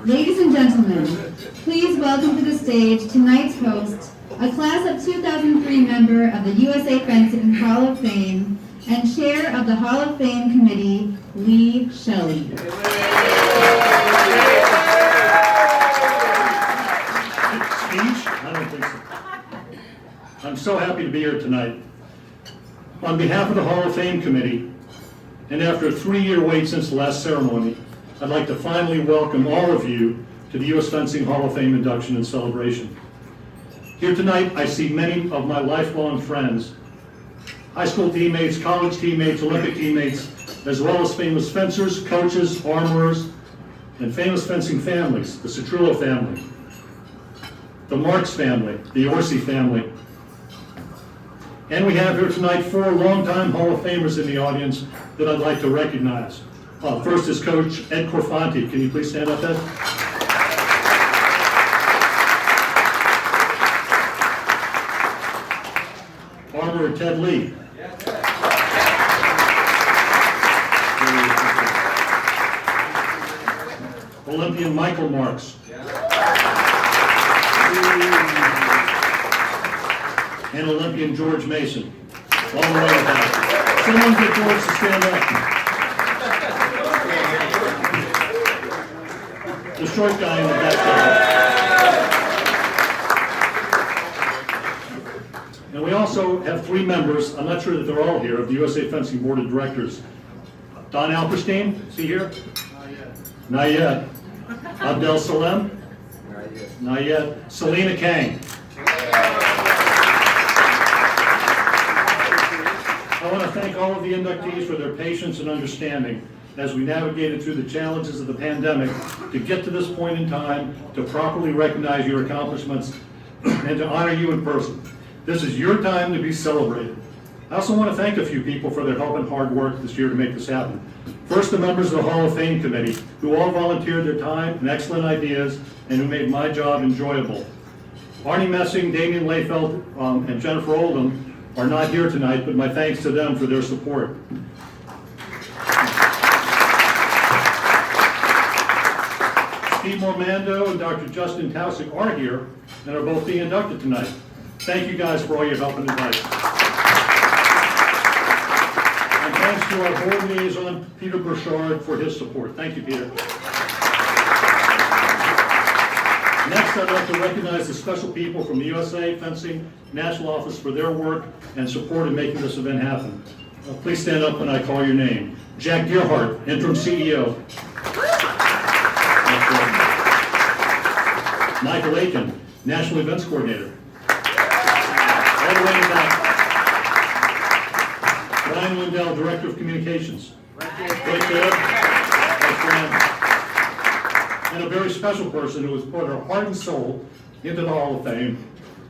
Ladies and gentlemen, please welcome to the stage tonight's host, a class of 2003 member of the USA Fencing Hall of Fame and chair of the Hall of Fame Committee, Lee Shelley. I don't think so. I'm so happy to be here tonight. On behalf of the Hall of Fame Committee, and after a 3-year wait since the last ceremony, I'd like to finally welcome all of you to the U.S. Fencing Hall of Fame induction and celebration. Here tonight, I see many of my lifelong friends, high school teammates, college teammates, Olympic teammates, as well as famous fencers, coaches, armorers, and famous fencing families, the Citrillo family, the Marks family, the Orsi family. And we have here tonight 4 longtime Hall of Famers in the audience that I'd like to recognize. First is Coach Ed Corfanti. Can you please stand up, Ed? Armorer Ted Lee. Olympian Michael Marks. And Olympian George Mason. All the way back. Someone get George to stand up. The short guy in the back there. And we also have 3 members, I'm not sure that they're all here, of the USA Fencing Board of Directors. Don Alperstein, is he here? Not yet. Abdel Salem? Not yet. Not yet. Selena Kang. I want to thank all of the inductees for their patience and understanding as we navigated through the challenges of the pandemic to get to this point in time, to properly recognize your accomplishments, and to honor you in person. This is your time to be celebrated. I also want to thank a few people for their help and hard work this year to make this happen. First, the members of the Hall of Fame Committee, who all volunteered their time and excellent ideas, and who made my job enjoyable. Arnie Messing, Damian Layfeld, and Jennifer Oldham are not here tonight, but my thanks to them for their support. Steve Mormando and Dr. Justin Taussig are here and are both being inducted tonight. Thank you guys for all your help and advice. And thanks to our board liaison, Peter Burchard, for his support. Thank you, Peter. Next, I'd like to recognize the special people from the USA Fencing National Office for their work and support in making this event happen. Please stand up when I call your name. Jack Gearhart, Interim CEO. Michael Aiken, National Events Coordinator. All the way in the back. Brian Lindell, Director of Communications. Right there. And a very special person who has put her heart and soul into the Hall of Fame.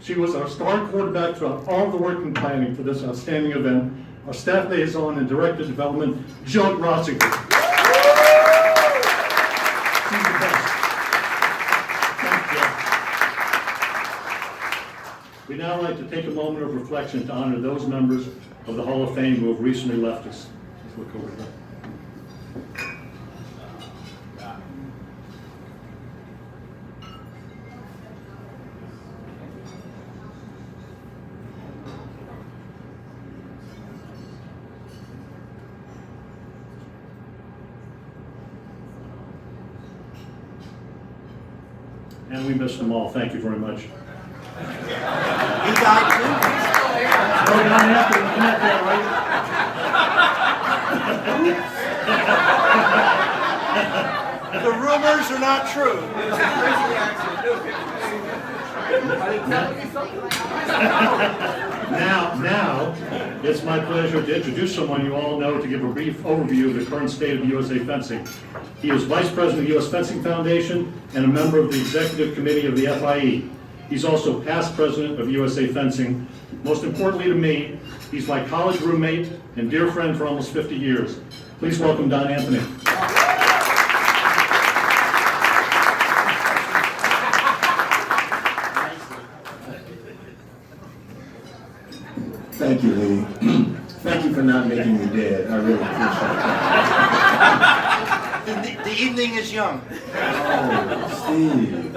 She was our star quarterback throughout all of the work and planning for this outstanding event. Our staff liaison and director of development, Jill Rotzinger. She's the best. Thank you. We'd now like to take a moment of reflection to honor those members of the Hall of Fame who have recently left us. Let's look over there. And we missed them all. Thank you very much. He died too. Oh, not after, not that, right? The rumors are not true. Now, it's my pleasure to introduce someone you all know to give a brief overview of the current state of USA Fencing. He is Vice President of the U.S. Fencing Foundation and a member of the Executive Committee of the FIE. He's also past President of USA Fencing. Most importantly to me, he's my college roommate and dear friend for almost 50 years. Please welcome Don Anthony. Thank you, Lee. Thank you for not making me dead. I really appreciate that. The evening is young. Oh, Steve.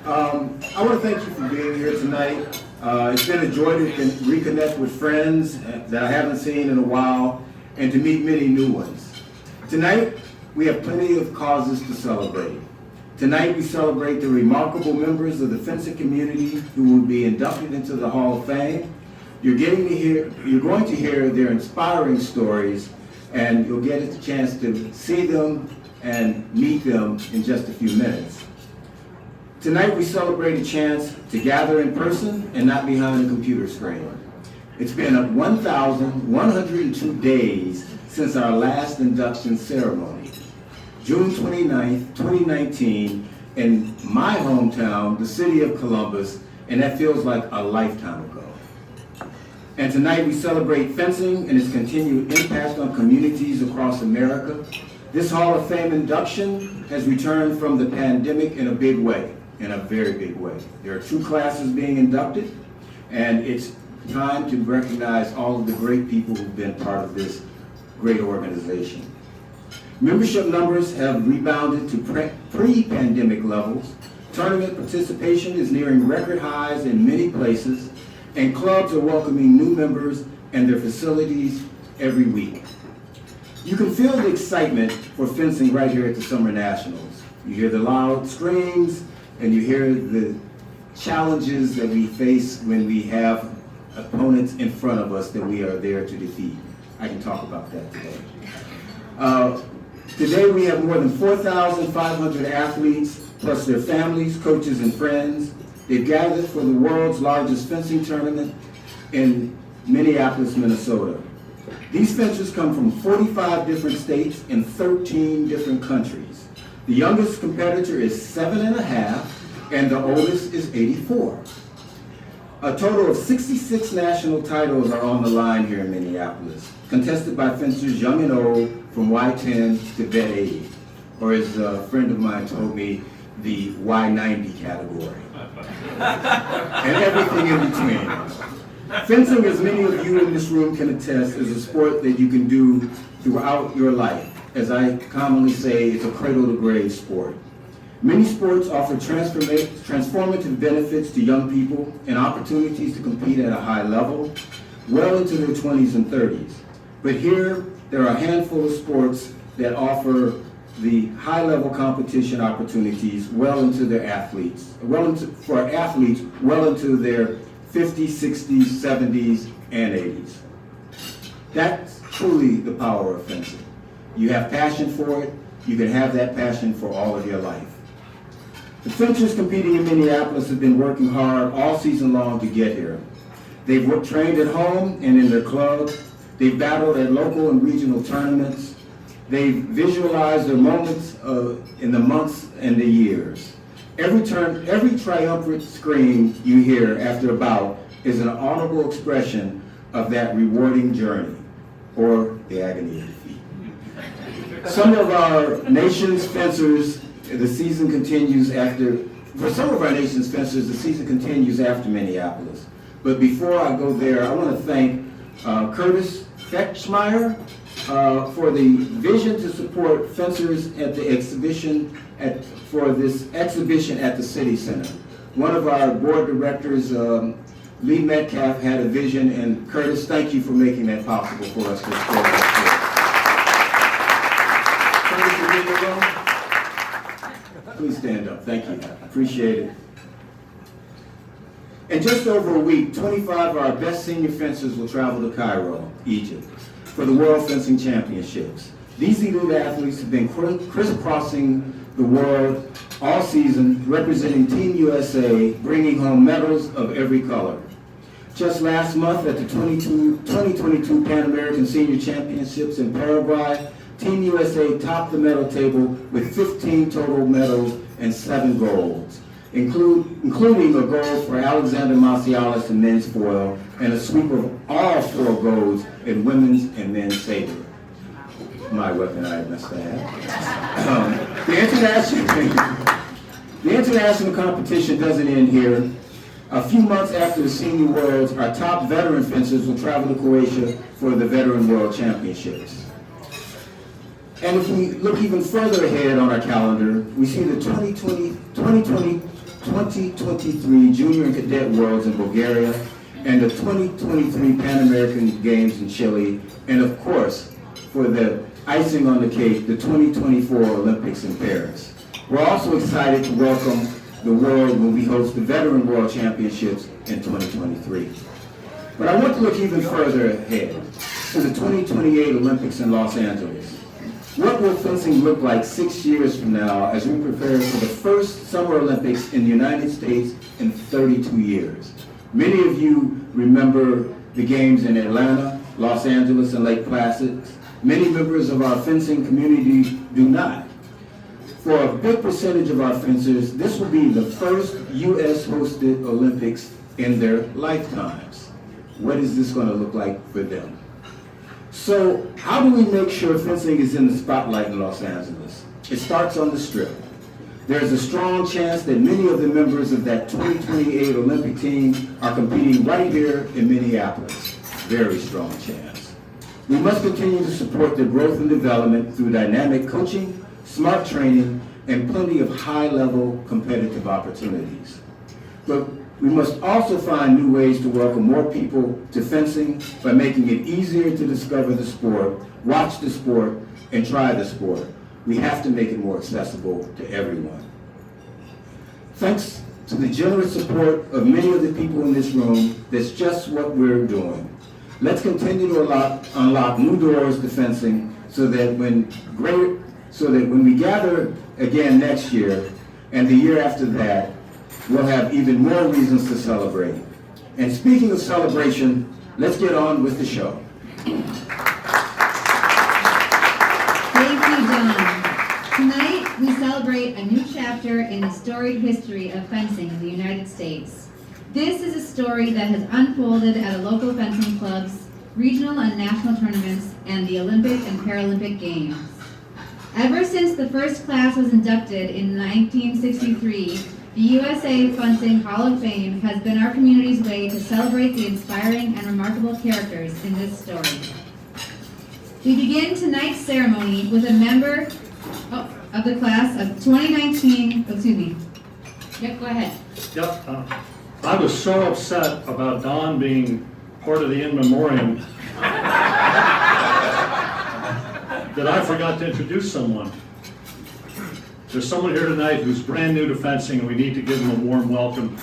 I want to thank you for being here tonight. It's been a joy to reconnect with friends that I haven't seen in a while and to meet many new ones. Tonight, we have plenty of causes to celebrate. Tonight, we celebrate the remarkable members of the fencing community who will be inducted into the Hall of Fame. You're going to hear their inspiring stories, and you'll get a chance to see them and meet them in just a few minutes. Tonight we celebrate a chance to gather in person and not behind a computer screen. It's been 1,102 days since our last induction ceremony, June 29th, 2019, in my hometown, the city of Columbus, and that feels like a lifetime ago. And tonight we celebrate fencing and its continued impact on communities across America. This Hall of Fame induction has returned from the pandemic in a big way, in a very big way. There are 2 classes being inducted, and it's time to recognize all of the great people who've been part of this great organization. Membership numbers have rebounded to pre-pandemic levels. Tournament participation is nearing record highs in many places, and clubs are welcoming new members and their facilities every week. You can feel the excitement for fencing right here at the Summer Nationals. You hear the loud screams, and you hear the challenges that we face when we have opponents in front of us that we are there to defeat. I can talk about that today. Today we have more than 4,500 athletes, plus their families, coaches, and friends. They've gathered for the world's largest fencing tournament in Minneapolis, Minnesota. These fencers come from 45 different states and 13 different countries. The youngest competitor is 7½, and the oldest is 84. A total of 66 national titles are on the line here in Minneapolis, contested by fencers young and old from Y10 to Vet 80, or as a friend of mine told me, the Y90 category, and everything in between. Fencing, as many of you in this room can attest, is a sport that you can do throughout your life. As I commonly say, it's a cradle-to-grave sport. Many sports offer transformative benefits to young people and opportunities to compete at a high level, well into their 20s and 30s. But here, there are a handful of sports that offer the high-level competition opportunities well into their athletes, well into their 50s, 60s, 70s, and 80s. That's truly the power of fencing. You have passion for it, you can have that passion for all of your life. The fencers competing in Minneapolis have been working hard all season long to get here. They've trained at home and in their clubs. They've battled at local and regional tournaments. They've visualized their moments in the months and the years. Every triumphant scream you hear after a bout is an audible expression of that rewarding journey, or the agony of defeat. Some of our nation's fencers, the season continues after Minneapolis. But before I go there, I want to thank Curtis Fetchmeyer for the vision to support fencers at the exhibition for this exhibition at the City Center. One of our board directors, Lee Metcalf, had a vision, and Curtis, thank you for making that possible for us this fall. Please stand up. Thank you. Appreciate it. In just over a week, 25 of our best senior fencers will travel to Cairo, Egypt, for the World Fencing Championships. These elite athletes have been crisscrossing the world all season, representing Team USA, bringing home medals of every color. Just last month at the 2022 Pan American Senior Championships in Paraguay, Team USA topped the medal table with 15 total medals and 7 golds, including a gold for Alexander Macialis in men's foil and a sweep of all 4 golds in women's and men's saber. My weapon, I must have. The international competition doesn't end here. A few months after the Senior Worlds, our top veteran fencers will travel to Croatia for the Veteran World Championships. And if we look even further ahead on our calendar, we see the 2023 Junior and Cadet Worlds in Bulgaria, and the 2023 Pan American Games in Chile, and of course, for the icing on the cake, the 2024 Olympics in Paris. We're also excited to welcome the world when we host the Veteran World Championships in 2023. But I want to look even further ahead to the 2028 Olympics in Los Angeles. What will fencing look like 6 years from now as we prepare for the first Summer Olympics in the United States in 32 years? Many of you remember the games in Atlanta, Los Angeles, and Lake Placid. Many members of our fencing community do not. For a big percentage of our fencers, this will be the first U.S.-hosted Olympics in their lifetimes. What is this going to look like for them? So how do we make sure fencing is in the spotlight in Los Angeles? It starts on the Strip. There's a strong chance that many of the members of that 2028 Olympic team are competing right here in Minneapolis. Very strong chance. We must continue to support their growth and development through dynamic coaching, smart training, and plenty of high-level competitive opportunities. But we must also find new ways to welcome more people to fencing by making it easier to discover the sport, watch the sport, and try the sport. We have to make it more accessible to everyone. Thanks to the generous support of many of the people in this room, that's just what we're doing. Let's continue to unlock new doors to fencing so that when we gather again next year and the year after that, we'll have even more reasons to celebrate. And speaking of celebration, let's get on with the show. Thank you, John. Tonight, we celebrate a new chapter in the storied history of fencing in the United States. This is a story that has unfolded at local fencing clubs, regional and national tournaments, and the Olympic and Paralympic Games. Ever since the first class was inducted in 1963, the USA Fencing Hall of Fame has been our community's way to celebrate the inspiring and remarkable characters in this story. We begin tonight's ceremony with a member of the class of 2019, Yep, go ahead. Yep, I was so upset about Don being part of the in memoriam that I forgot to introduce someone. There's someone here tonight who's brand new to fencing, and we need to give him a warm welcome.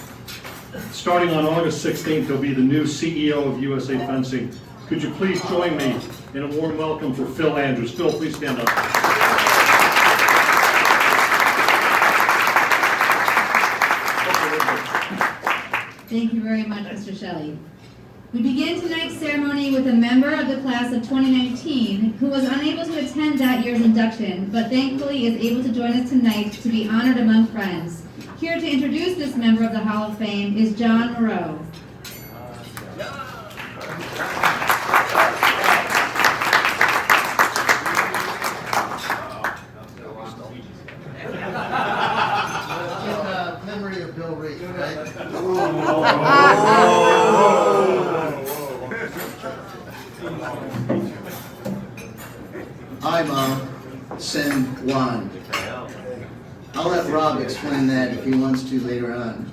Starting on August 16th, he'll be the new CEO of USA Fencing. Could you please join me in a warm welcome for Phil Andrews. Phil, please stand up. Thank you very much, Mr. Shelley. We begin tonight's ceremony with a member of the class of 2019 who was unable to attend that year's induction, but thankfully is able to join us tonight to be honored among friends. Here to introduce this member of the Hall of Fame is John Moreau. In memory of Bill Reed, right? I'm Sen Juan. I'll let Rob explain that if he wants to later on.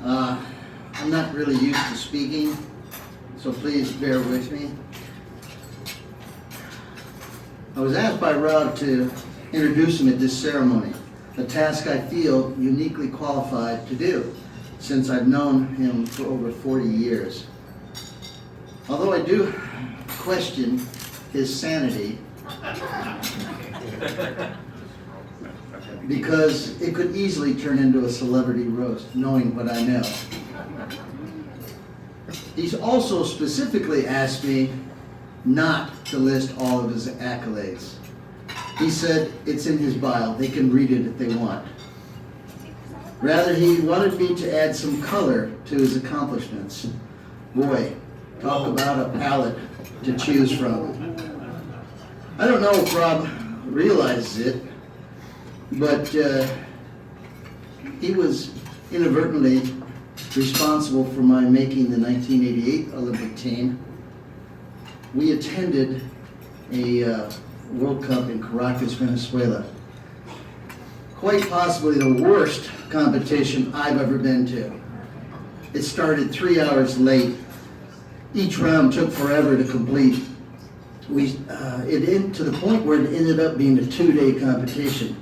I'm not really used to speaking, so please bear with me. I was asked by Rob to introduce him at this ceremony, a task I feel uniquely qualified to do, since I've known him for over 40 years. Although I do question his sanity, because it could easily turn into a celebrity roast, knowing what I know. He's also specifically asked me not to list all of his accolades. He said it's in his bio, they can read it if they want. Rather, he wanted me to add some color to his accomplishments. Boy, talk about a palette to choose from. I don't know if Rob realizes it, but he was inadvertently responsible for my making the 1988 Olympic team. We attended a World Cup in Caracas, Venezuela. Quite possibly the worst competition I've ever been to. It started 3 hours late. Each round took forever to complete. To the point where it ended up being a 2-day competition.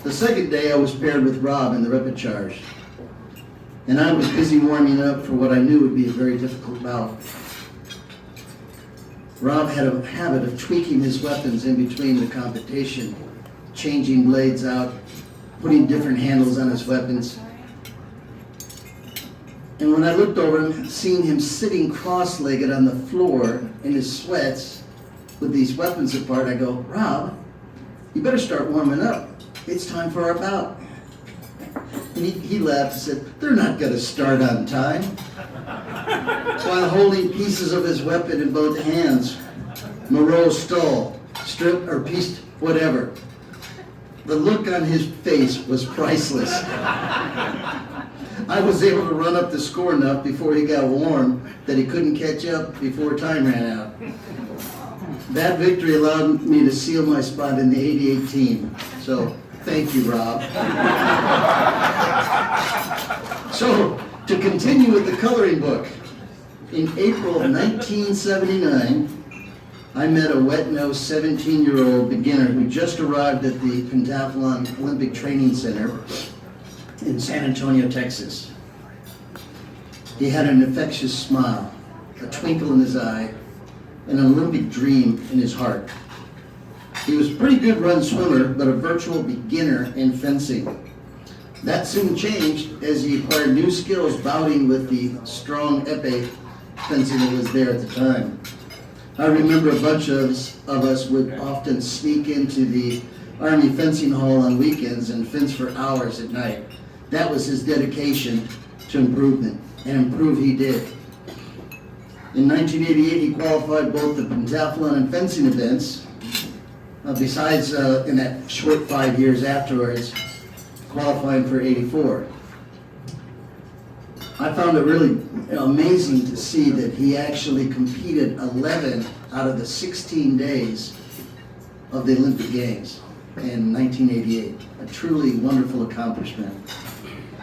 The second day I was paired with Rob in the repechage, and I was busy warming up for what I knew would be a very difficult bout. Rob had a habit of tweaking his weapons in between the competition, changing blades out, putting different handles on his weapons. And when I looked over him, seeing him sitting cross-legged on the floor in his sweats with these weapons apart, I go, Rob, you better start warming up. It's time for our bout. And he laughed and said, they're not going to start on time. While holding pieces of his weapon in both hands, Moreau stole, stripped or pieced, whatever. The look on his face was priceless. I was able to run up the score enough before he got warm that he couldn't catch up before time ran out. That victory allowed me to seal my spot in the 88 team. So, thank you, Rob. So, to continue with the coloring book, in April of 1979, I met a wet-nosed 17-year-old beginner who just arrived at the Pentathlon Olympic Training Center in San Antonio, Texas. He had an infectious smile, a twinkle in his eye, and an Olympic dream in his heart. He was a pretty good run swimmer, but a virtual beginner in fencing. That soon changed as he acquired new skills bouting with the strong épée fencing that was there at the time. I remember a bunch of us would often sneak into the Army fencing hall on weekends and fence for hours at night. That was his dedication to improvement, and improve he did. In 1988, he qualified both the pentathlon and fencing events, besides in that short 5 years afterwards, qualifying for 84. I found it really amazing to see that he actually competed 11 out of the 16 days of the Olympic Games in 1988. A truly wonderful accomplishment.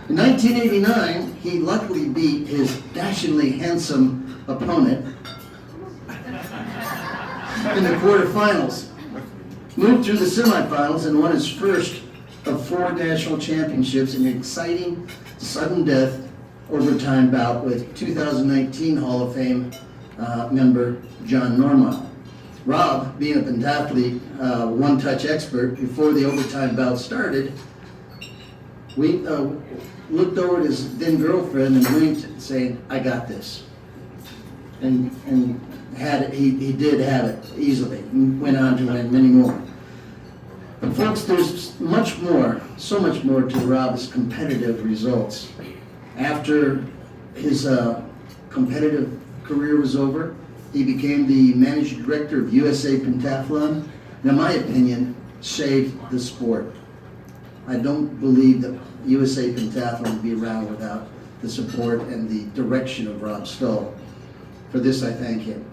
In 1989, he luckily beat his dashingly handsome opponent in the quarterfinals, moved through the semifinals, and won his first of 4 national championships in an exciting sudden death overtime bout with 2019 Hall of Fame member John Norma. Rob, being a pentathlete, one-touch expert, before the overtime bout started, we looked over at his then girlfriend and winked, saying, "I got this." And had it, he did have it easily, and went on to win many more. But folks, there's much more, so much more to Rob's competitive results. After his competitive career was over, he became the managing director of USA Pentathlon, and in my opinion, saved the sport. I don't believe that USA Pentathlon would be around without the support and the direction of Rob Stoll. For this, I thank him.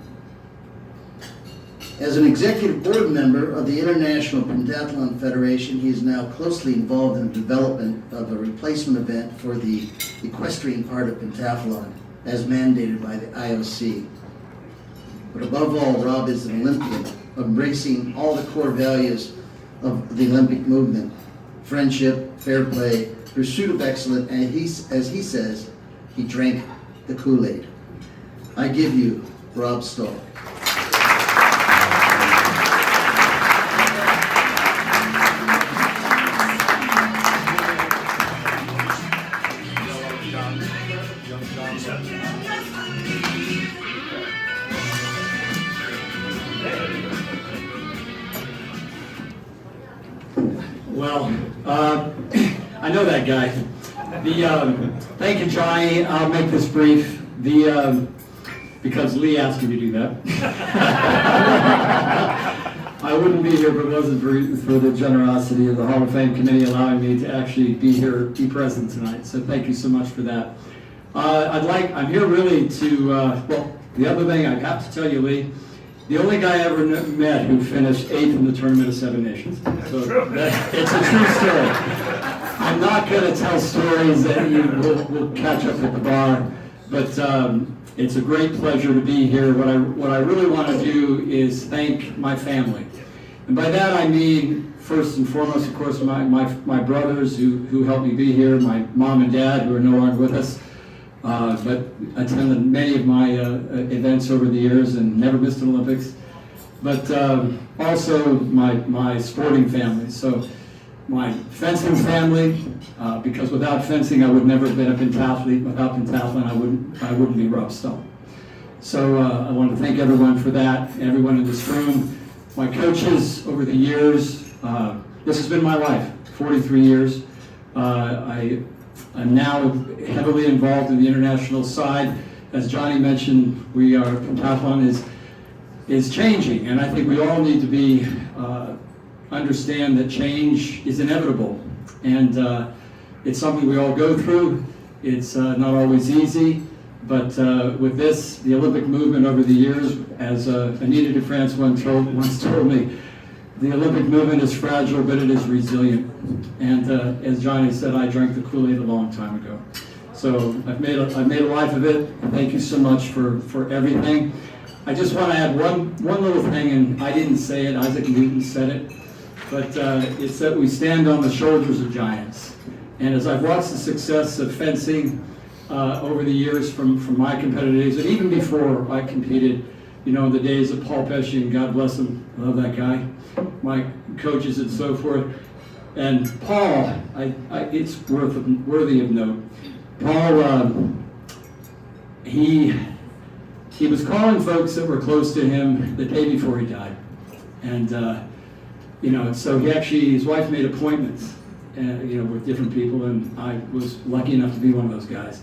As an executive board member of the International Pentathlon Federation, he is now closely involved in the development of a replacement event for the equestrian part of pentathlon, as mandated by the IOC. But above all, Rob is an Olympian, embracing all the core values of the Olympic movement: friendship, fair play, pursuit of excellence, and as he says, he drank the Kool-Aid. I give you Rob Stoll. Well, I know that guy. Thank you, Johnny. I'll make this brief. Because Lee asked me to do that. I wouldn't be here if it wasn't for the generosity of the Hall of Fame committee allowing me to actually be here, be present tonight. So thank you so much for that. I'm here really to, well, the other thing I have to tell you, Lee, the only guy I ever met who finished 8th in the Tournament of Seven Nations. So it's a true story. I'm not going to tell stories that you will catch up at the bar, but it's a great pleasure to be here. What I really want to do is thank my family. And by that I mean, first and foremost, of course, my brothers who helped me be here, my mom and dad who are no longer with us, but attended many of my events over the years and never missed an Olympics. But also my sporting family. So my fencing family, because without fencing I would never have been a pentathlete. Without pentathlon I wouldn't be Rob Stone. So I want to thank everyone for that, everyone in this room. My coaches over the years, this has been my life, 43 years. I'm now heavily involved in the international side. As Johnny mentioned, pentathlon is changing, and I think we all need to be understand that change is inevitable, and it's something we all go through. It's not always easy, but with this, the Olympic movement over the years, as Anita DeFrance once told me, the Olympic movement is fragile, but it is resilient. And as Johnny said, I drank the Kool-Aid a long time ago. So I've made a life of it. Thank you so much for everything. I just want to add one little thing, and I didn't say it, Isaac Newton said it, but it's that we stand on the shoulders of giants. And as I've watched the success of fencing over the years from my competitive days, and even before I competed, in the days of Paul Pesci, and God bless him, I love that guy, my coaches and so forth. And Paul, it's worthy of note. Paul, he was calling folks that were close to him the day before he died. And, so his wife made appointments, with different people, and I was lucky enough to be one of those guys.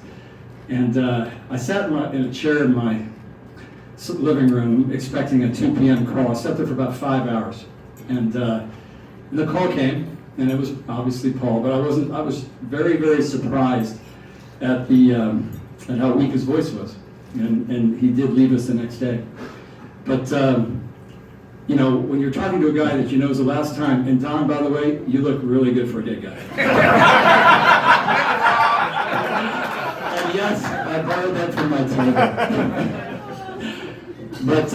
And I sat in a chair in my living room expecting a 2 p.m. call. I sat there for about 5 hours. And the call came, and it was obviously Paul, but I was very, very surprised at at how weak his voice was. And he did leave us the next day. But, when you're talking to a guy that you know is the last time, and Don, by the way, you look really good for a dead guy. And yes, I borrowed that from my team. But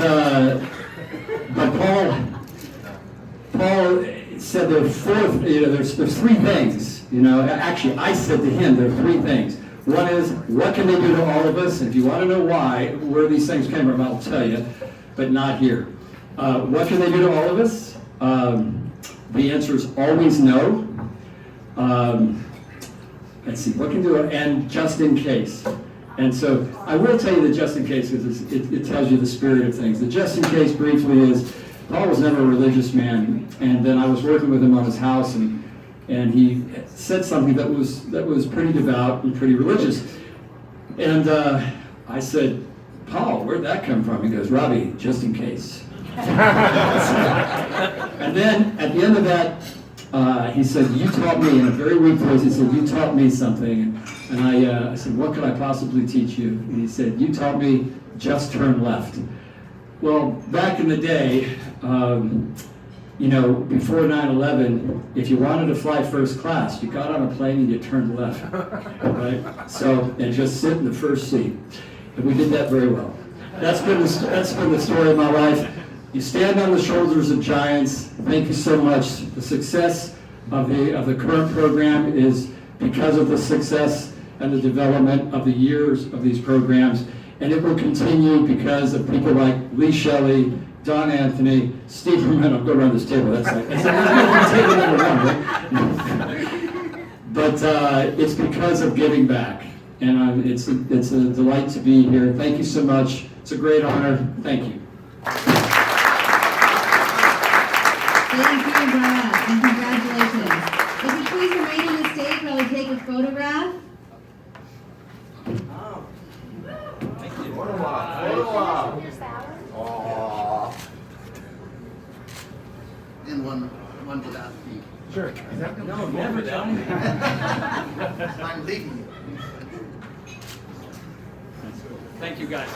Paul said there's three things. Actually, I said to him, there are three things. One is, what can they do to all of us? And if you want to know where these things came from, I'll tell you, but not here. What can they do to all of us? The answer is always no. Let's see, what can do it? And just in case. And so I will tell you the just in case, because it tells you the spirit of things. The just in case briefly is, Paul was never a religious man, and then I was working with him on his house, and he said something that was pretty devout and pretty religious. And I said, Paul, where'd that come from? He goes, Robbie, just in case. And then at the end of that, he said, you taught me, in a very weak voice, he said, you taught me something. And I said, what could I possibly teach you? And he said, you taught me just turn left. Well, back in the day, before 9/11, if you wanted to fly first class, you got on a plane and you turned left, right? So, and just sit in the first seat. And we did that very well. That's been the story of my life. You stand on the shoulders of giants. Thank you so much. The success of the current program is because of the success and the development of the years of these programs, and it will continue because of people like Lee Shelley, Don Anthony, Steve Herman. I'll go around this table. That's table number one, right? But it's because of giving back, and it's a delight to be here. Thank you so much. It's a great honor. Thank you. Thank you, Brad, and congratulations. If you please remain on the stage while we take a photograph. And one without me. Sure. No, never, Johnny. I'm leaving you. Thank you, guys.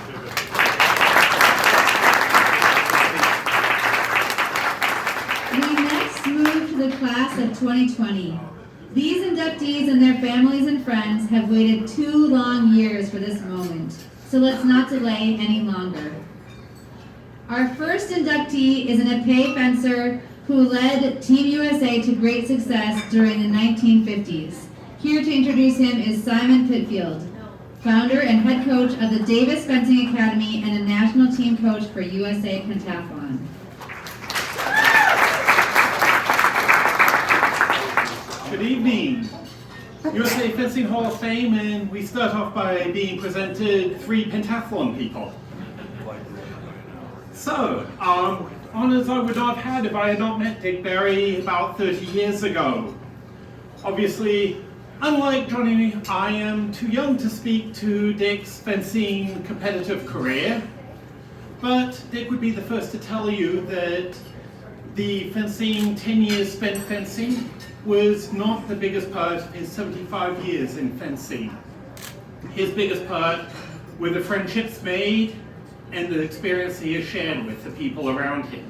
the class of 2020. These inductees and their families and friends have waited 2 long years for this moment, so let's not delay any longer. Our first inductee is an épée fencer who led Team USA to great success during the 1950s. Here to introduce him is Simon Pitfield, founder and head coach of the Davis Fencing Academy and a national team coach for USA Pentathlon. Good evening. USA Fencing Hall of Fame, and we start off by being presented 3 pentathlon people. So, honors I would not have had if I had not met Dick Berry about 30 years ago. Obviously, unlike Johnny, I am too young to speak to Dick's fencing competitive career, but Dick would be the first to tell you that the 10 years spent fencing was not the biggest part of his 75 years in fencing. His biggest part were the friendships made and the experience he has shared with the people around him.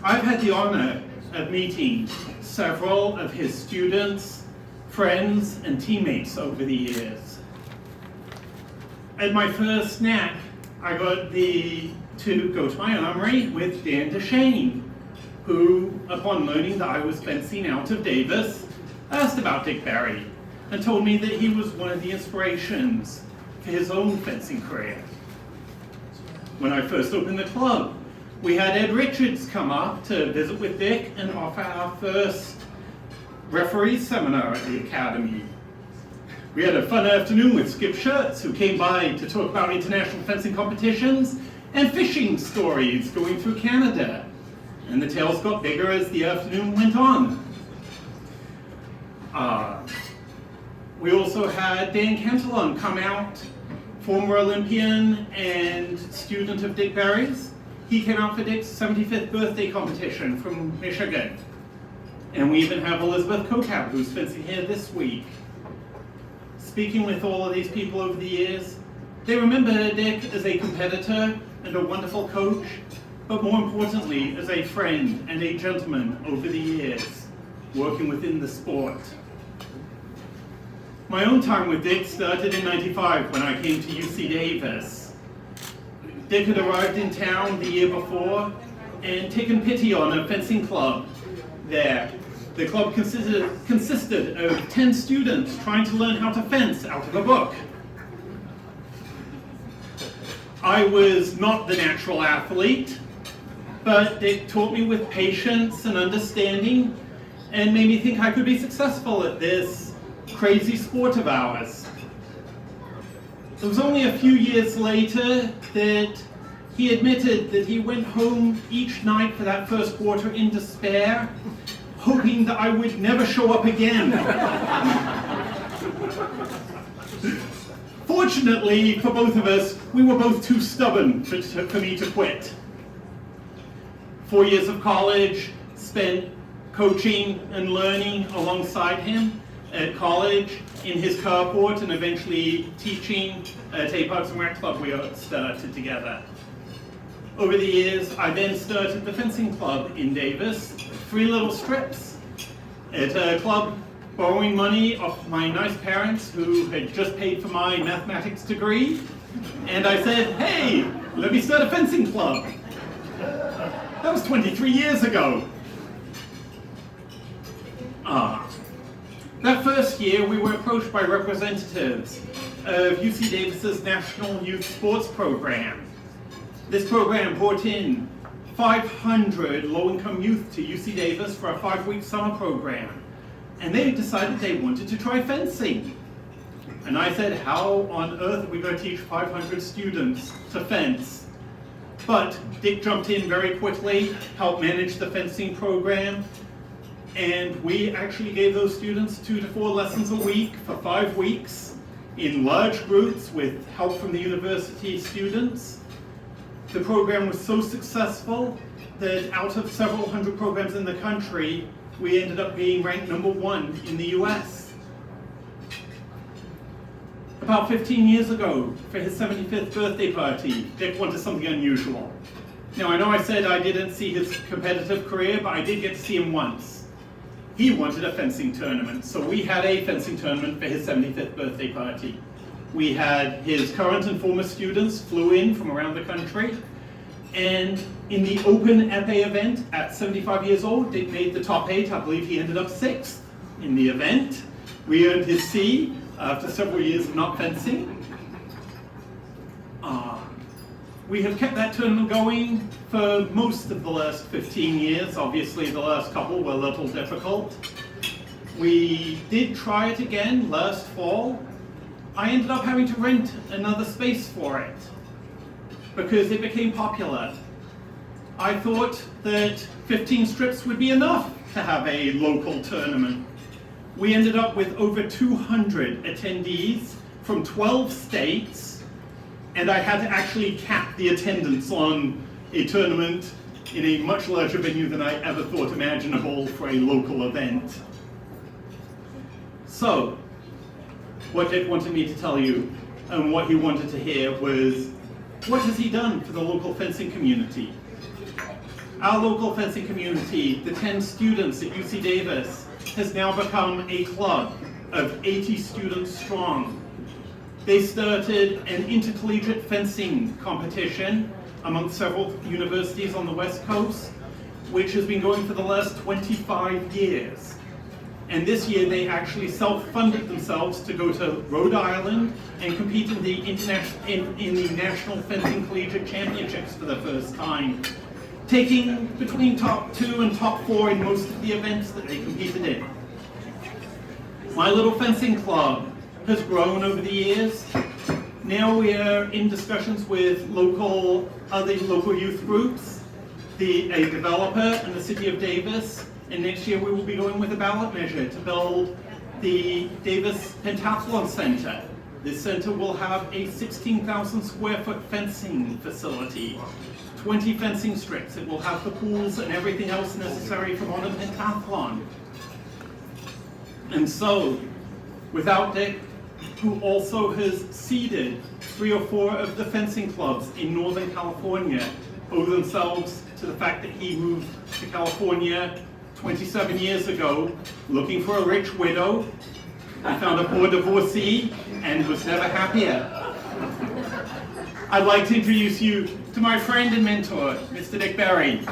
I've had the honor of meeting several of his students, friends, and teammates over the years. At my first snack, I got to go to my armory with Dan DeShane, who, upon learning that I was fencing out of Davis, asked about Dick Berry and told me that he was one of the inspirations for his own fencing career. When I first opened the club, we had Ed Richards come up to visit with Dick and offer our first referee seminar at the Academy. We had a fun afternoon with Skip Schertz, who came by to talk about international fencing competitions and fishing stories going through Canada. And the tales got bigger as the afternoon went on. We also had Dan Cantillon come out, former Olympian and student of Dick Berry's. He came out for Dick's 75th birthday competition from Michigan. And we even have Elizabeth Kokab, who's fencing here this week. Speaking with all of these people over the years, they remember Dick as a competitor and a wonderful coach, but more importantly, as a friend and a gentleman over the years, working within the sport. My own time with Dick started in '95 when I came to UC Davis. Dick had arrived in town the year before and taken pity on a fencing club there. The club consisted of 10 students trying to learn how to fence out of a book. I was not the natural athlete, but Dick taught me with patience and understanding and made me think I could be successful at this crazy sport of ours. It was only a few years later that he admitted that he went home each night for that first quarter in despair, hoping that I would never show up again. Fortunately for both of us, we were both too stubborn for me to quit. 4 years of college spent coaching and learning alongside him at college, in his carport, and eventually teaching at a Parks and Rec club we started together. Over the years, I then started the fencing club in Davis, 3 little strips, at a club borrowing money off my nice parents who had just paid for my mathematics degree. And I said, hey, let me start a fencing club. That was 23 years ago. That first year, we were approached by representatives of UC Davis's National Youth Sports Program. This program brought in 500 low-income youth to UC Davis for a 5-week summer program. And they decided they wanted to try fencing. And I said, how on earth are we going to teach 500 students to fence? But Dick jumped in very quickly, helped manage the fencing program, and we actually gave those students 2 to 4 lessons a week for 5 weeks in large groups with help from the university students. The program was so successful that out of several hundred programs in the country, we ended up being ranked #1 in the US. About 15 years ago, for his 75th birthday party, Dick wanted something unusual. Now, I know I said I didn't see his competitive career, but I did get to see him once. He wanted a fencing tournament, so we had a fencing tournament for his 75th birthday party. We had his current and former students flew in from around the country, and in the open épée event at 75 years old, they made the top 8. I believe he ended up 6th in the event. We earned his C after several years of not fencing. We have kept that tournament going for most of the last 15 years. Obviously, the last couple were a little difficult. We did try it again last fall. I ended up having to rent another space for it because it became popular. I thought that 15 strips would be enough to have a local tournament. We ended up with over 200 attendees from 12 states, and I had to actually cap the attendance on a tournament in a much larger venue than I ever thought imaginable for a local event. So, what Dick wanted me to tell you, and what he wanted to hear was, what has he done for the local fencing community? Our local fencing community, the 10 students at UC Davis, has now become a club of 80 students strong. They started an intercollegiate fencing competition among several universities on the West Coast, which has been going for the last 25 years. And this year they actually self-funded themselves to go to Rhode Island and compete in the National Fencing Collegiate Championships for the first time, taking between top 2 and top 4 in most of the events that they competed in. My little fencing club has grown over the years. Now we are in discussions with other local youth groups, a developer and the city of Davis, and next year we will be going with a ballot measure to build the Davis Pentathlon Center. This center will have a 16,000 square foot fencing facility, 20 fencing strips. It will have the pools and everything else necessary for modern pentathlon. And so, without Dick, who also has seeded 3 or 4 of the fencing clubs in Northern California, owe themselves to the fact that he moved to California 27 years ago looking for a rich widow. He found a poor divorcee and was never happier. I'd like to introduce you to my friend and mentor, Mr. Dick Berry.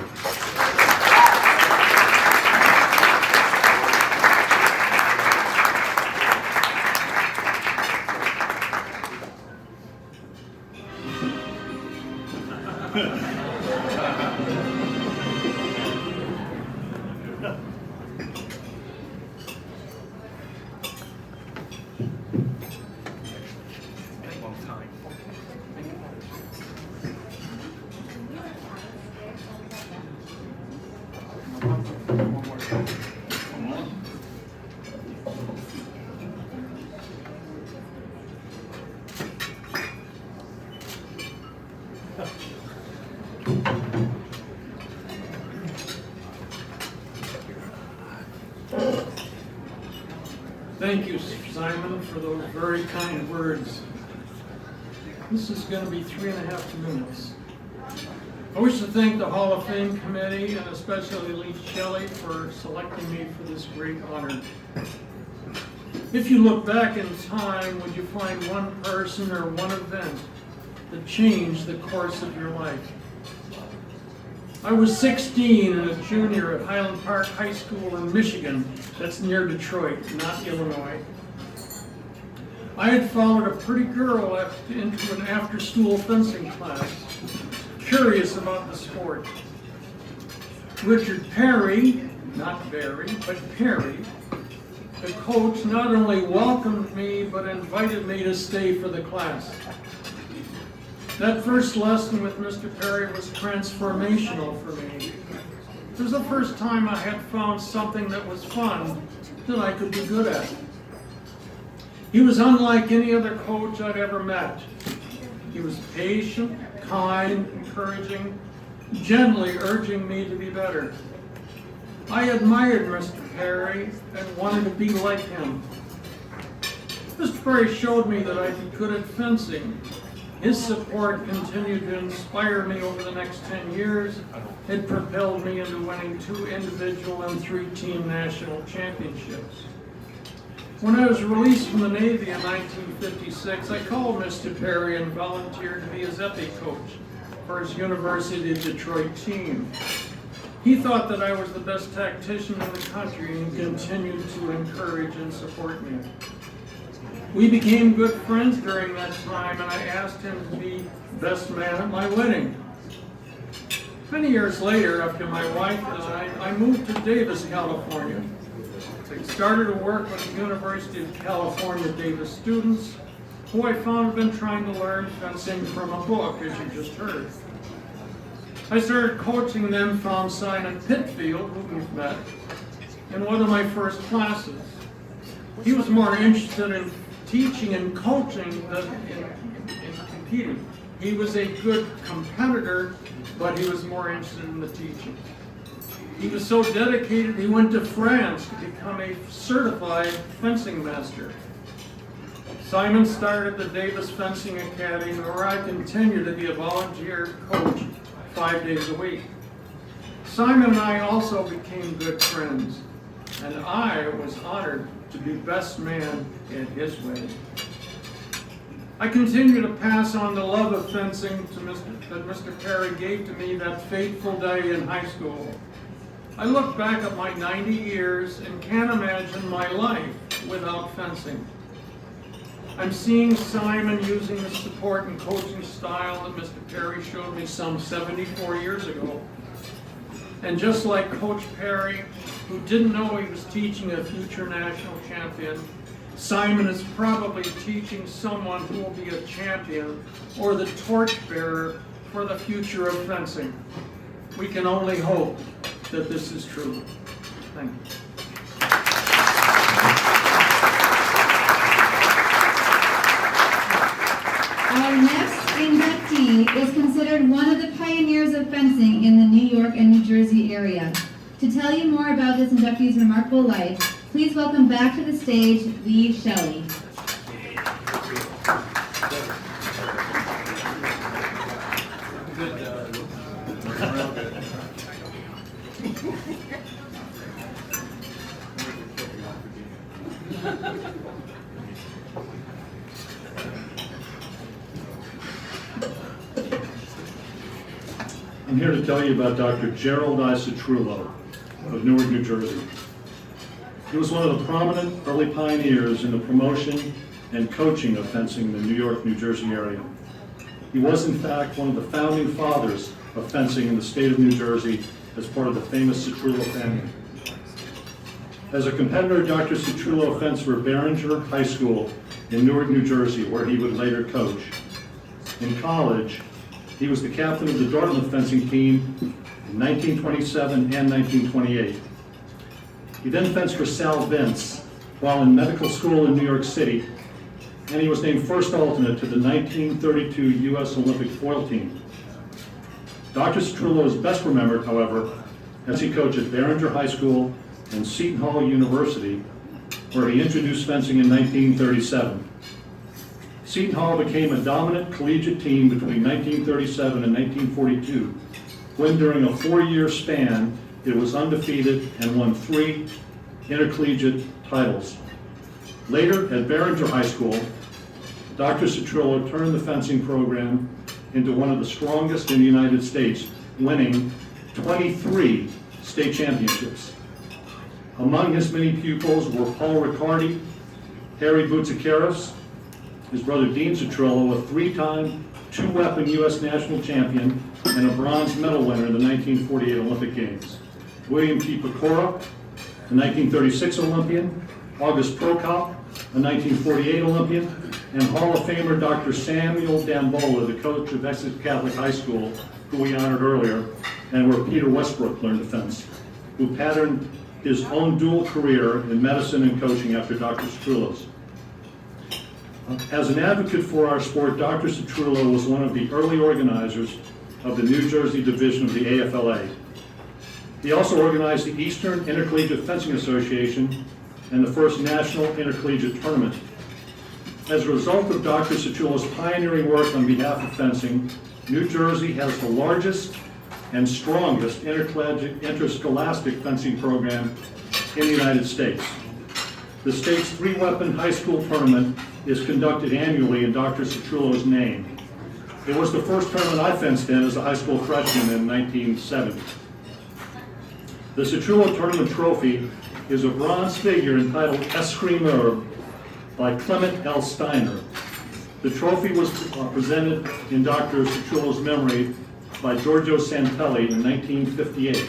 Thank you, Simon, for those very kind words. This is going to be 3.5 minutes. I wish to thank the Hall of Fame Committee and especially Lee Shelley for selecting me for this great honor. If you look back in time, would you find one person or one event that changed the course of your life? I was 16 and a junior at Highland Park High School in Michigan, that's near Detroit, not Illinois. I had followed a pretty girl into an after-school fencing class, curious about the sport. Richard Perry, not Barry, but Perry, the coach, not only welcomed me, but invited me to stay for the class. That first lesson with Mr. Perry was transformational for me. It was the first time I had found something that was fun that I could be good at. He was unlike any other coach I'd ever met. He was patient, kind, encouraging, gently urging me to be better. I admired Mr. Perry and wanted to be like him. Mr. Perry showed me that I'd be good at fencing, His support continued to inspire me over the next 10 years. It propelled me into winning 2 individual and 3 team national championships. When I was released from the Navy in 1956, I called Mr. Perry and volunteered to be his epi coach for his University of Detroit team. He thought that I was the best tactician in the country and continued to encourage and support me. We became good friends during that time, and I asked him to be best man at my wedding. Many years later, after my wife died, I moved to Davis, California. I started to work with the University of California Davis students, who I found have been trying to learn fencing from a book, as you just heard. I started coaching them from Simon Pitfield, who we've met, in one of my first classes. He was more interested in teaching and coaching than in competing. He was a good competitor, but he was more interested in the teaching. He was so dedicated, he went to France to become a certified fencing master. Simon started the Davis Fencing Academy, where I continue to be a volunteer coach 5 days a week. Simon and I also became good friends, and I was honored to be best man in his wedding. I continue to pass on the love of fencing that Mr. Perry gave to me that fateful day in high school. I look back at my 90 years and can't imagine my life without fencing. I'm seeing Simon using the support and coaching style that Mr. Perry showed me some 74 years ago. And just like Coach Perry, who didn't know he was teaching a future national champion, Simon is probably teaching someone who will be a champion or the torchbearer for the future of fencing. We can only hope that this is true. Thank you. Our next inductee is considered one of the pioneers of fencing in the New York and New Jersey area. To tell you more about this inductee's remarkable life, please welcome back to the stage Lee Shelley. I'm here to tell you about Dr. Gerald I. Citrullo of Newark, New Jersey. He was one of the prominent early pioneers in the promotion and coaching of fencing in the New York, New Jersey area. He was, in fact, one of the founding fathers of fencing in the state of New Jersey as part of the famous Citrullo family. As a competitor, Dr. Citrullo fenced for Behringer High School in Newark, New Jersey, where he would later coach. In college, he was the captain of the Dartmouth fencing team in 1927 and 1928. He then fenced for Sal Vince while in medical school in New York City, and he was named first alternate to the 1932 U.S. Olympic foil team. Dr. Citrullo is best remembered, however, as he coached at Behringer High School and Seton Hall University, where he introduced fencing in 1937. Seton Hall became a dominant collegiate team between 1937 and 1942, when during a 4-year span, it was undefeated and won 3 intercollegiate titles. Later, at Behringer High School, Dr. Citrullo turned the fencing program into one of the strongest in the United States, winning 23 state championships. Among his many pupils were Paul Riccardi, Harry Boutsikaris, his brother Dean Citrullo, a 3-time, 2-weapon U.S. national champion and a bronze medal winner in the 1948 Olympic Games. William T. Pecora, the 1936 Olympian, August Prokop, a 1948 Olympian, and Hall of Famer Dr. Samuel Dambola, the coach of Essex Catholic High School, who we honored earlier, and where Peter Westbrook learned to fence, who patterned his own dual career in medicine and coaching after Dr. Citrullo's. As an advocate for our sport, Dr. Citrullo was one of the early organizers of the New Jersey division of the AFLA. He also organized the Eastern Intercollegiate Fencing Association and the first National Intercollegiate Tournament. As a result of Dr. Citrullo's pioneering work on behalf of fencing, New Jersey has the largest and strongest interscholastic fencing program in the United States. The state's three-weapon high school tournament is conducted annually in Dr. Citrullo's name. It was the first tournament I fenced in as a high school freshman in 1970. The Citrullo Tournament Trophy is a bronze figure entitled Escrimeur by Clement L. Steiner. The trophy was presented in Dr. Citrullo's memory by Giorgio Santelli in 1958.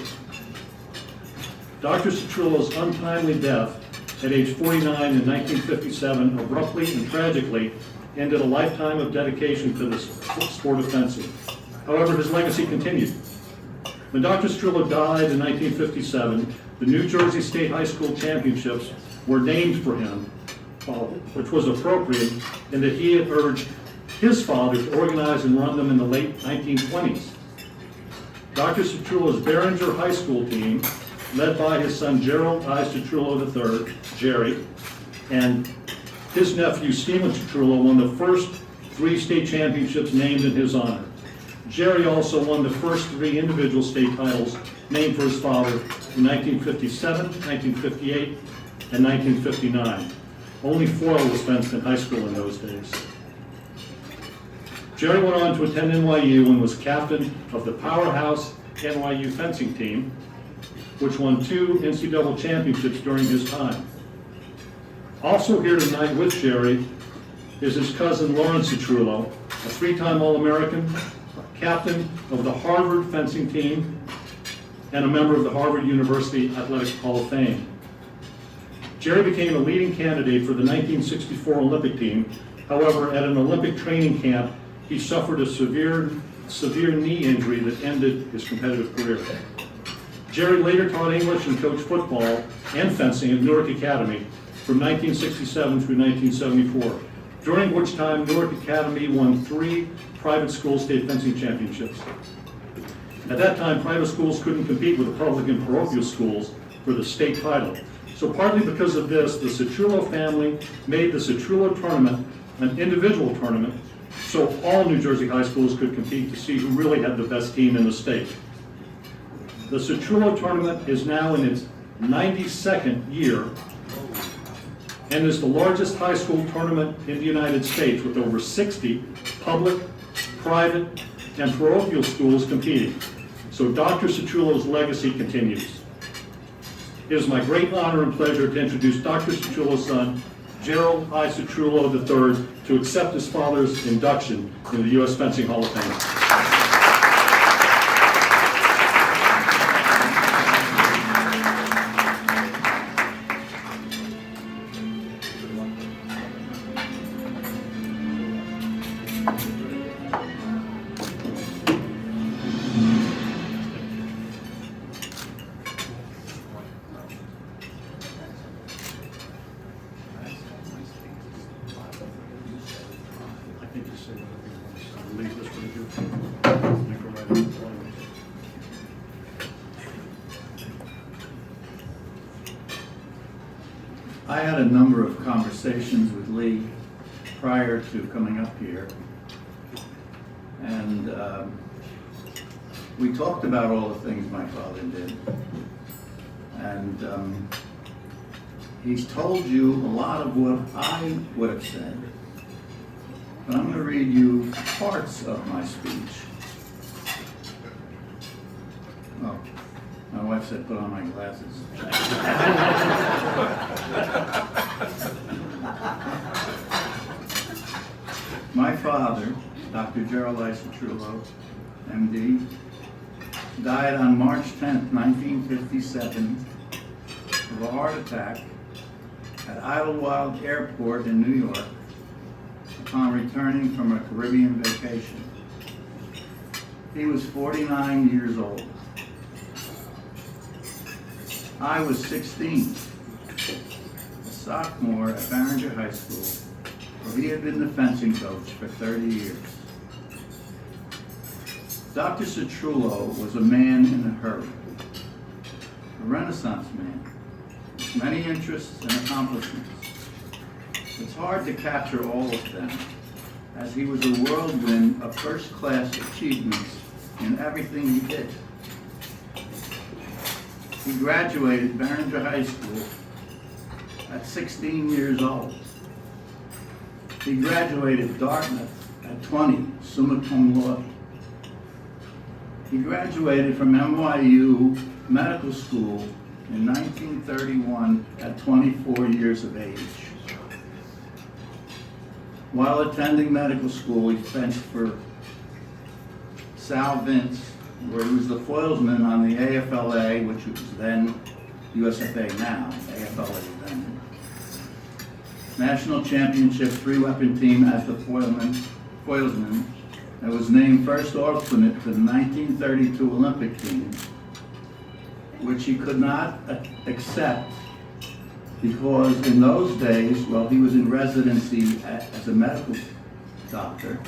Dr. Citrullo's untimely death at age 49 in 1957 abruptly and tragically ended a lifetime of dedication to the sport of fencing. However, his legacy continued. When Dr. Citrullo died in 1957, the New Jersey State High School Championships were named for him, which was appropriate in that he had urged his father to organize and run them in the late 1920s. Dr. Citrullo's Behringer High School team, led by his son Gerald I. Citrullo III, Jerry, and his nephew Stephen Citrullo won the first 3 state championships named in his honor. Jerry also won the first 3 individual state titles named for his father in 1957, 1958, and 1959. Only foil was fenced in high school in those days. Jerry went on to attend NYU and was captain of the powerhouse NYU fencing team, which won 2 NCAA championships during his time. Also here tonight with Jerry is his cousin Lawrence Citrullo, a 3-time All-American, captain of the Harvard fencing team, and a member of the Harvard University Athletic Hall of Fame. Jerry became a leading candidate for the 1964 Olympic team. However, at an Olympic training camp, he suffered a severe knee injury that ended his competitive career. Jerry later taught English and coached football and fencing at Newark Academy from 1967 through 1974, during which time Newark Academy won 3 private school state fencing championships. At that time, private schools couldn't compete with the public and parochial schools for the state title. So partly because of this, the Citrullo family made the Citrullo tournament an individual tournament so all New Jersey high schools could compete to see who really had the best team in the state. The Citrullo tournament is now in its 92nd year and is the largest high school tournament in the United States with over 60 public, private, and parochial schools competing. So Dr. Citrullo's legacy continues. It is my great honor and pleasure to introduce Dr. Citrullo's son, Gerald I. Citrullo III, to accept his father's induction in the U.S. Fencing Hall of Fame. I had a number of conversations with Lee prior to coming up here, and we talked about all the things my father did, and he's told you a lot of what I would have said, but I'm going to read you parts of my speech. Oh, my wife said put on my glasses. My father, Dr. Gerald I. Citrullo, MD, died on March 10th, 1957 of a heart attack at Idlewild Airport in New York upon returning from a Caribbean vacation. He was 49 years old. I was 16, a sophomore at Behringer High School, where he had been the fencing coach for 30 years. Dr. Citrullo was a man in a hurry, a Renaissance man, with many interests and accomplishments. It's hard to capture all of them, as he was a whirlwind of first-class achievements in everything he did. He graduated Barringer High School at 16 years old. He graduated Dartmouth at 20, summa cum laude. He graduated from NYU Medical School in 1931 at 24 years of age. While attending medical school, he fenced for Sal Vince, where he was the foilsman on the AFLA, which was then USFA now, AFLA then. National Championship 3-weapon team as the foilsman, and was named first alternate to the 1932 Olympic team, which he could not accept because in those days, while he was in residency as a medical doctor,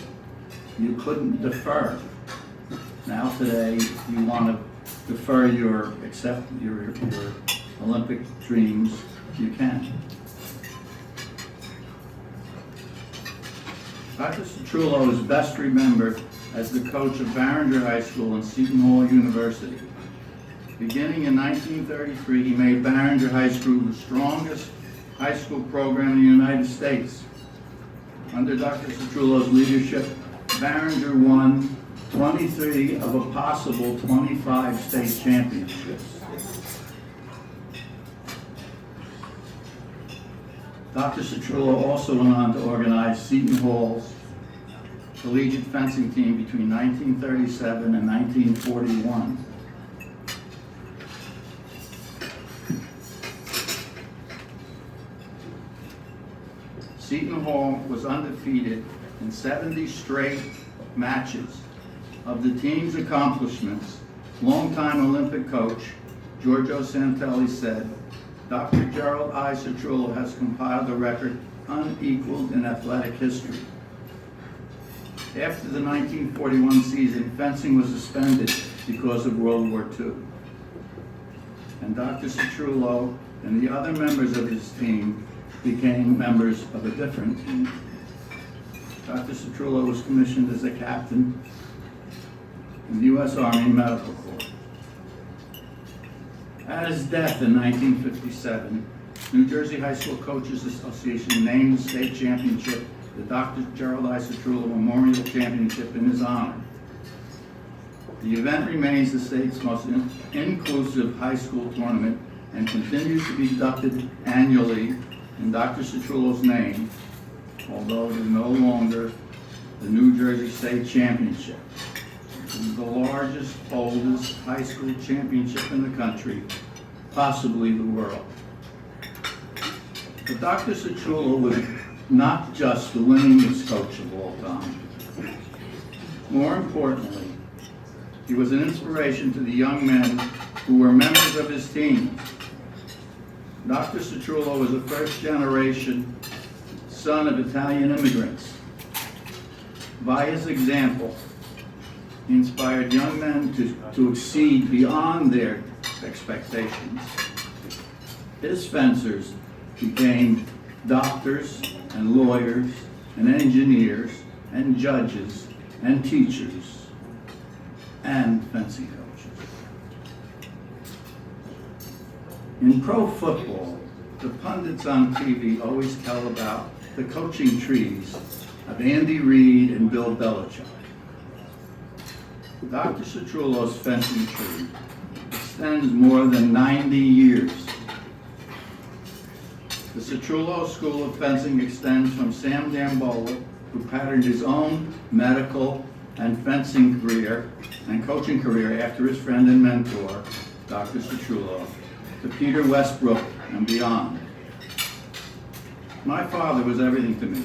you couldn't defer. Now today, if you want to defer your Olympic dreams, you can. Dr. Citrullo is best remembered as the coach of Barringer High School and Seton Hall University. Beginning in 1933, he made Barringer High School the strongest high school program in the United States. Under Dr. Citrullo's leadership, Barringer won 23 of a possible 25 state championships. Dr. Citrullo also went on to organize Seton Hall's collegiate fencing team between 1937 and 1941. Seton Hall was undefeated in 70 straight matches. Of the team's accomplishments, longtime Olympic coach Giorgio Santelli said, Dr. Gerald I. Citrullo has compiled a record unequaled in athletic history. After the 1941 season, fencing was suspended because of World War II. And Dr. Citrullo and the other members of his team became members of a different team. Dr. Citrullo was commissioned as a captain in the U.S. Army Medical Corps. At his death in 1957, New Jersey High School Coaches Association named the state championship the Dr. Gerald I. Citrullo Memorial Championship in his honor. The event remains the state's most inclusive high school tournament and continues to be conducted annually in Dr. Citrullo's name, although it is no longer the New Jersey State Championship. It is the largest, oldest high school championship in the country, possibly the world. But Dr. Citrullo was not just the winningest coach of all time. More importantly, he was an inspiration to the young men who were members of his team. Dr. Citrullo was a first-generation son of Italian immigrants. By his example, he inspired young men to exceed beyond their expectations. His fencers became doctors and lawyers and engineers and judges and teachers and fencing coaches. In pro football, the pundits on TV always tell about the coaching trees of Andy Reid and Bill Belichick. Dr. Citrullo's fencing tree extends more than 90 years. The Citrullo School of Fencing extends from Sam Dambola, who patterned his own medical and fencing career and coaching career after his friend and mentor, Dr. Citrullo, to Peter Westbrook and beyond. My father was everything to me,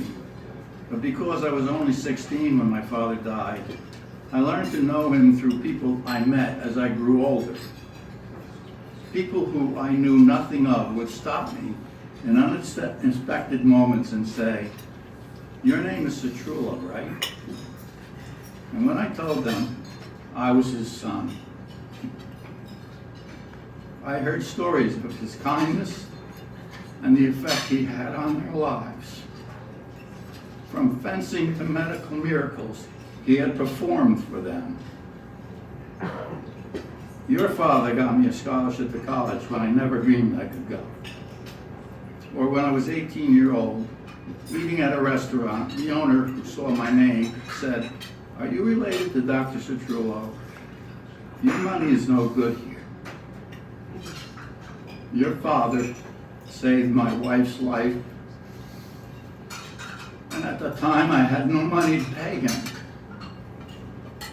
but because I was only 16 when my father died, I learned to know him through people I met as I grew older. People who I knew nothing of would stop me in unexpected moments and say, "Your name is Citrullo, right?" And when I told them I was his son, I heard stories of his kindness and the effect he had on their lives. From fencing to medical miracles, he had performed for them. Your father got me a scholarship to college when I never dreamed I could go. Or when I was 18-years-old, eating at a restaurant, the owner, who saw my name, said, "Are you related to Dr. Citrullo? Your money is no good here." Your father saved my wife's life, and at the time I had no money to pay him.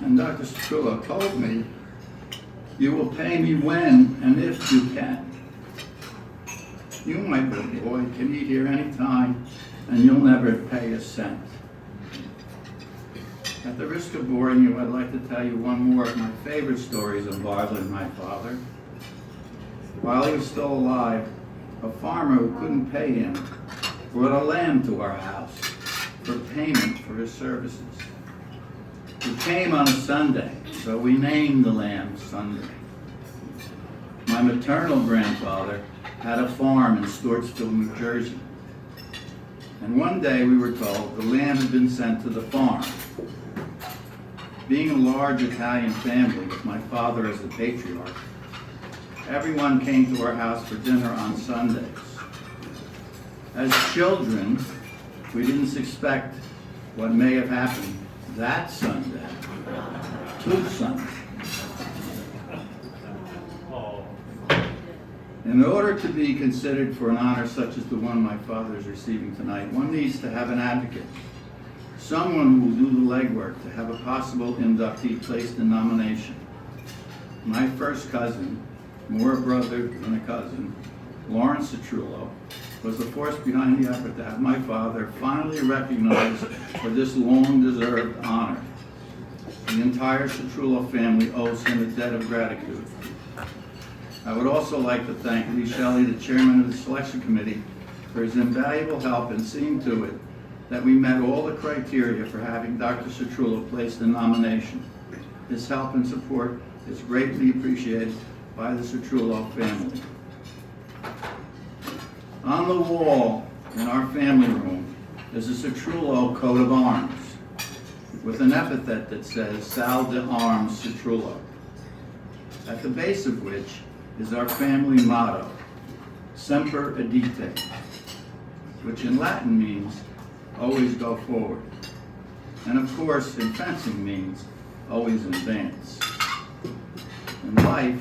And Dr. Citrullo told me, "You will pay me when and if you can. You, my good boy, can eat here anytime, and you'll never pay a cent." At the risk of boring you, I'd like to tell you one more of my favorite stories involving my father. While he was still alive, a farmer who couldn't pay him brought a lamb to our house for payment for his services. It came on a Sunday, so we named the lamb Sunday. My maternal grandfather had a farm in Stewartsville, New Jersey. And one day we were told the lamb had been sent to the farm. Being a large Italian family with my father as the patriarch, everyone came to our house for dinner on Sundays. As children, we didn't expect what may have happened that Sunday, 2 Sundays. In order to be considered for an honor such as the one my father is receiving tonight, one needs to have an advocate, someone who will do the legwork to have a possible inductee placed in nomination. My first cousin, more a brother than a cousin, Lawrence Citrullo, was the force behind the effort to have my father finally recognized for this long-deserved honor. The entire Citrullo family owes him a debt of gratitude. I would also like to thank Lee Shelley, the chairman of the selection committee, for his invaluable help in seeing to it that we met all the criteria for having Dr. Citrullo placed in nomination. His help and support is greatly appreciated by the Citrullo family. On the wall in our family room is a Citrullo coat of arms with an epithet that says Sal de Arms Citrullo, at the base of which is our family motto, Semper Adite, which in Latin means always go forward. And of course, in fencing means always advance. In life,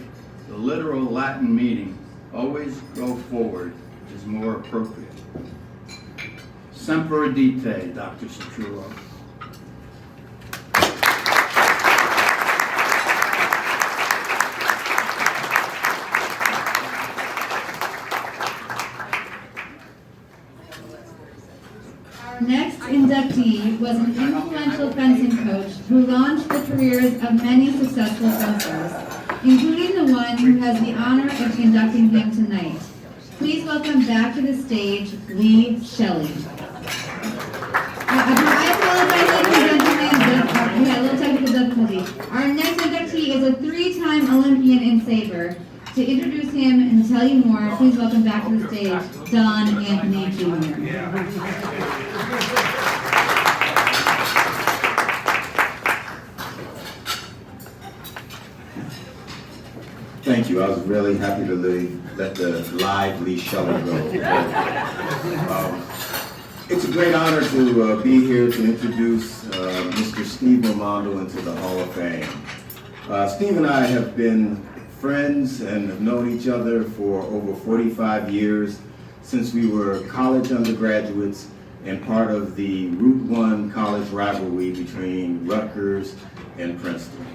the literal Latin meaning, always go forward, is more appropriate. Semper Adite, Dr. Citrullo. Our next inductee was an influential fencing coach who launched the careers of many successful fencers, including the one who has the honor of inducting him tonight. Please welcome back to the stage, Lee Shelley. I apologize, ladies and gentlemen, we had a little technical difficulty. Our next inductee is a 3-time Olympian in Sabre. To introduce him and to tell you more, please welcome back to the stage, Don Anthony Jr. Thank you. I was really happy to let the live Lee Shelley go. It's a great honor to be here to introduce Mr. Steve Romando into the Hall of Fame. Steve and I have been friends and have known each other for over 45 years, since we were college undergraduates and part of the Route 1 college rivalry between Rutgers and Princeton.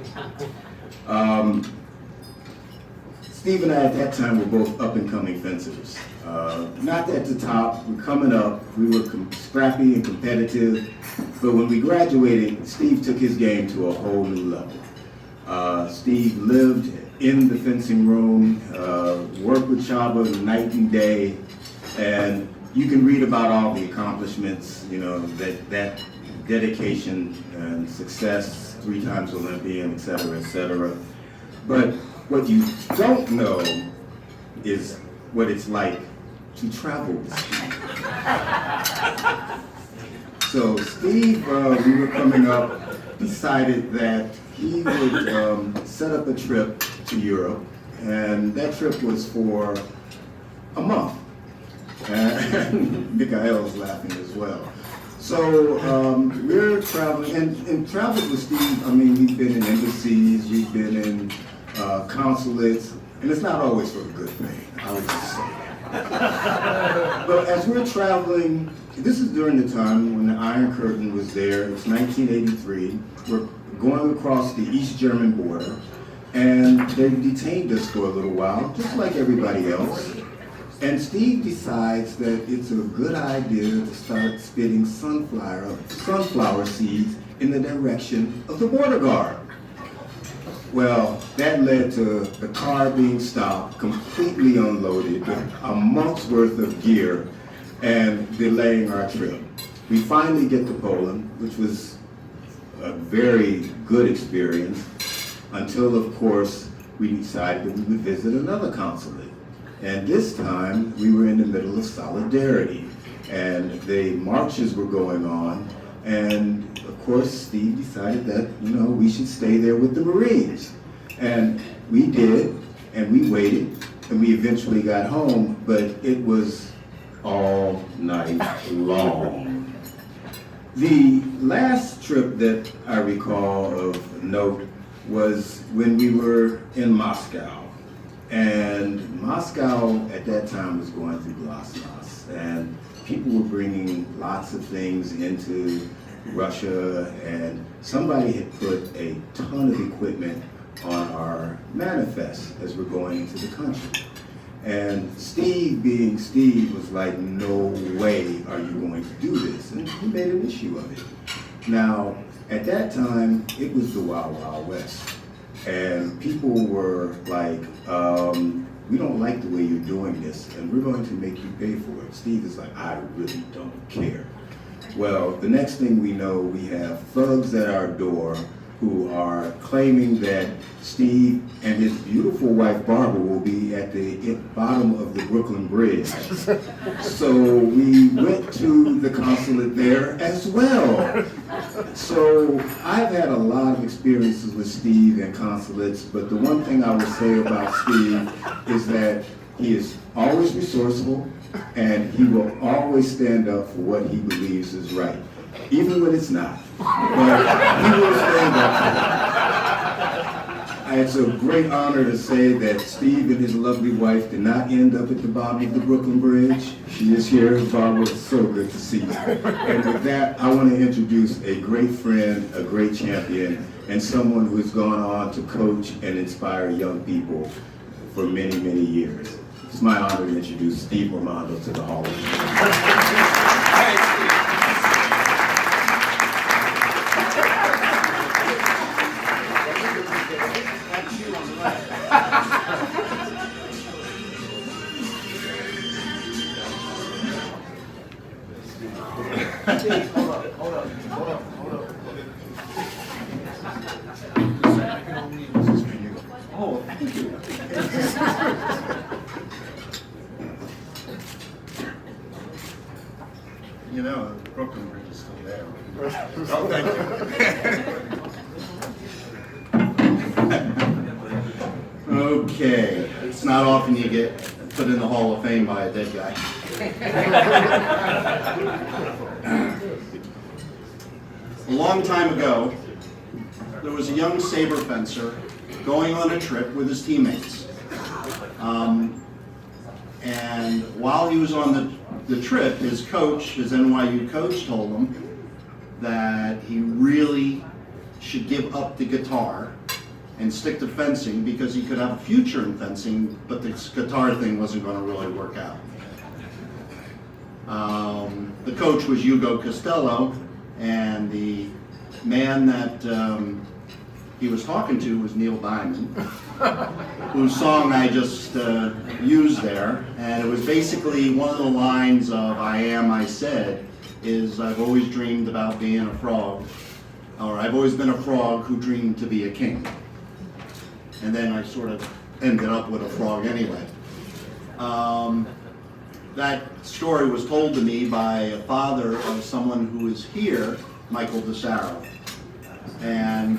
Steve and I at that time were both up-and-coming fencers. Not at the top, we're coming up, we were scrappy and competitive, but when we graduated, Steve took his game to a whole new level. Steve lived in the fencing room, worked with Chaba night and day, and you can read about all the accomplishments, you know, that dedication and success, 3 times Olympian, et cetera, et cetera. But what you don't know is what it's like to travel with Steve. So Steve, we were coming up, decided that he would set up a trip to Europe, and that trip was for a month. And Mikael's laughing as well. So we're traveling, and traveled with Steve. I mean, we've been in embassies, we've been in consulates, and it's not always for a good thing, I would just say. But as we're traveling, this is during the time when the Iron Curtain was there. It was 1983. We're going across the East German border, and they detained us for a little while, just like everybody else. And Steve decides that it's a good idea to start spitting sunflower seeds in the direction of the border guard. Well, that led to the car being stopped, completely unloaded, with a month's worth of gear, and delaying our trip. We finally get to Poland, which was a very good experience, until, of course, we decided that we would visit another consulate. And this time, we were in the middle of Solidarity, and the marches were going on, and of course, Steve decided that, we should stay there with the Marines. And we did, and we waited, and we eventually got home, but it was all night long. The last trip that I recall of note was when we were in Moscow. And Moscow at that time was going through glasnost, and people were bringing lots of things into Russia, and somebody had put a ton of equipment on our manifest as we're going into the country. And Steve, being Steve, was like, no way are you going to do this, and he made an issue of it. Now, at that time, it was the Wild Wild West. And people were like, we don't like the way you're doing this, and we're going to make you pay for it. Steve is like, I really don't care. Well, the next thing we know, we have thugs at our door who are claiming that Steve and his beautiful wife Barbara will be at the bottom of the Brooklyn Bridge. So we went to the consulate there as well. So I've had a lot of experiences with Steve and consulates, but the one thing I would say about Steve is that he is always resourceful, and he will always stand up for what he believes is right, even when it's not. But he will stand up for it. It's a great honor to say that Steve and his lovely wife did not end up at the bottom of the Brooklyn Bridge. She is here. Barbara, it's so good to see you. And with that, I want to introduce a great friend, a great champion, and someone who has gone on to coach and inspire young people for many, many years. It's my honor to introduce Steve Romando to the Hall of Fame. Oh, thank you. You know, the Brooklyn Bridge is still there. Oh, thank you. Okay, it's not often you get put in the Hall of Fame by a dead guy. A long time ago, there was a young saber fencer going on a trip with his teammates. And while he was on the trip, his coach, his NYU coach, told him that he really should give up the guitar and stick to fencing because he could have a future in fencing, but this guitar thing wasn't going to really work out. The coach was Hugo Costello, and the man that he was talking to was Neil Diamond, whose song I just used there, and it was basically one of the lines of I Am, I Said, is I've always dreamed about being a frog, or I've always been a frog who dreamed to be a king. And then I sort of ended up with a frog anyway. that story was told to me by a father of someone who is here, Michael DeSaro. And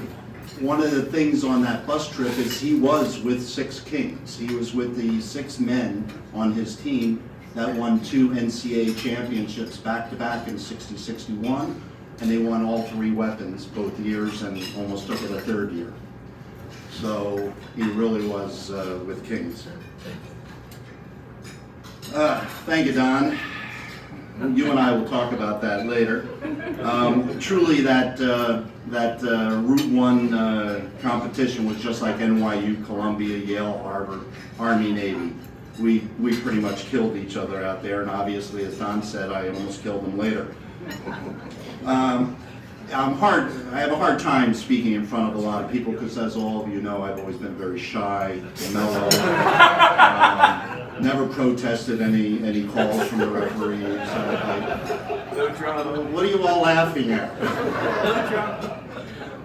one of the things on that bus trip is he was with 6 Kings. He was with the 6 men on his team that won 2 NCAA championships back-to-back in 60-61, and they won all 3 weapons both years and almost took it a 3rd year. So he really was with Kings. Thank you, Don. You and I will talk about that later. Truly, that Route 1 competition was just like NYU, Columbia, Yale, Harvard, Army, Navy. We pretty much killed each other out there, and obviously, as Don said, I almost killed him later. I have a hard time speaking in front of a lot of people because, as all of you know, I've always been very shy, mellow. Never protested any calls from the referees. What are you all laughing at?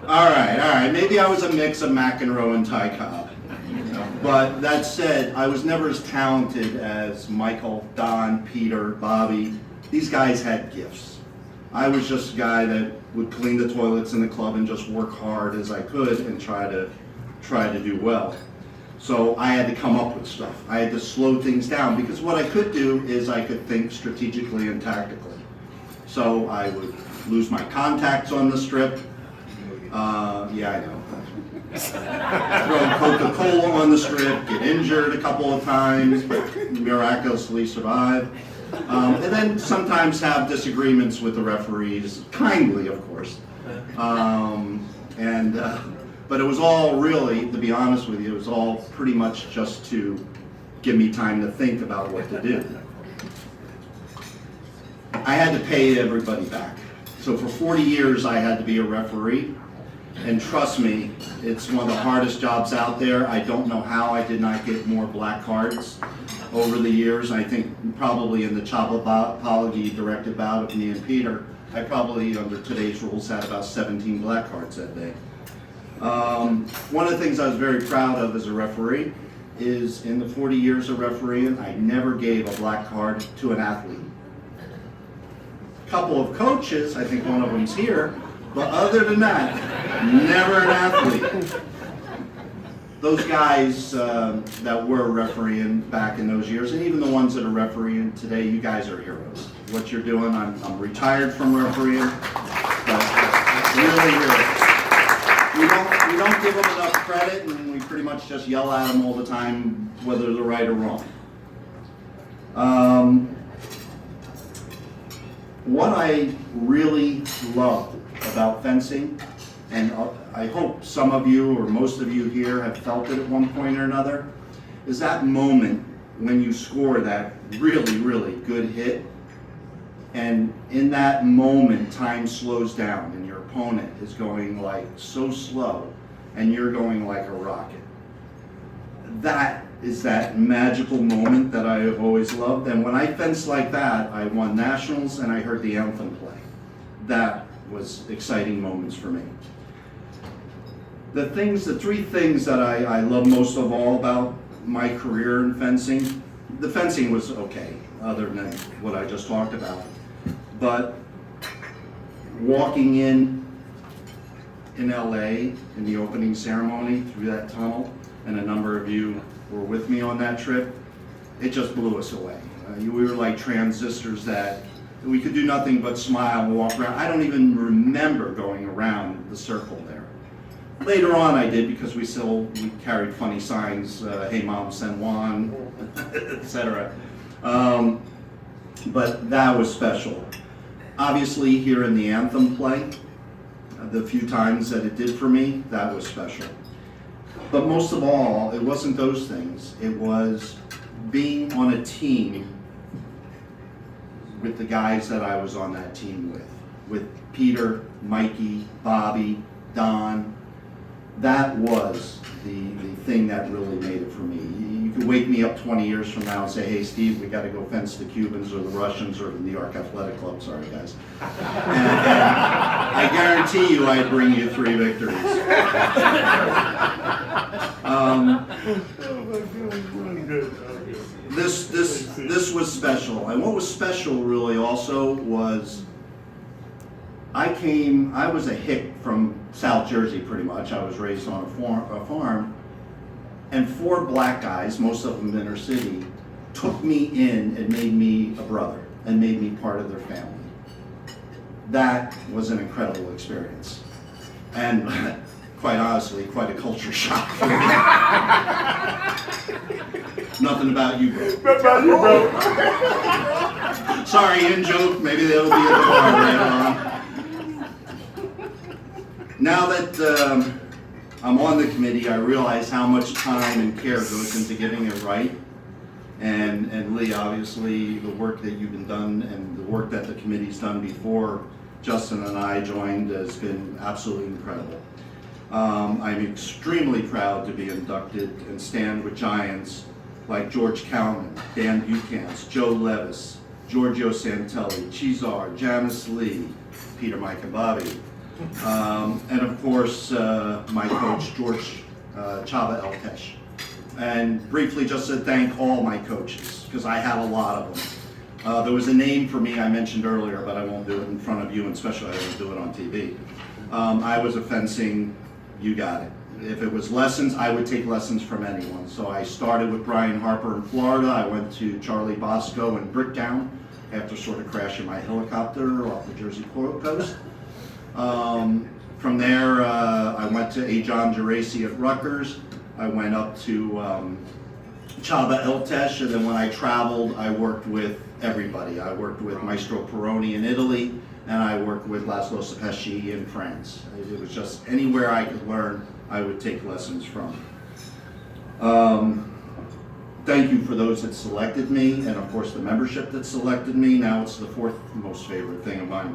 All right. Maybe I was a mix of McEnroe and Ty Cobb. But that said, I was never as talented as Michael, Don, Peter, Bobby. These guys had gifts. I was just a guy that would clean the toilets in the club and just work hard as I could and try to do well. So I had to come up with stuff. I had to slow things down because what I could do is I could think strategically and tactically. So I would lose my contacts on the strip. Yeah, I know. Throw Coca-Cola on the strip, get injured a couple of times, but miraculously survive. And then sometimes have disagreements with the referees, kindly, of course. But it was all really, to be honest with you, it was all pretty much just to give me time to think about what to do. I had to pay everybody back. So for 40 years, I had to be a referee. And trust me, it's one of the hardest jobs out there. I don't know how I did not get more black cards over the years. I think probably in the Chapology directed bout of me and Peter, I probably, under today's rules, had about 17 black cards that day. One of the things I was very proud of as a referee is in the 40 years of refereeing, I never gave a black card to an athlete. A couple of coaches, I think one of them's here, but other than that, never an athlete. Those guys that were refereeing back in those years, and even the ones that are refereeing today, you guys are heroes. What you're doing, I'm retired from refereeing, but really heroes. We don't give them enough credit, and we pretty much just yell at them all the time, whether they're right or wrong. What I really love about fencing, and I hope some of you or most of you here have felt it at one point or another, is that moment when you score that really, really good hit, and in that moment time slows down and your opponent is going like so slow and you're going like a rocket. That is that magical moment that I have always loved, and when I fenced like that, I won nationals and I heard the anthem play. That was exciting moments for me. The 3 things that I love most of all about my career in fencing, the fencing was okay, other than what I just talked about. But walking in LA in the opening ceremony through that tunnel, and a number of you were with me on that trip, it just blew us away. We were like transistors that we could do nothing but smile and walk around. I don't even remember going around the circle there. Later on I did, because we carried funny signs, hey mom, San Juan, etc. But that was special. Obviously here in the anthem play, the few times that it did for me, that was special. But most of all, it wasn't those things. It was being on a team with the guys that I was on that team with Peter, Mikey, Bobby, Don. That was the thing that really made it for me. You could wake me up 20 years from now and say, hey Steve, we got to go fence the Cubans or the Russians or the New York Athletic Club, sorry guys. And I guarantee you I'd bring you 3 victories. this was special. And what was special really also was I was a hick from South Jersey pretty much. I was raised on a farm, and 4 black guys, most of them inner city, took me in and made me a brother and made me part of their family. That was an incredible experience. And quite honestly, quite a culture shock. Nothing about you, bro. What about you, bro? Sorry, in joke. Maybe that'll be at the bar later on. Now that I'm on the committee, I realize how much time and care goes into getting it right. And Lee, obviously, the work that you've been done and the work that the committee's done before Justin and I joined has been absolutely incredible. I'm extremely proud to be inducted and stand with giants like George Cowman, Dan Buchans, Joe Levis, Giorgio Santelli, Chizar, Janice Lee, Peter, Mike, and Bobby. And of course, my coach, George Chava Eltesh. And briefly just to thank all my coaches, because I have a lot of them. There was a name for me I mentioned earlier, but I won't do it in front of you, and especially I won't do it on TV. I was a fencing, you got it. If it was lessons, I would take lessons from anyone. So I started with Brian Harper in Florida. I went to Charlie Bosco in Bricktown after sort of crashing my helicopter off the Jersey coast. From there, I went to A. John Geraci at Rutgers. I went up to Chava Eltesh, and then when I traveled, I worked with everybody. I worked with Maestro Peroni in Italy, and I worked with Laszlo Sepesci in France. It was just anywhere I could learn, I would take lessons from. Thank you for those that selected me, and of course the membership that selected me. Now it's the 4th most favorite thing of mine.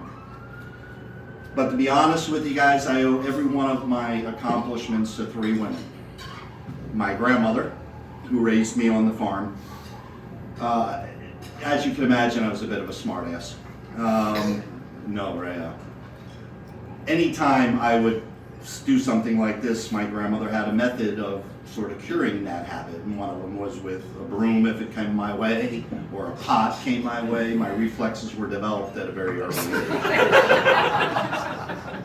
But to be honest with you guys, I owe every one of my accomplishments to 3 women. My grandmother, who raised me on the farm. As you can imagine, I was a bit of a smartass. Anytime I would do something like this, my grandmother had a method of sort of curing that habit. And one of them was with a broom if it came my way, or a pot came my way. My reflexes were developed at a very early age.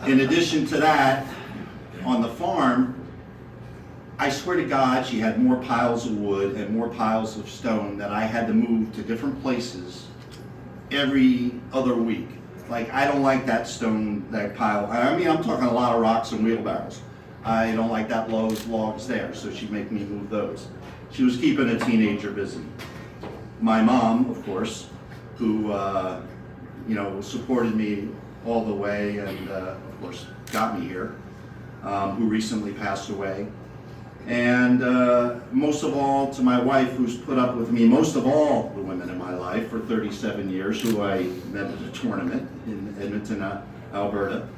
In addition to that, on the farm, I swear to God, she had more piles of wood and more piles of stone that I had to move to different places every other week. Like, I don't like that stone, that pile. I mean, I'm talking a lot of rocks and wheelbarrows. I don't like that logs there, so she'd make me move those. She was keeping a teenager busy. My mom, of course, who, supported me all the way and, of course, got me here, who recently passed away. And most of all, to my wife, who's put up with me, most of all the women in my life for 37 years, who I met at a tournament in Edmonton, Alberta,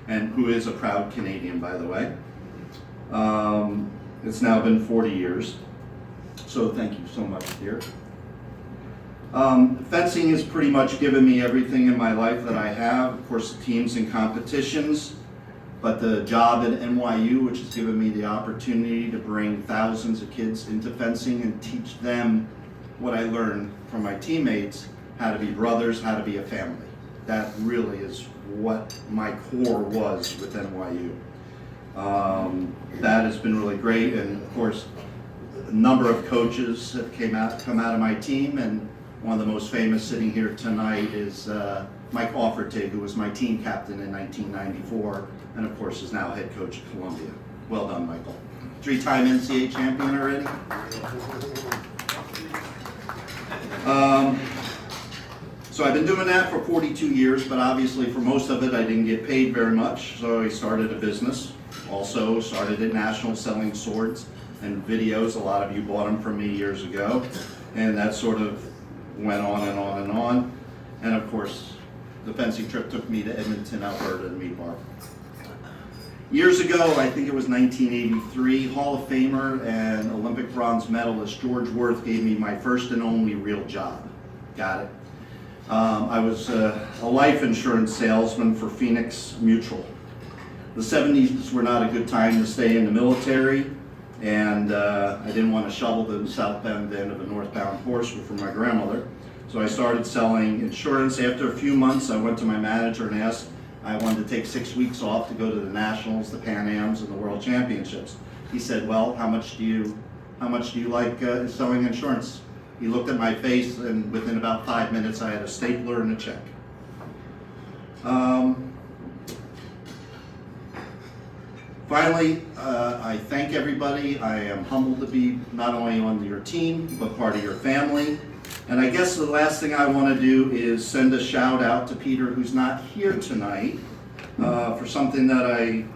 and who is a proud Canadian, by the way. It's now been 40 years, so thank you so much, dear. Fencing has pretty much given me everything in my life that I have. Of course, the teams and competitions. But the job at NYU, which has given me the opportunity to bring thousands of kids into fencing and teach them what I learned from my teammates, how to be brothers, how to be a family. That really is what my core was with NYU. That has been really great, and of course, a number of coaches have come out of my team, and one of the most famous sitting here tonight is Mike Offertig, who was my team captain in 1994, and of course is now head coach at Columbia. Well done, Michael. 3-time NCAA champion already. So I've been doing that for 42 years, but obviously for most of it I didn't get paid very much, so I started a business. Also started at National selling swords and videos. A lot of you bought them from me years ago, and that sort of went on and on and on. And of course, the fencing trip took me to Edmonton, Alberta to meet Barb. Years ago, I think it was 1983, Hall of Famer and Olympic bronze medalist George Worth gave me my first and only real job. Got it. I was a life insurance salesman for Phoenix Mutual. The 70s were not a good time to stay in the military. and I didn't want to shovel the south bend end of a northbound horse for my grandmother. So I started selling insurance. After a few months, I went to my manager and asked, I wanted to take 6 weeks off to go to the Nationals, the Pan Ams, and the World Championships. He said, well, how much do you like selling insurance? He looked at my face, and within about 5 minutes, I had a stapler and a check. Finally, I thank everybody. I am humbled to be not only on your team, but part of your family. And I guess the last thing I want to do is send a shout out to Peter, who's not here tonight, for something that I've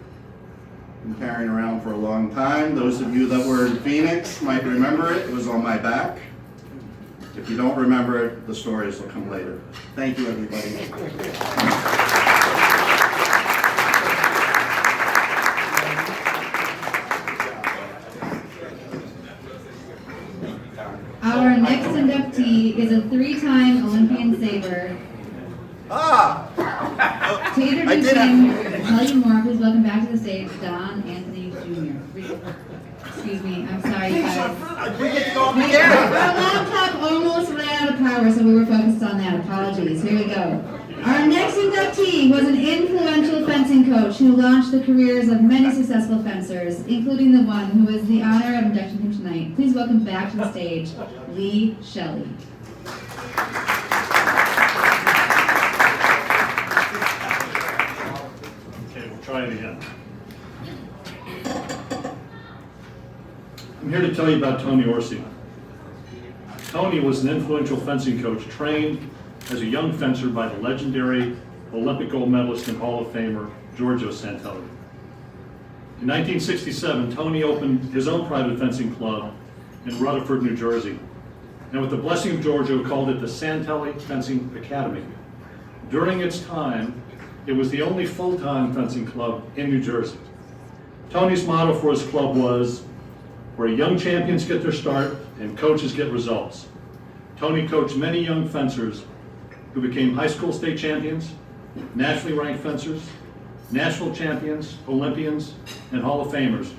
been carrying around for a long time. Those of you that were in Phoenix might remember it. It was on my back. If you don't remember it, the stories will come later. Thank you, everybody. Our next inductee is a 3-time Olympian saver. To introduce him and tell you more, please welcome back to the stage Don Anthony Jr. Excuse me, I'm sorry, you guys. Our laptop almost ran out of power, so we were focused on that. Apologies. Here we go. Our next inductee was an influential fencing coach who launched the careers of many successful fencers, including the one who is the honor of induction him tonight. Please welcome back to the stage, Lee Shelley. Okay, we'll try it again. I'm here to tell you about Tony Orsi. Tony was an influential fencing coach trained as a young fencer by the legendary Olympic gold medalist and Hall of Famer Giorgio Santelli. In 1967, Tony opened his own private fencing club in Rutherford, New Jersey, and with the blessing of Giorgio, called it the Santelli Fencing Academy. During its time, it was the only full-time fencing club in New Jersey. Tony's motto for his club was, where young champions get their start and coaches get results. Tony coached many young fencers who became high school state champions, nationally ranked fencers, national champions, Olympians, and Hall of Famers,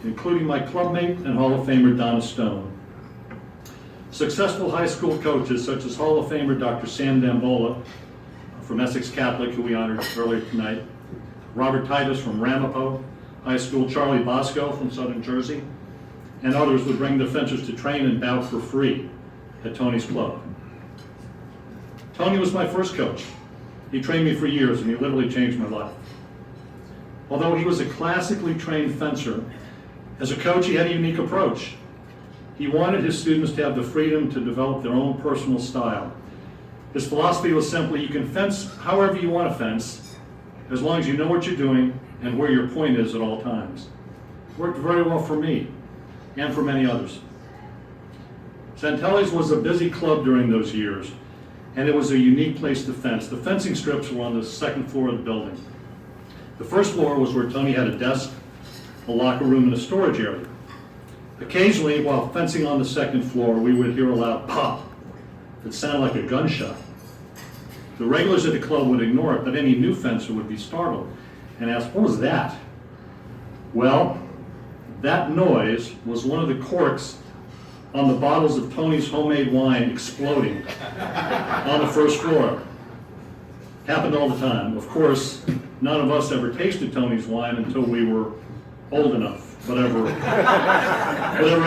including my clubmate and Hall of Famer Donna Stone. Successful high school coaches such as Hall of Famer Dr. Sam Dambola from Essex Catholic, who we honored earlier tonight, Robert Titus from Ramapo High School, Charlie Bosco from Southern Jersey, and others would bring the fencers to train and bout for free at Tony's club. Tony was my first coach. He trained me for years, and he literally changed my life. Although he was a classically trained fencer, as a coach he had a unique approach. He wanted his students to have the freedom to develop their own personal style. His philosophy was simply, you can fence however you want to fence, as long as you know what you're doing and where your point is at all times. It worked very well for me, and for many others. Santelli's was a busy club during those years, and it was a unique place to fence. The fencing strips were on the second floor of the building. The first floor was where Tony had a desk, a locker room, and a storage area. Occasionally, while fencing on the second floor, we would hear a loud pop that sounded like a gunshot. The regulars at the club would ignore it, but any new fencer would be startled and ask, what was that? Well, that noise was one of the corks on the bottles of Tony's homemade wine exploding on the first floor. Happened all the time. Of course, none of us ever tasted Tony's wine until we were old enough, whatever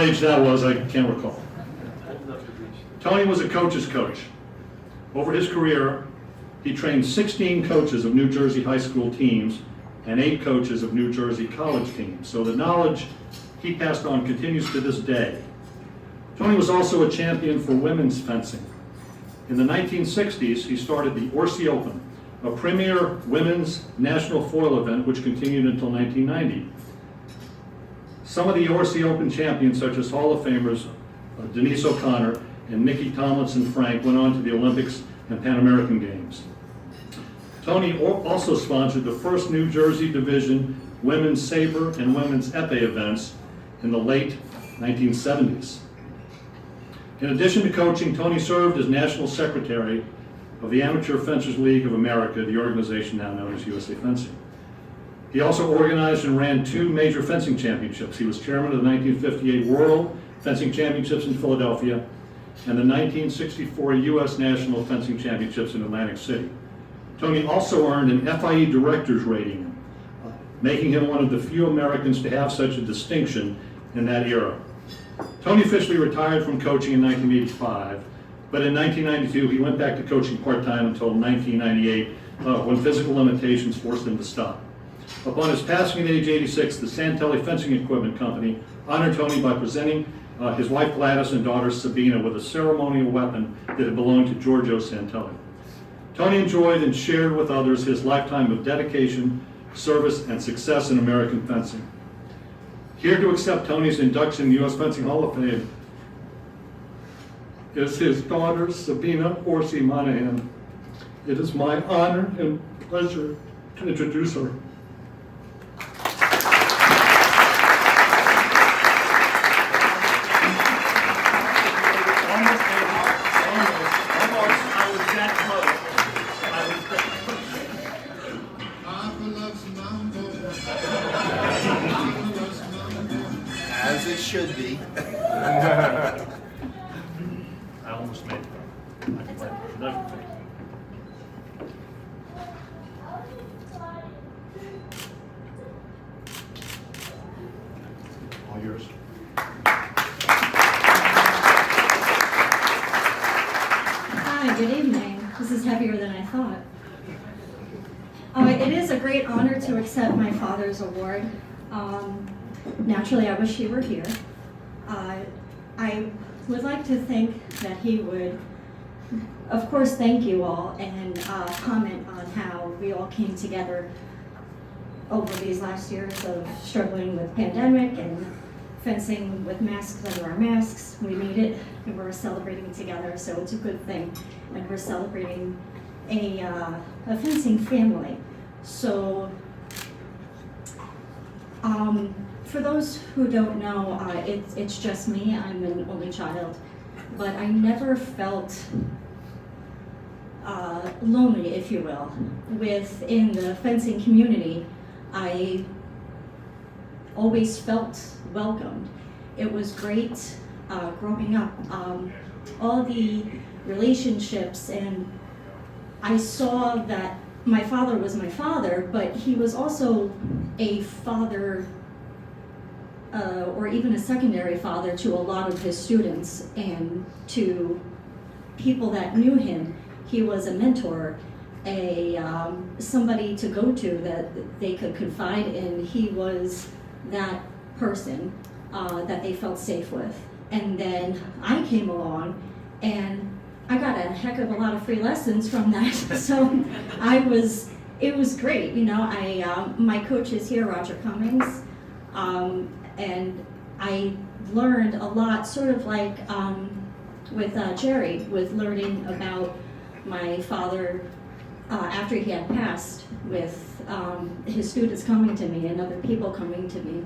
age that was, I can't recall. Tony was a coach's coach. Over his career, he trained 16 coaches of New Jersey high school teams and 8 coaches of New Jersey college teams. So the knowledge he passed on continues to this day. Tony was also a champion for women's fencing. In the 1960s, he started the Orsi Open, a premier women's national foil event which continued until 1990. Some of the Orsi Open champions, such as Hall of Famers Denise O'Connor and Nikki Tomlinson Frank, went on to the Olympics and Pan American Games. Tony also sponsored the first New Jersey Division women's saber and women's epee events in the late 1970s. In addition to coaching, Tony served as National Secretary of the Amateur Fencers League of America, the organization now known as USA Fencing. He also organized and ran 2 major fencing championships. He was chairman of the 1958 World Fencing Championships in Philadelphia and the 1964 U.S. National Fencing Championships in Atlantic City. Tony also earned an FIE director's rating, making him one of the few Americans to have such a distinction in that era. Tony officially retired from coaching in 1985, but in 1992 he went back to coaching part-time until 1998 when physical limitations forced him to stop. Upon his passing at age 86, the Santelli Fencing Equipment Company honored Tony by presenting his wife Gladys and daughter Sabina with a ceremonial weapon that had belonged to Giorgio Santelli. Tony enjoyed and shared with others his lifetime of dedication, service, and success in American fencing. Here to accept Tony's induction in the U.S. Fencing Hall of Fame is his daughter Sabina Orsi Monahan. It is my honor and pleasure to introduce her. As it should be. I almost made it. All yours. Hi, good evening. This is heavier than I thought. It is a great honor to accept my father's award. Naturally, I wish he were here. I would like to think that he would, of course, thank you all and comment on how we all came together over these last years of struggling with pandemic and fencing with masks under our masks. We made it and we're celebrating together, so it's a good thing. And we're celebrating a fencing family. So, for those who don't know, it's just me. I'm an only child, but I never felt lonely, if you will. Within the fencing community, I always felt welcomed. It was great growing up. All the relationships, and I saw that my father was my father, but he was also a father or even a secondary father to a lot of his students and to people that knew him. He was a mentor, somebody to go to that they could confide in. He was that person that they felt safe with. And then I came along and I got a heck of a lot of free lessons from that. So it was great. You know, my coach is here, Roger Cummings, and I learned a lot, sort of like with Jerry, with learning about my father after he had passed, with his students coming to me and other people coming to me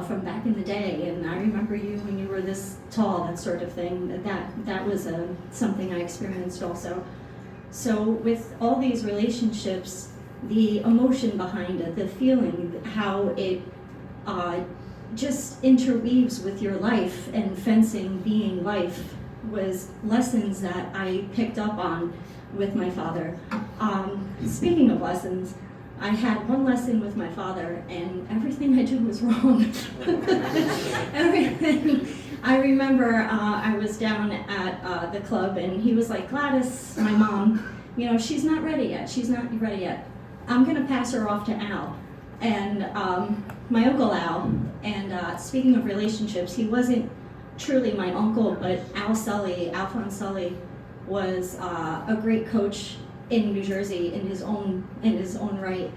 from back in the day. And I remember you when you were this tall, that sort of thing. That was something I experienced also. So with all these relationships, the emotion behind it, the feeling, how it just interweaves with your life, and fencing being life, was lessons that I picked up on with my father. Speaking of lessons, I had one lesson with my father, and everything I did was wrong. Everything. I remember I was down at the club, and he was like, Gladys, my mom, you know, she's not ready yet. She's not ready yet. I'm gonna pass her off to Al. And my uncle Al, and speaking of relationships, he wasn't truly my uncle, but Alphonse Sully, was a great coach in New Jersey in his own right.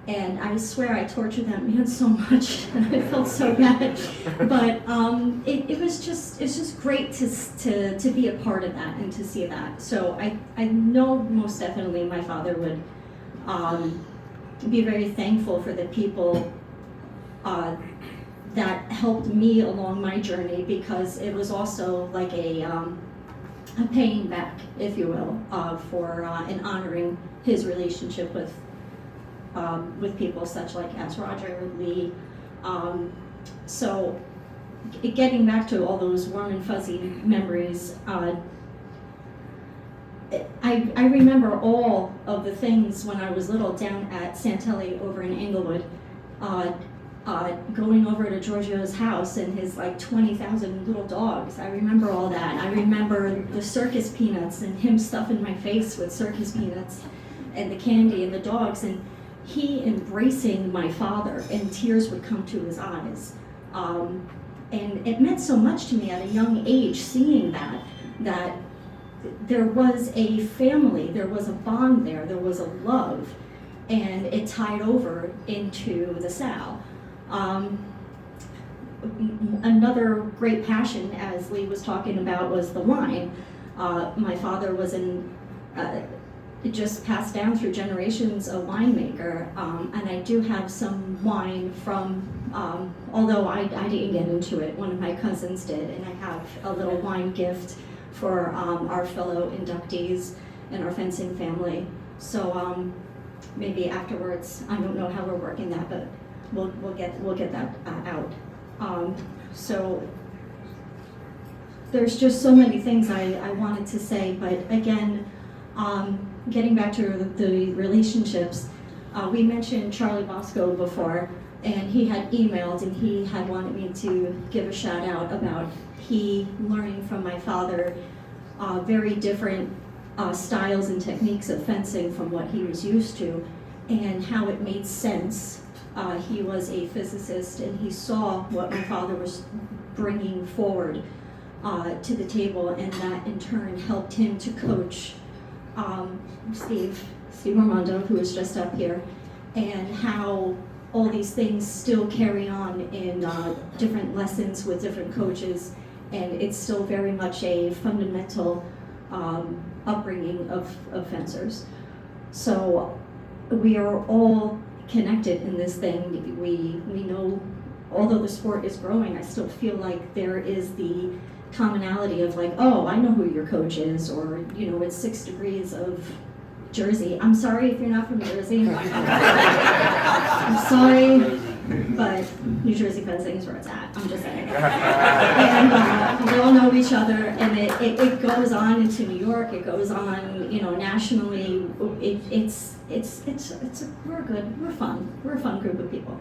And I swear I tortured that man so much, and I felt so bad. But it's just great to be a part of that and to see that. So I know most definitely my father would be very thankful for the people that helped me along my journey, because it was also like a paying back, if you will, for and honoring his relationship with with people such like as Roger, Lee. So getting back to all those warm and fuzzy memories, I remember all of the things when I was little down at Santelli over in Englewood, going over to Giorgio's house and his like 20,000 little dogs. I remember all that. I remember the circus peanuts and him stuffing my face with circus peanuts and the candy and the dogs, and he embracing my father, and tears would come to his eyes. And it meant so much to me at a young age, seeing that there was a family, there was a bond there was a love, and it tied over into the Sal. Another great passion, as Lee was talking about, was the wine. My father was just passed down through generations a winemaker, and I do have some wine from, although I didn't get into it, one of my cousins did, and I have a little wine gift for our fellow inductees in our fencing family. So maybe afterwards, I don't know how we're working that, but we'll get that out. So there's just so many things I wanted to say, but again, getting back to the relationships, we mentioned Charlie Bosco before, and he had emailed and he had wanted me to give a shout out about he learning from my father very different styles and techniques of fencing from what he was used to, and how it made sense. He was a physicist, and he saw what my father was bringing forward to the table, and that in turn helped him to coach Steve Armando, who is just up here, and how all these things still carry on in different lessons with different coaches, and it's still very much a fundamental upbringing of fencers. So we are all connected in this thing. We know, although the sport is growing, I still feel like there is the commonality of like, oh, I know who your coach is, or it's 6 degrees of Jersey. I'm sorry if you're not from Jersey. I'm sorry, but New Jersey fencing is where it's at. I'm just saying. And we all know each other, and it goes on into New York. It goes on, nationally. We're fun. We're a fun group of people.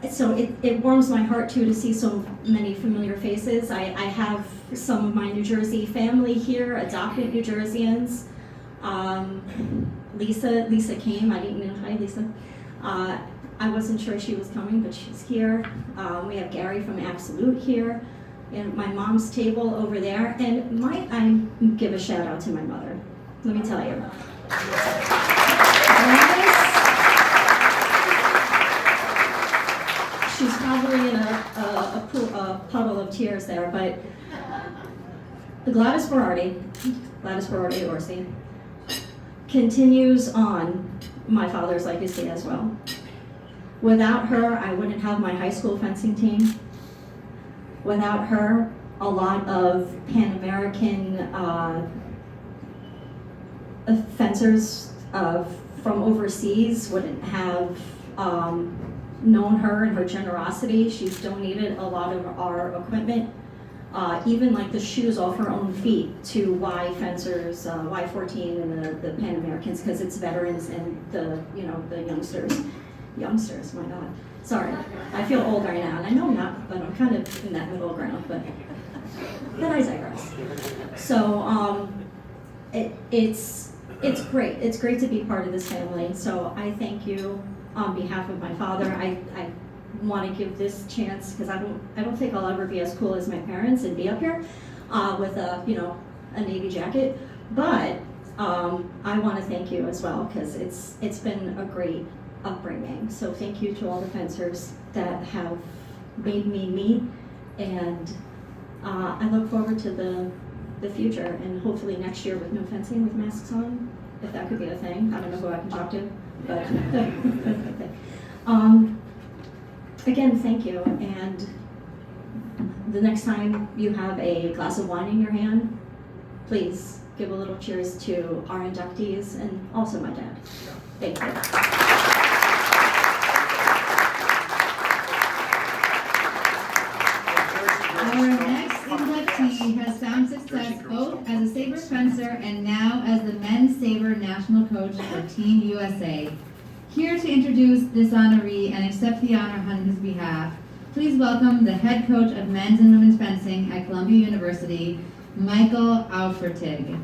So it warms my heart too to see so many familiar faces. I have some of my New Jersey family here, adopted New Jerseyans. Lisa came. I didn't know. Hi, Lisa. I wasn't sure she was coming, but she's here. We have Gary from Absolute here, and my mom's table over there. And I give a shout out to my mother. Let me tell you. She's probably in a puddle of tears there, but Gladys Berardi Orsi, continues on my father's legacy as well. Without her, I wouldn't have my high school fencing team. Without her, a lot of Pan-American fencers from overseas wouldn't have known her and her generosity. She's donated a lot of our equipment, even like the shoes off her own feet to Y fencers, Y14 and the Pan Americans, because it's veterans and the youngsters. My God, sorry, I feel old right now, and I know I'm not, but I'm kind of in that middle ground. But I digress. So it's great. It's great to be part of this family. So I thank you. On behalf of my father, I want to give this chance, because I don't think I'll ever be as cool as my parents and be up here with a navy jacket. But I want to thank you as well, because it's been a great upbringing. So thank you to all the fencers that have made me me, and I look forward to the future, and hopefully next year with no fencing with masks on, if that could be a thing. I don't know who I can talk to. But again, thank you. And the next time you have a glass of wine in your hand, please give a little cheers to our inductees and also my dad. Thank you. Our next inductee has found success both as a saber fencer and now as the men's saber national coach for Team USA. Here to introduce this honoree and accept the honor on his behalf, please welcome the head coach of men's and women's fencing at Columbia University, Michael Aufertig.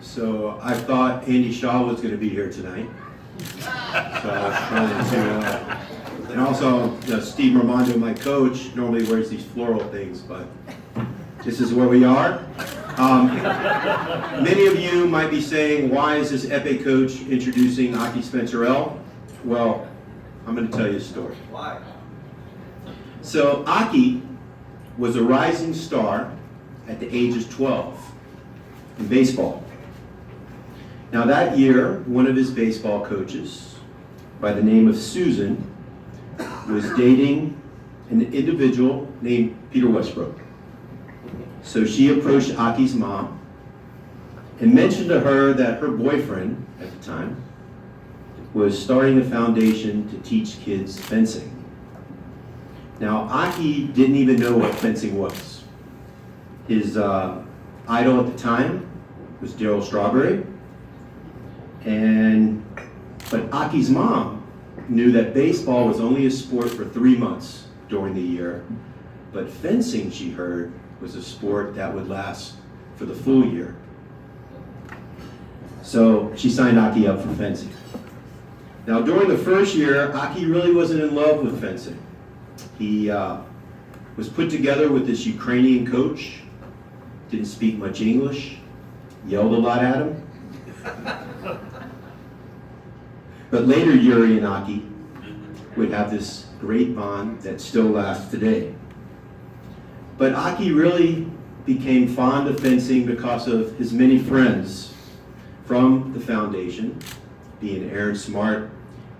So I thought Andy Shaw was going to be here tonight. So I was trying to, and also Steve Ramondo, my coach, normally wears these floral things, but this is where we are. Many of you might be saying, why is this Epee coach introducing Aki Spencer-L? Well, I'm going to tell you a story. Why? So Aki was a rising star at the age of 12 in baseball. Now that year, one of his baseball coaches, by the name of Susan, was dating an individual named Peter Westbrook. So she approached Aki's mom and mentioned to her that her boyfriend at the time was starting a foundation to teach kids fencing. Now Aki didn't even know what fencing was. His idol at the time was Darryl Strawberry. But Aki's mom knew that baseball was only a sport for 3 months during the year, but fencing, she heard, was a sport that would last for the full year. So she signed Aki up for fencing. Now during the first year, Aki really wasn't in love with fencing. He was put together with this Ukrainian coach, didn't speak much English, yelled a lot at him. But later, Yuri and Aki would have this great bond that still lasts today. But Aki really became fond of fencing because of his many friends from the foundation, being Aaron Smart,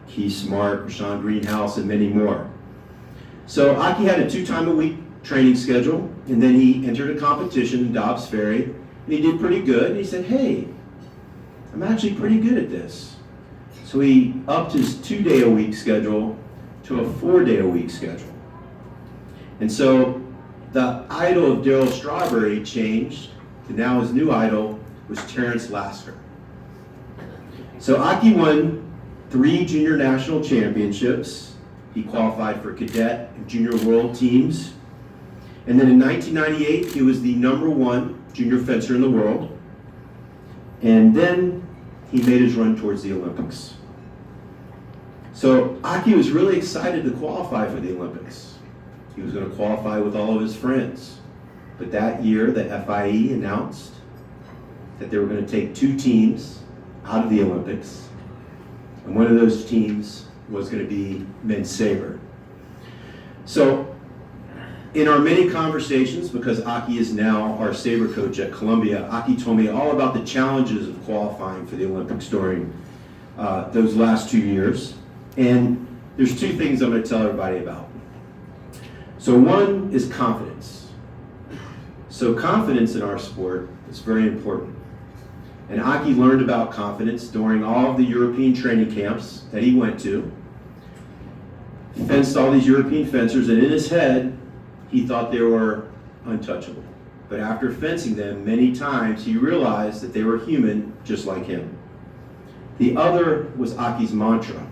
Keith Smart, Rashawn Greenhouse, and many more. So Aki had a 2-time-a-week training schedule, and then he entered a competition in Dobbs Ferry, and he did pretty good. And he said, hey, I'm actually pretty good at this. So he upped his 2-day-a-week schedule to a 4-day-a-week schedule. And so the idol of Darryl Strawberry changed to now his new idol was Terrence Lasker. So Aki won 3 junior national championships. He qualified for cadet and junior world teams. And then in 1998, he was the #1 junior fencer in the world. And then he made his run towards the Olympics. So Aki was really excited to qualify for the Olympics. He was going to qualify with all of his friends. But that year, the FIE announced that they were going to take 2 teams out of the Olympics. And one of those teams was going to be men's saber. So in our many conversations, because Aki is now our saber coach at Columbia, Aki told me all about the challenges of qualifying for the Olympics during those last 2 years. And there's 2 things I'm going to tell everybody about. So one is confidence. So confidence in our sport is very important. And Aki learned about confidence during all of the European training camps that he went to. He fenced all these European fencers, and in his head, he thought they were untouchable. But after fencing them many times, he realized that they were human just like him. The other was Aki's mantra.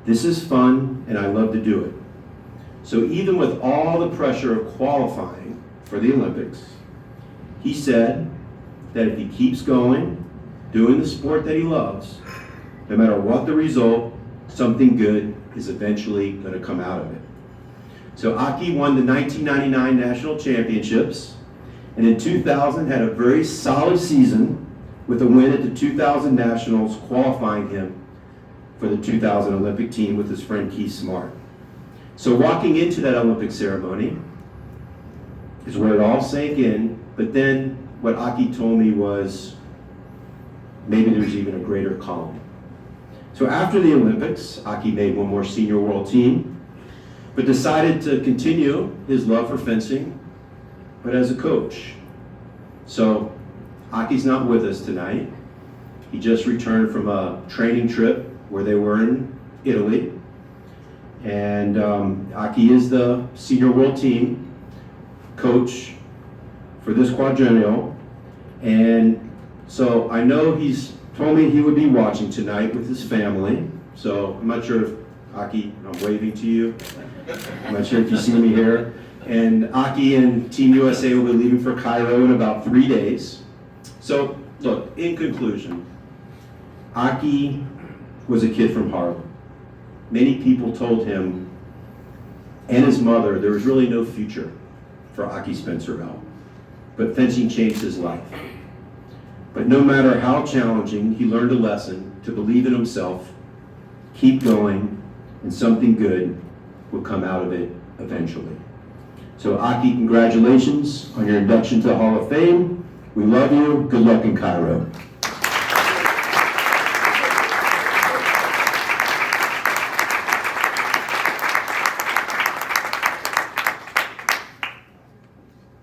This is fun, and I love to do it. So even with all the pressure of qualifying for the Olympics, he said that if he keeps going, doing the sport that he loves, no matter what the result, something good is eventually going to come out of it. So Aki won the 1999 national championships, and in 2000 had a very solid season with a win at the 2000 Nationals, qualifying him for the 2000 Olympic team with his friend Keith Smart. So walking into that Olympic ceremony is where it all sank in, but then what Aki told me was maybe there's even a greater calling. So after the Olympics, Aki made one more senior world team, but decided to continue his love for fencing, but as a coach. So Aki's not with us tonight. He just returned from a training trip where they were in Italy. And Aki is the senior world team coach for this quadrennial. And so I know he's told me he would be watching tonight with his family. So I'm not sure if Aki, I'm waving to you. I'm not sure if you see me here. And Aki and Team USA will be leaving for Cairo in about 3 days. So look, in conclusion, Aki was a kid from Harlem. Many people told him and his mother there was really no future for Aki Spencer-Bell. But fencing changed his life. But no matter how challenging, he learned a lesson to believe in himself, keep going, and something good will come out of it eventually. So Aki, congratulations on your induction to the Hall of Fame. We love you. Good luck in Cairo.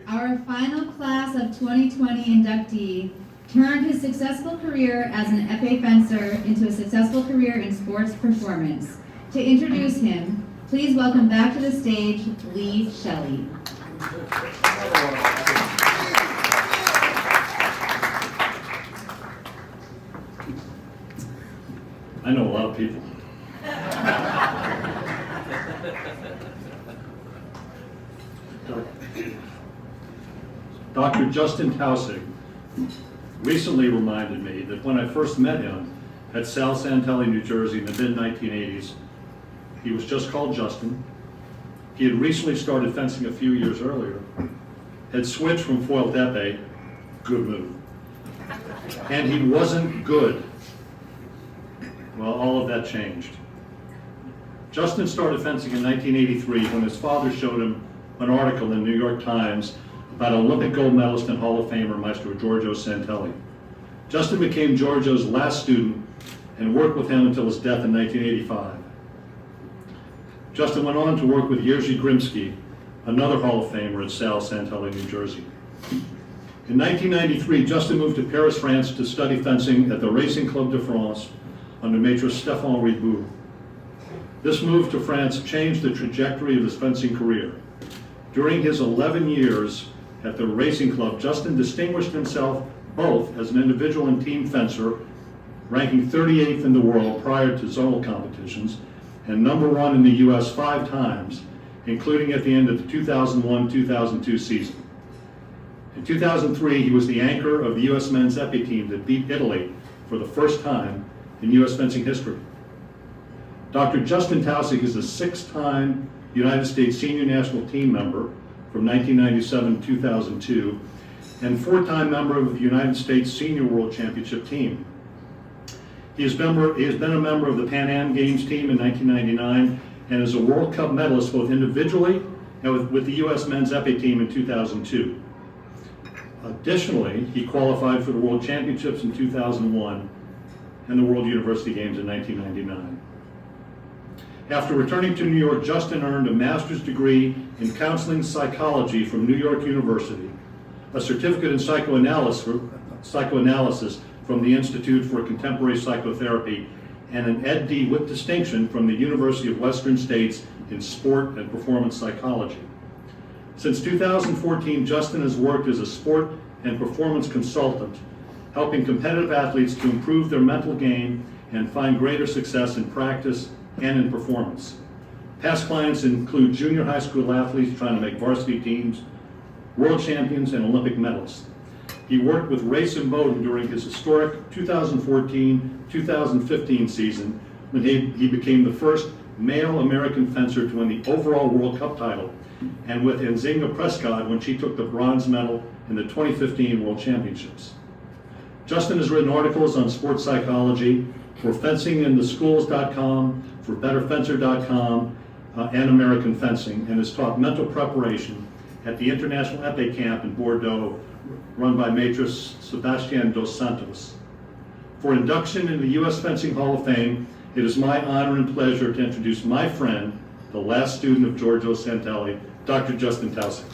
Our final class of 2020 inductee turned his successful career as an épée fencer into a successful career in sports performance. To introduce him, please welcome back to the stage, Lee Shelley. I know a lot of people. Dr. Justin Tausig recently reminded me that when I first met him at Sal Santelli, New Jersey in the mid-1980s, he was just called Justin. He had recently started fencing a few years earlier, had switched from foil to épée, good move, and he wasn't good. Well, all of that changed. Justin started fencing in 1983 when his father showed him an article in the New York Times about Olympic gold medalist and Hall of Famer Maestro Giorgio Santelli. Justin became Giorgio's last student and worked with him until his death in 1985. Justin went on to work with Jerzy Grimski, another Hall of Famer at Sal Santelli, New Jersey. In 1993, Justin moved to Paris, France to study fencing at the Racing Club de France under Maître Stéphane Riboud. This move to France changed the trajectory of his fencing career. During his 11 years at the Racing Club, Justin distinguished himself both as an individual and team fencer, ranking 38th in the world prior to zonal competitions, and #1 in the US 5 times, including at the end of the 2001-2002 season. In 2003, he was the anchor of the US men's épée team that beat Italy for the first time in US fencing history. Dr. Justin Tausig is a 6-time United States senior national team member from 1997 to 2002, and 4-time member of the United States Senior World Championship team. He has been a member of the Pan Am Games team in 1999 and is a World Cup medalist both individually and with the US men's épée team in 2002. Additionally, he qualified for the World Championships in 2001 and the World University Games in 1999. After returning to New York, Justin earned a master's degree in counseling psychology from New York University, a certificate in psychoanalysis from the Institute for Contemporary Psychotherapy, and an Ed.D. with distinction from the University of Western States in sport and performance psychology. Since 2014, Justin has worked as a sport and performance consultant, helping competitive athletes to improve their mental game and find greater success in practice and in performance. Past clients include junior high school athletes trying to make varsity teams, world champions, and Olympic medalists. He worked with Race and Bowden during his historic 2014-2015 season when he became the first male American fencer to win the overall World Cup title, and with Nzinga Prescott when she took the bronze medal in the 2015 World Championships. Justin has written articles on sports psychology for FencingInTheSchools.com, for BetterFencer.com, and American Fencing, and has taught mental preparation at the International Épée Camp in Bordeaux, run by Maître Sebastián dos Santos. For induction in the U.S. Fencing Hall of Fame, it is my honor and pleasure to introduce my friend, the last student of Giorgio Santelli, Dr. Justin Tausig.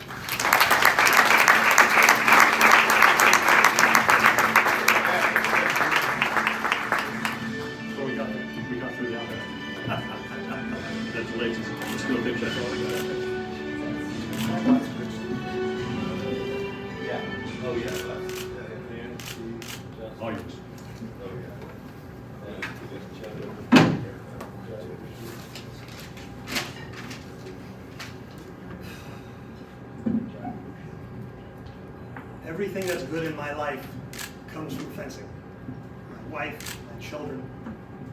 So we got through the alphabet. Congratulations. Let's do a picture. All yours. Everything that's good in my life comes from fencing. My wife, my children,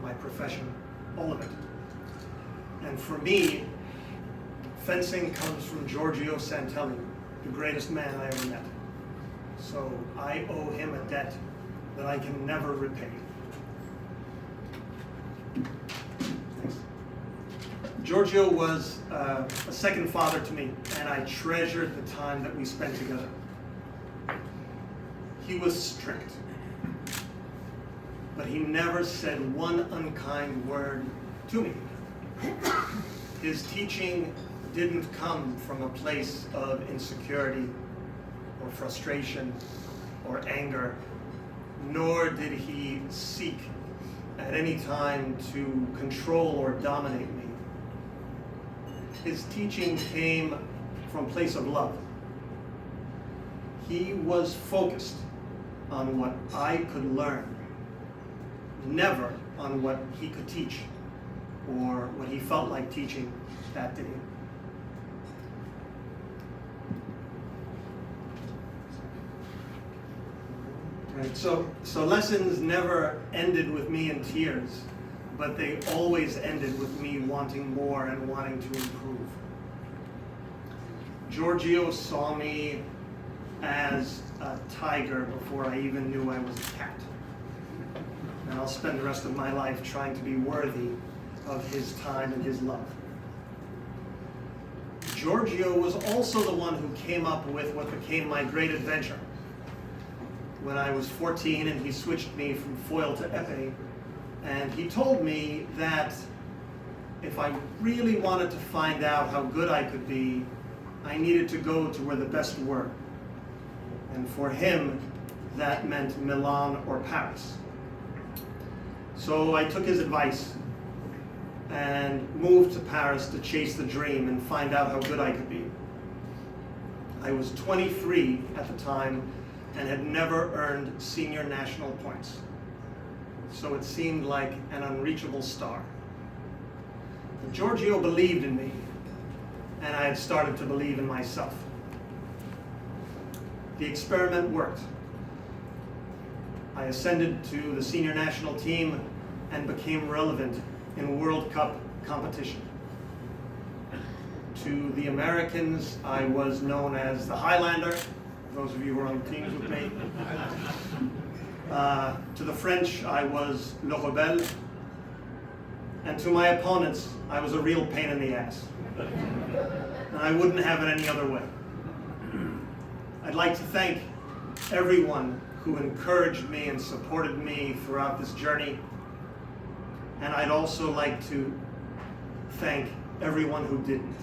my profession, all of it. And for me, fencing comes from Giorgio Santelli, the greatest man I ever met. So I owe him a debt that I can never repay. Thanks. Giorgio was a second father to me, and I treasured the time that we spent together. He was strict, but he never said one unkind word to me. His teaching didn't come from a place of insecurity or frustration or anger, nor did he seek at any time to control or dominate me. His teaching came from a place of love. He was focused on what I could learn, never on what he could teach or what he felt like teaching that day. Right, so lessons never ended with me in tears, but they always ended with me wanting more and wanting to improve. Giorgio saw me as a tiger before I even knew I was a cat. And I'll spend the rest of my life trying to be worthy of his time and his love. Giorgio was also the one who came up with what became my great adventure. When I was 14 and he switched me from foil to épée, and he told me that if I really wanted to find out how good I could be, I needed to go to where the best were. And for him, that meant Milan or Paris. So I took his advice and moved to Paris to chase the dream and find out how good I could be. I was 23 at the time and had never earned senior national points. So it seemed like an unreachable star. But Giorgio believed in me, and I had started to believe in myself. The experiment worked. I ascended to the senior national team and became relevant in World Cup competition. To the Americans, I was known as the Highlander, those of you who are on teams with me. To the French, I was Le Rebelle. And to my opponents, I was a real pain in the ass. And I wouldn't have it any other way. I'd like to thank everyone who encouraged me and supported me throughout this journey. And I'd also like to thank everyone who didn't.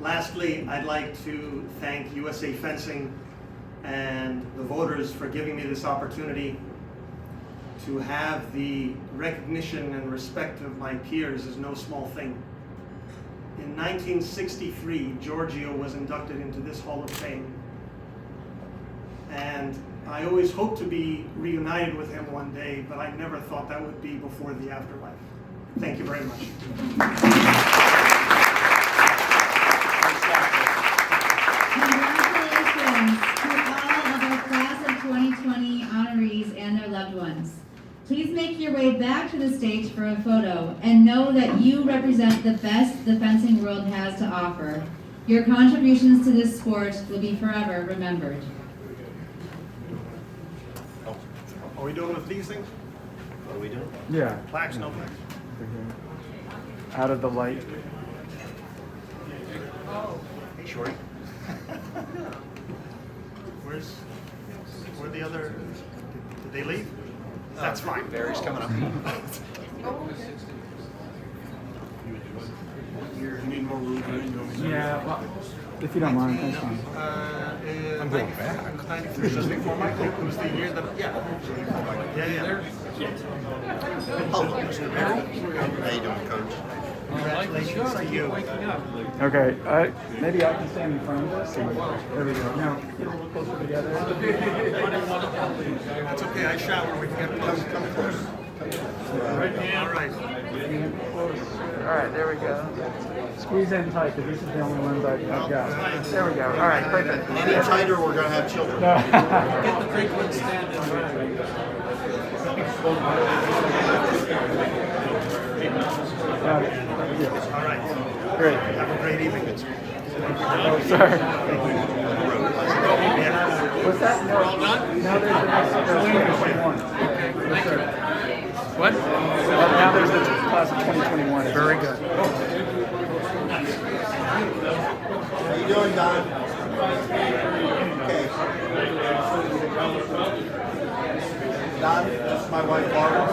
Lastly, I'd like to thank USA Fencing and the voters for giving me this opportunity. To have the recognition and respect of my peers is no small thing. In 1963, Giorgio was inducted into this Hall of Fame. And I always hoped to be reunited with him one day, but I never thought that would be before the afterlife. Thank you very much. Congratulations to all of our class of 2020 honorees and their loved ones. Please make your way back to the stage for a photo and know that you represent the best the fencing world has to offer. Your contributions to this sport will be forever remembered. Are we doing with these things? What are we doing? Yeah. Plaques, no plaques. Out of the light. Hey, Shorty. Where'd the other, did they leave? That's fine. Barry's coming up. You need more room? Yeah, well, if you don't mind, that's fine. I'm going back. 93 was before Michael. It was the year that, yeah. Hello, Mr. Barry. How you doing, Coach? Congratulations to you. Okay, maybe I can stand in front of this. There we go. Now, get a little closer together. That's okay. I shower. We can get come close. All right. All right, there we go. Squeeze in tight, because this is the only ones I've got. There we go. All right, perfect. Any tighter, we're going to have children. Get the big one standing right. Got it. All right. Great. Have a great evening. Oh, sorry. Yeah. What's that? No, now there's the next 2021. Yes, sir. What? Now there's the class of 2021. Very good. How you doing, Don? Okay. Don, that's my wife, Barbara.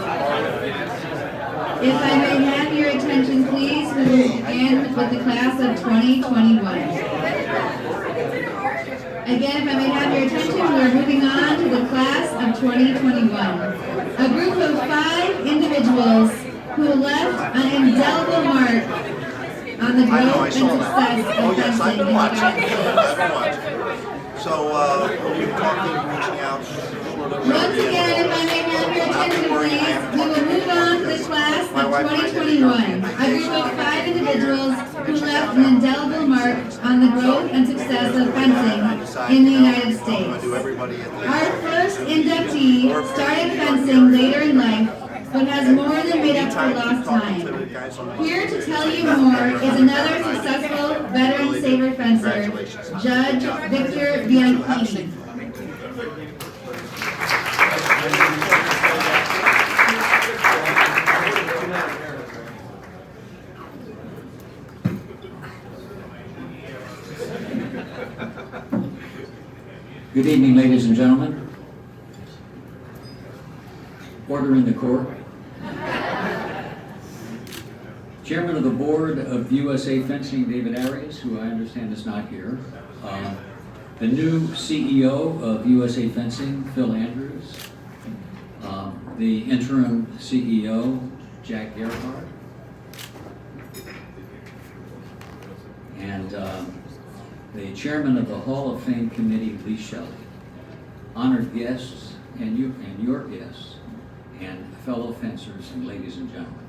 If I may have your attention, please, we will begin with the class of 2021. Again, if I may have your attention, we're moving on to the class of 2021. A group of 5 individuals who left an indelible mark on the growth and success of fencing in the United States. So, we'll be talking, reaching out. Once again, if I may have your attention, please, we will move on to the class of 2021. A group of 5 individuals who left an indelible mark on the growth and success of fencing in the United States. Our first inductee started fencing later in life, but has more than made up for lost time. Here to tell you more is another successful veteran saber fencer, Judge Victor Bianchini. Good evening, ladies and gentlemen. Order in the court. Chairman of the Board of USA Fencing, David Arias, who I understand is not here. The new CEO of USA Fencing, Phil Andrews. The interim CEO, Jack Gerhardt. And the chairman of the Hall of Fame Committee, Lee Shelley. Honored guests and your guests, and fellow fencers and ladies and gentlemen.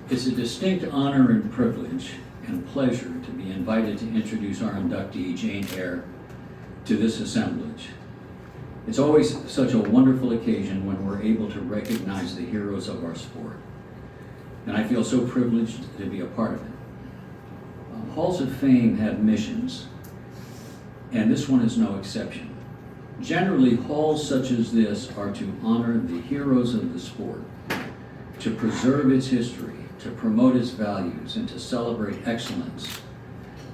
It's a distinct honor and privilege and pleasure to be invited to introduce our inductee, Jane Eyre, to this assemblage. It's always such a wonderful occasion when we're able to recognize the heroes of our sport. And I feel so privileged to be a part of it. Halls of Fame have missions, and this one is no exception. Generally, halls such as this are to honor the heroes of the sport, to preserve its history, to promote its values, and to celebrate excellence.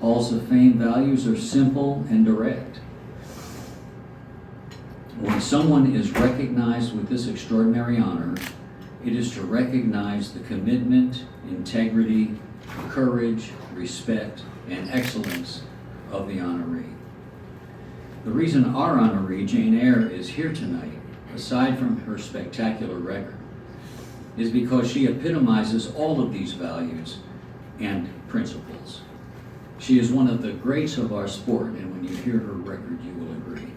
Halls of Fame values are simple and direct. When someone is recognized with this extraordinary honor, it is to recognize the commitment, integrity, courage, respect, and excellence of the honoree. The reason our honoree, Jane Eyre, is here tonight, aside from her spectacular record, is because she epitomizes all of these values and principles. She is one of the greats of our sport, and when you hear her record, you will agree.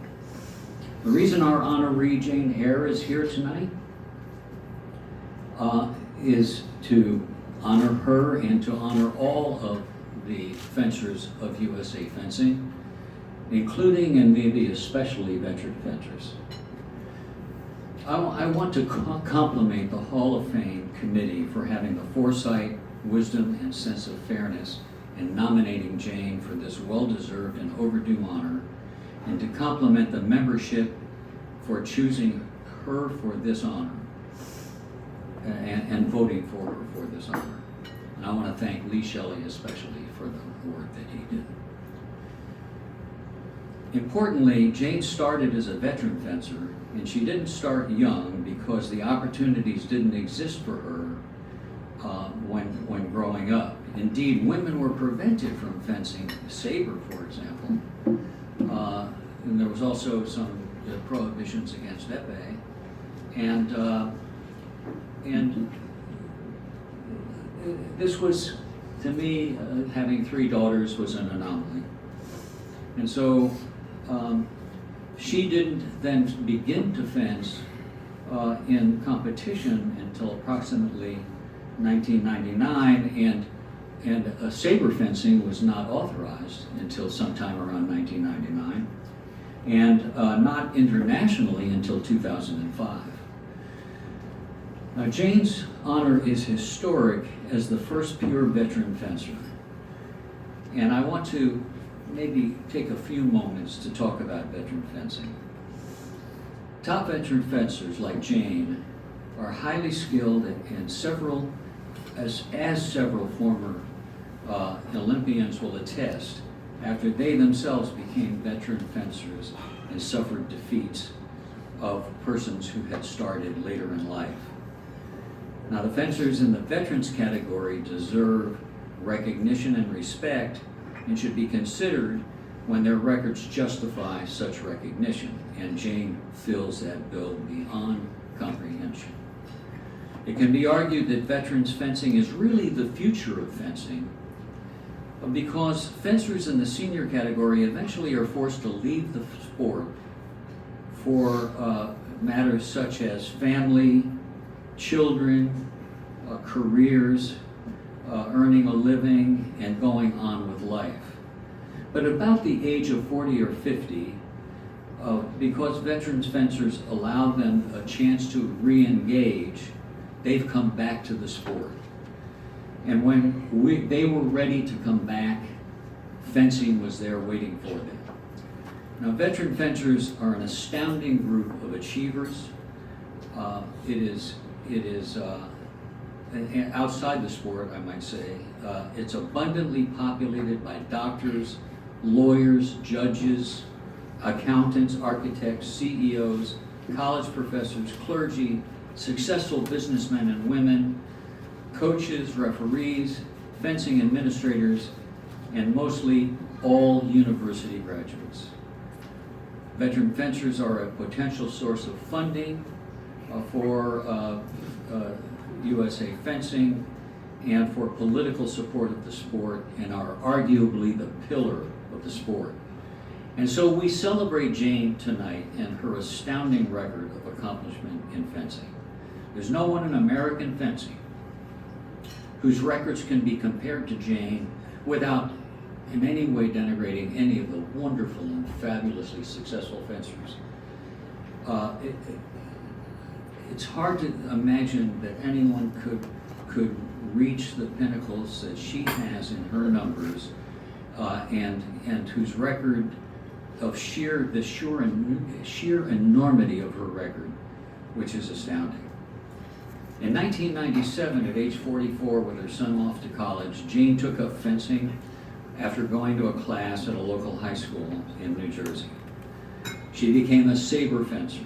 The reason our honoree, Jane Eyre, is here tonight is to honor her and to honor all of the fencers of USA Fencing, including and maybe especially veteran fencers. I want to compliment the Hall of Fame committee for having the foresight, wisdom, and sense of fairness in nominating Jane for this well-deserved and overdue honor, and to compliment the membership for choosing her for this honor and voting for her for this honor. And I want to thank Lee Shelley especially for the work that he did. Importantly, Jane started as a veteran fencer, and she didn't start young because the opportunities didn't exist for her when growing up. Indeed, women were prevented from fencing saber, for example. And there was also some prohibitions against epee. And this was, to me, having 3 daughters was an anomaly. And so she didn't then begin to fence in competition until approximately 1999, and saber fencing was not authorized until sometime around 1999, and not internationally until 2005. Now, Jane's honor is historic as the first pure veteran fencer, and I want to maybe take a few moments to talk about veteran fencing. Top veteran fencers like Jane are highly skilled, and several former Olympians will attest, after they themselves became veteran fencers and suffered defeats of persons who had started later in life. Now, the fencers in the veterans category deserve recognition and respect and should be considered when their records justify such recognition, and Jane fills that bill beyond comprehension. It can be argued that veterans fencing is really the future of fencing, because fencers in the senior category eventually are forced to leave the sport for matters such as family, children, careers, earning a living, and going on with life. But about the age of 40 or 50, because veterans fencers allow them a chance to re-engage, they've come back to the sport. And when they were ready to come back, fencing was there waiting for them. Now, veteran fencers are an astounding group of achievers. It is outside the sport, I might say. It's abundantly populated by doctors, lawyers, judges, accountants, architects, CEOs, college professors, clergy, successful businessmen and women, coaches, referees, fencing administrators, and mostly all university graduates. Veteran fencers are a potential source of funding for USA fencing and for political support of the sport, and are arguably the pillar of the sport. And so we celebrate Jane tonight and her astounding record of accomplishment in fencing. There's no one in American fencing whose records can be compared to Jane without in any way denigrating any of the wonderful and fabulously successful fencers. It's hard to imagine that anyone could reach the pinnacles that she has in her numbers, and whose record of sheer enormity of her record, which is astounding. In 1997, at age 44, with her son off to college, Jane took up fencing after going to a class at a local high school in New Jersey. She became a saber fencer.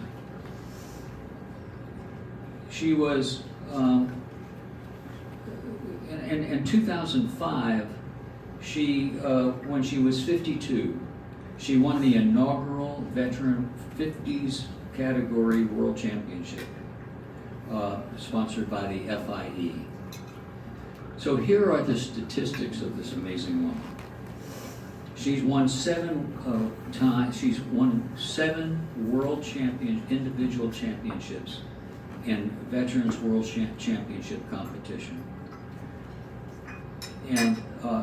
She was, in 2005, when she was 52, she won the inaugural veteran 50s category world championship, sponsored by the FIE. So here are the statistics of this amazing woman. She's won 7 world individual championships in Veterans World Championship competition, and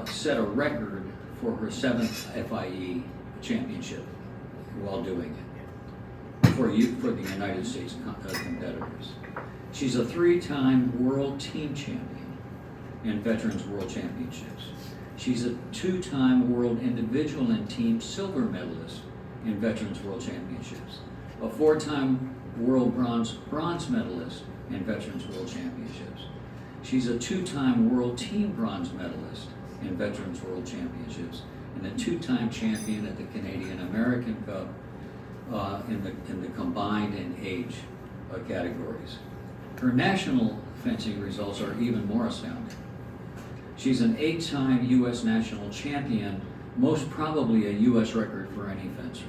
set a record for her 7th FIE championship while doing it for the United States competitors. She's a 3-time world team champion in Veterans World Championships. She's a 2-time world individual and team silver medalist in Veterans World Championships, a 4-time world bronze medalist in Veterans World Championships. She's a 2-time world team bronze medalist in Veterans World Championships, and a two-time champion at the Canadian American Cup in the combined and age categories. Her national fencing results are even more astounding. She's an 8-time U.S. national champion, most probably a U.S. record for any fencer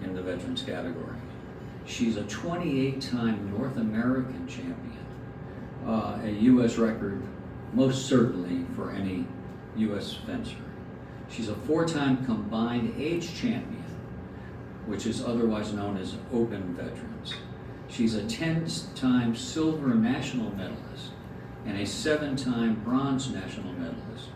in the veterans category. She's a 28-time North American champion, a U.S. record most certainly for any U.S. fencer. She's a 4-time combined age champion, which is otherwise known as open veterans. She's a 10-time silver national medalist and a 7-time bronze national medalist.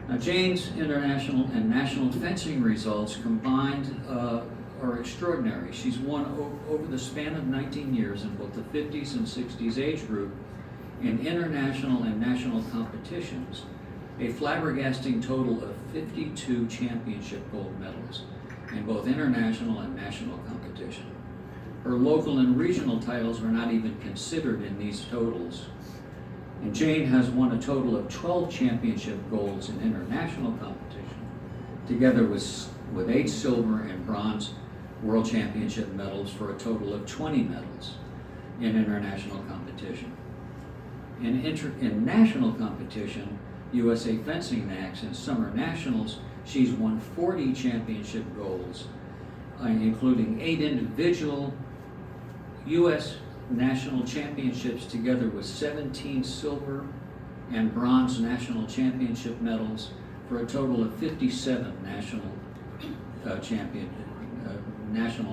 Now, Jane's international and national fencing results combined are extraordinary. She's won over the span of 19 years in both the 50s and 60s age group in international and national competitions, a flabbergasting total of 52 championship gold medals in both international and national competition. Her local and regional titles were not even considered in these totals. And Jane has won a total of 12 championship golds in international competition, together with 8 silver and bronze world championship medals for a total of 20 medals in international competition. In national competition, USA Fencing Nax and Summer Nationals, she's won 40 championship golds, including 8 individual U.S. national championships, together with 17 silver and bronze national championship medals, for a total of 57 national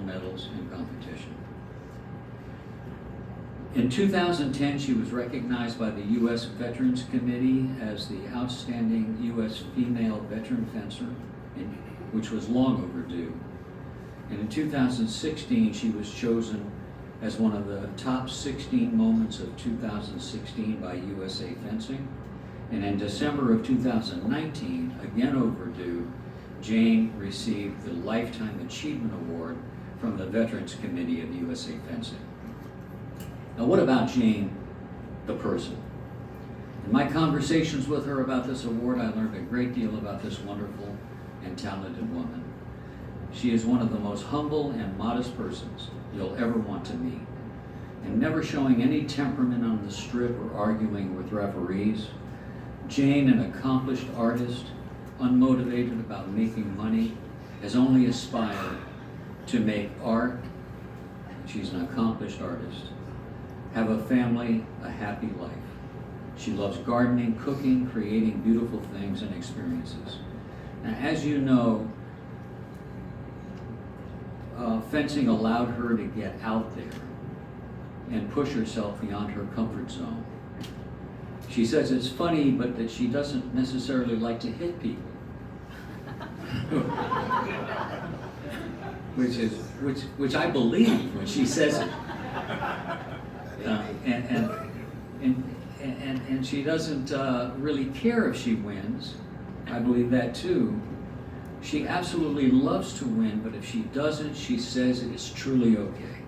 medals in competition. In 2010, she was recognized by the U.S. Veterans Committee as the outstanding U.S. female veteran fencer, which was long overdue. And in 2016, she was chosen as one of the top 16 moments of 2016 by USA Fencing. And in December of 2019, again overdue, Jane received the Lifetime Achievement Award from the Veterans Committee of USA Fencing. Now, what about Jane, the person? In my conversations with her about this award, I learned a great deal about this wonderful and talented woman. She is one of the most humble and modest persons you'll ever want to meet, and never showing any temperament on the strip or arguing with referees. Jane, an accomplished artist, unmotivated about making money, has only aspired to make art. She's an accomplished artist. Have a family, a happy life. She loves gardening, cooking, creating beautiful things and experiences. Now, as you know, fencing allowed her to get out there and push herself beyond her comfort zone. She says it's funny, but that she doesn't necessarily like to hit people. which I believe when she says it. And she doesn't really care if she wins. I believe that too. She absolutely loves to win, but if she doesn't, she says it is truly okay.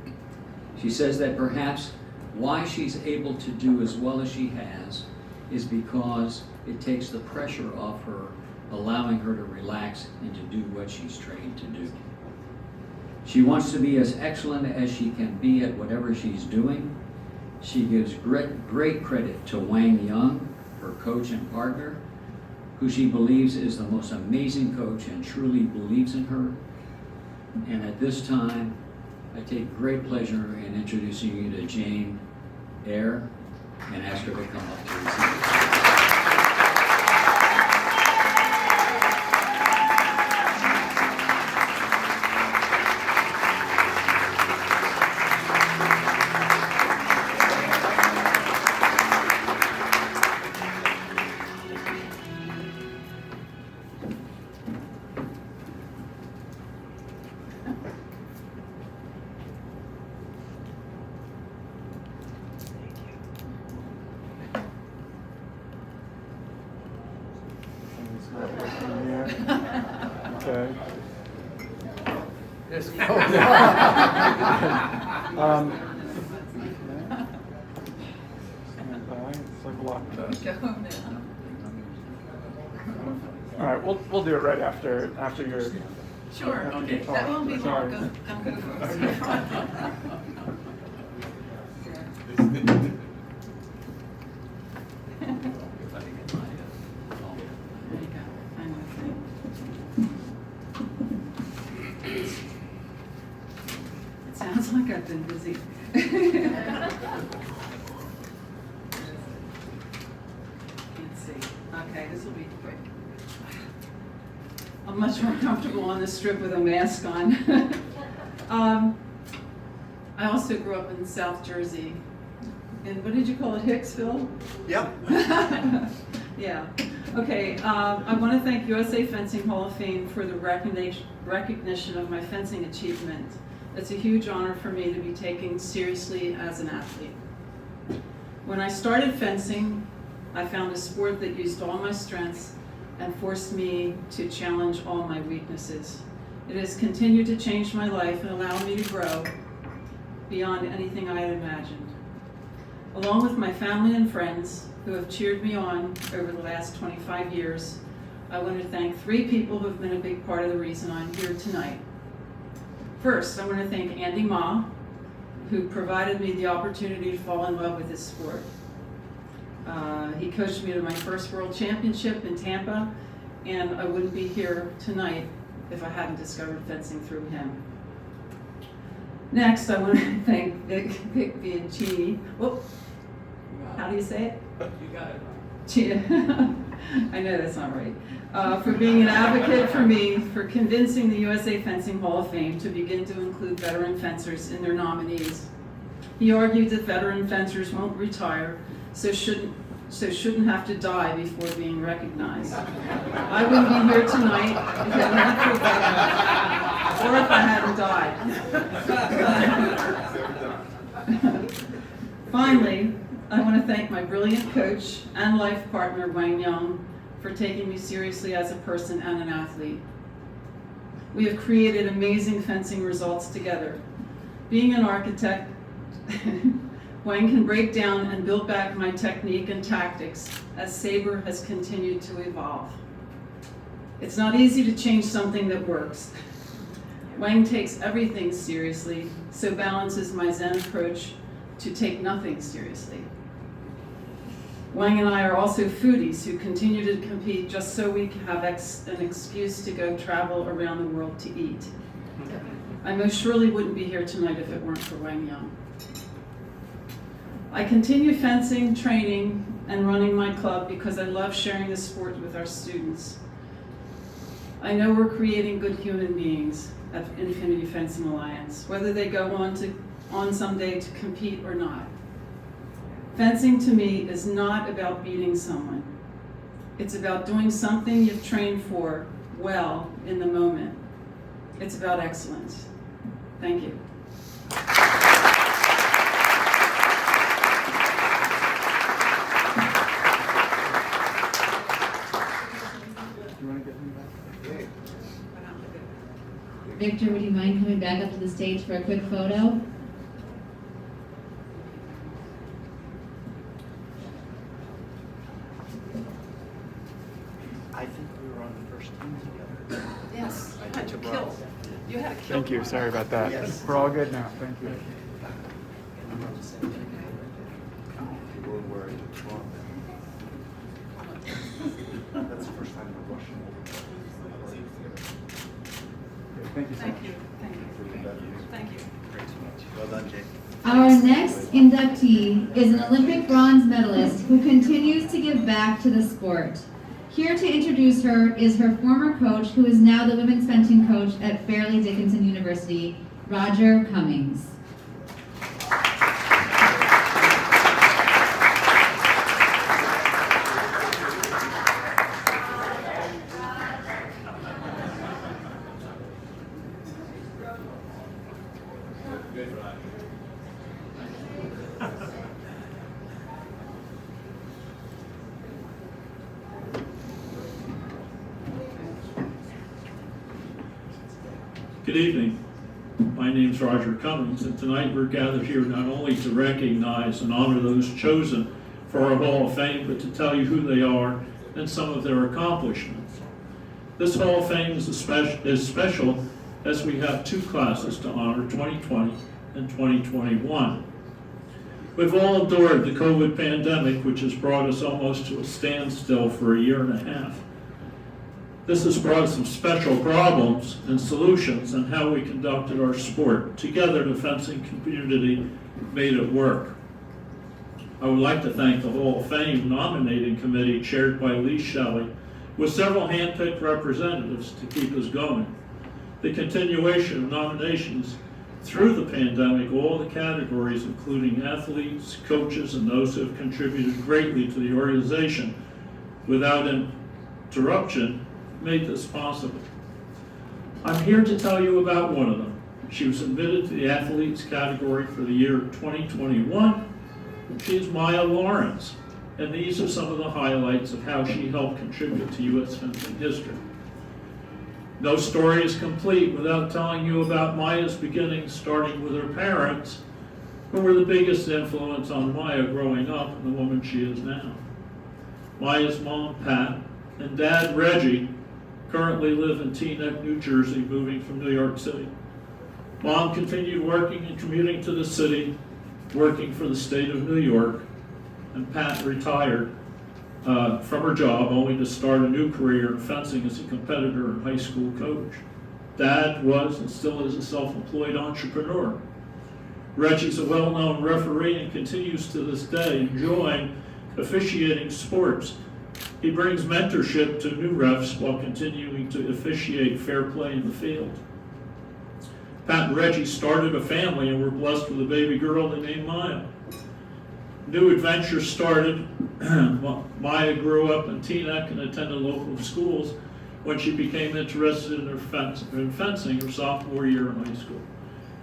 She says that perhaps why she's able to do as well as she has is because it takes the pressure off her, allowing her to relax and to do what she's trained to do. She wants to be as excellent as she can be at whatever she's doing. She gives great credit to Wang Young, her coach and partner, who she believes is the most amazing coach and truly believes in her. And at this time, I take great pleasure in introducing you to Jane Eyre and ask her to come up to receive. Okay. Yes. Stand by. It's like locked up. we'll do it right after your. Sure, Okay. that won't be Sorry. long. I'll go first. It sounds like I've been busy. Let's see. Okay, this will be quick. I'm much more comfortable on this strip with a mask on. I also grew up in South Jersey. In, what did you call it, Hicksville? Yep. Yeah. Okay, I want to thank USA Fencing Hall of Fame for the recognition of my fencing achievement. It's a huge honor for me to be taken seriously as an athlete. When I started fencing, I found a sport that used all my strengths and forced me to challenge all my weaknesses. It has continued to change my life and allow me to grow beyond anything I had imagined. Along with my family and friends who have cheered me on over the last 25 years, I want to thank 3 people who have been a big part of the reason I'm here tonight. First, I want to thank Andy Ma, who provided me the opportunity to fall in love with this sport. He coached me to my first world championship in Tampa, and I wouldn't be here tonight if I hadn't discovered fencing through him. Next, I want to thank Vic Bianchini. Whoop. How do you say it? You got it. I know that's not right. For being an advocate for me, for convincing the USA Fencing Hall of Fame to begin to include veteran fencers in their nominees. He argued that veteran fencers won't retire, so shouldn't have to die before being recognized. I wouldn't be here tonight if it weren't for veterans, or if I hadn't died. Finally, I want to thank my brilliant coach and life partner, Wang Young, for taking me seriously as a person and an athlete. We have created amazing fencing results together. Being an architect, Wang can break down and build back my technique and tactics as Sabre has continued to evolve. It's not easy to change something that works. Wang takes everything seriously, so balances my Zen approach to take nothing seriously. Wang and I are also foodies who continue to compete just so we can have an excuse to go travel around the world to eat. I most surely wouldn't be here tonight if it weren't for Wang Young. I continue fencing, training, and running my club because I love sharing the sport with our students. I know we're creating good human beings at Infinity Fencing Alliance, whether they go on someday to compete or not. Fencing to me is not about beating someone. It's about doing something you've trained for well in the moment. It's about excellence. Thank you. Victor, would you mind coming back up to the stage for a quick photo? I think we were on the first team together. Yes, you had to kill. You had to kill. Thank you. Sorry about that. Yes. We're all good now. Thank you. People were worried. That's the first time we're rushing over. Okay, thank you so much. Thank you. Thank you. Thank you. Well done, Jake. Our next inductee is an Olympic bronze medalist who continues to give back to the sport. Here to introduce her is her former coach, who is now the women's fencing coach at Fairleigh Dickinson University, Roger Cummings. Good evening. My name's Roger Cummings, and tonight we're gathered here not only to recognize and honor those chosen for our Hall of Fame, but to tell you who they are and some of their accomplishments. This Hall of Fame is special as we have two classes to honor, 2020 and 2021. We've all endured the COVID pandemic, which has brought us almost to a standstill for a year and a half. This has brought some special problems and solutions on how we conducted our sport. Together, the fencing community made it work. I would like to thank the Hall of Fame nominating committee chaired by Lee Shelley, with several hand-picked representatives to keep us going. The continuation of nominations through the pandemic, all the categories, including athletes, coaches, and those who have contributed greatly to the organization without interruption, made this possible. I'm here to tell you about one of them. She was admitted to the athletes category for the year 2021. She is Maya Lawrence, and these are some of the highlights of how she helped contribute to U.S. fencing history. No story is complete without telling you about Maya's beginnings, starting with her parents, who were the biggest influence on Maya growing up and the woman she is now. Maya's mom, Pat, and dad, Reggie, currently live in Teaneck, New Jersey, moving from New York City. Mom continued working and commuting to the city, working for the state of New York, and Pat retired from her job only to start a new career in fencing as a competitor and high school coach. Dad was and still is a self-employed entrepreneur. Reggie's a well-known referee and continues to this day enjoying officiating sports. He brings mentorship to new refs while continuing to officiate fair play in the field. Pat and Reggie started a family and were blessed with a baby girl they named Maya. New adventures started. Maya grew up in Teaneck and attended local schools when she became interested in fencing her sophomore year in high school.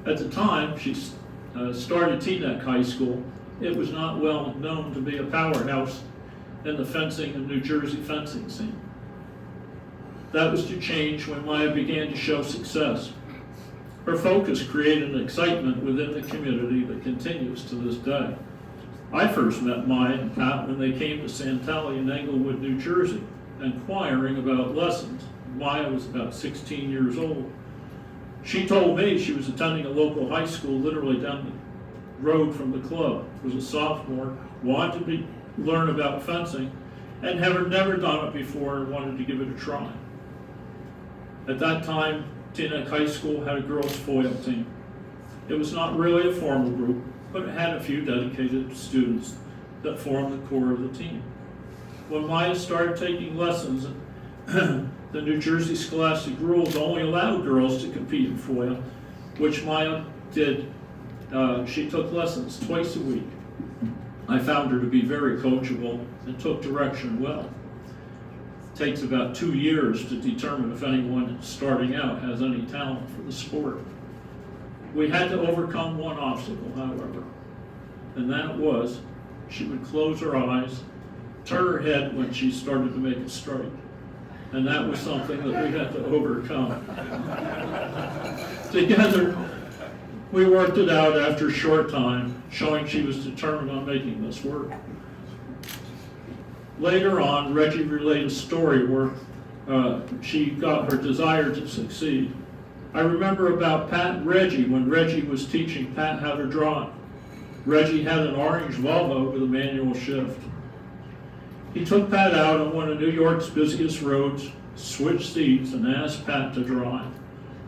At the time she started Teaneck High School, it was not well known to be a powerhouse in the fencing and New Jersey fencing scene. That was to change when Maya began to show success. Her focus created an excitement within the community that continues to this day. I first met Maya and Pat when they came to Santelli in Englewood, New Jersey, inquiring about lessons. Maya was about 16 years old. She told me she was attending a local high school literally down the road from the club. Was a sophomore, wanted to learn about fencing, and had never done it before and wanted to give it a try. At that time, Teaneck High School had a girls' foil team. It was not really a formal group, but it had a few dedicated students that formed the core of the team. When Maya started taking lessons, the New Jersey scholastic rules only allowed girls to compete in foil, which Maya did. She took lessons twice a week. I found her to be very coachable and took direction well. It takes about 2 years to determine if anyone starting out has any talent for the sport. We had to overcome one obstacle, however, and that was she would close her eyes, turn her head when she started to make a strike. And that was something that we had to overcome. Together, we worked it out after a short time, showing she was determined on making this work. Later on, Reggie relayed a story where she got her desire to succeed. I remember about Pat and Reggie when Reggie was teaching Pat how to draw. Reggie had an orange Volvo with a manual shift. He took Pat out on one of New York's busiest roads, switched seats, and asked Pat to draw him.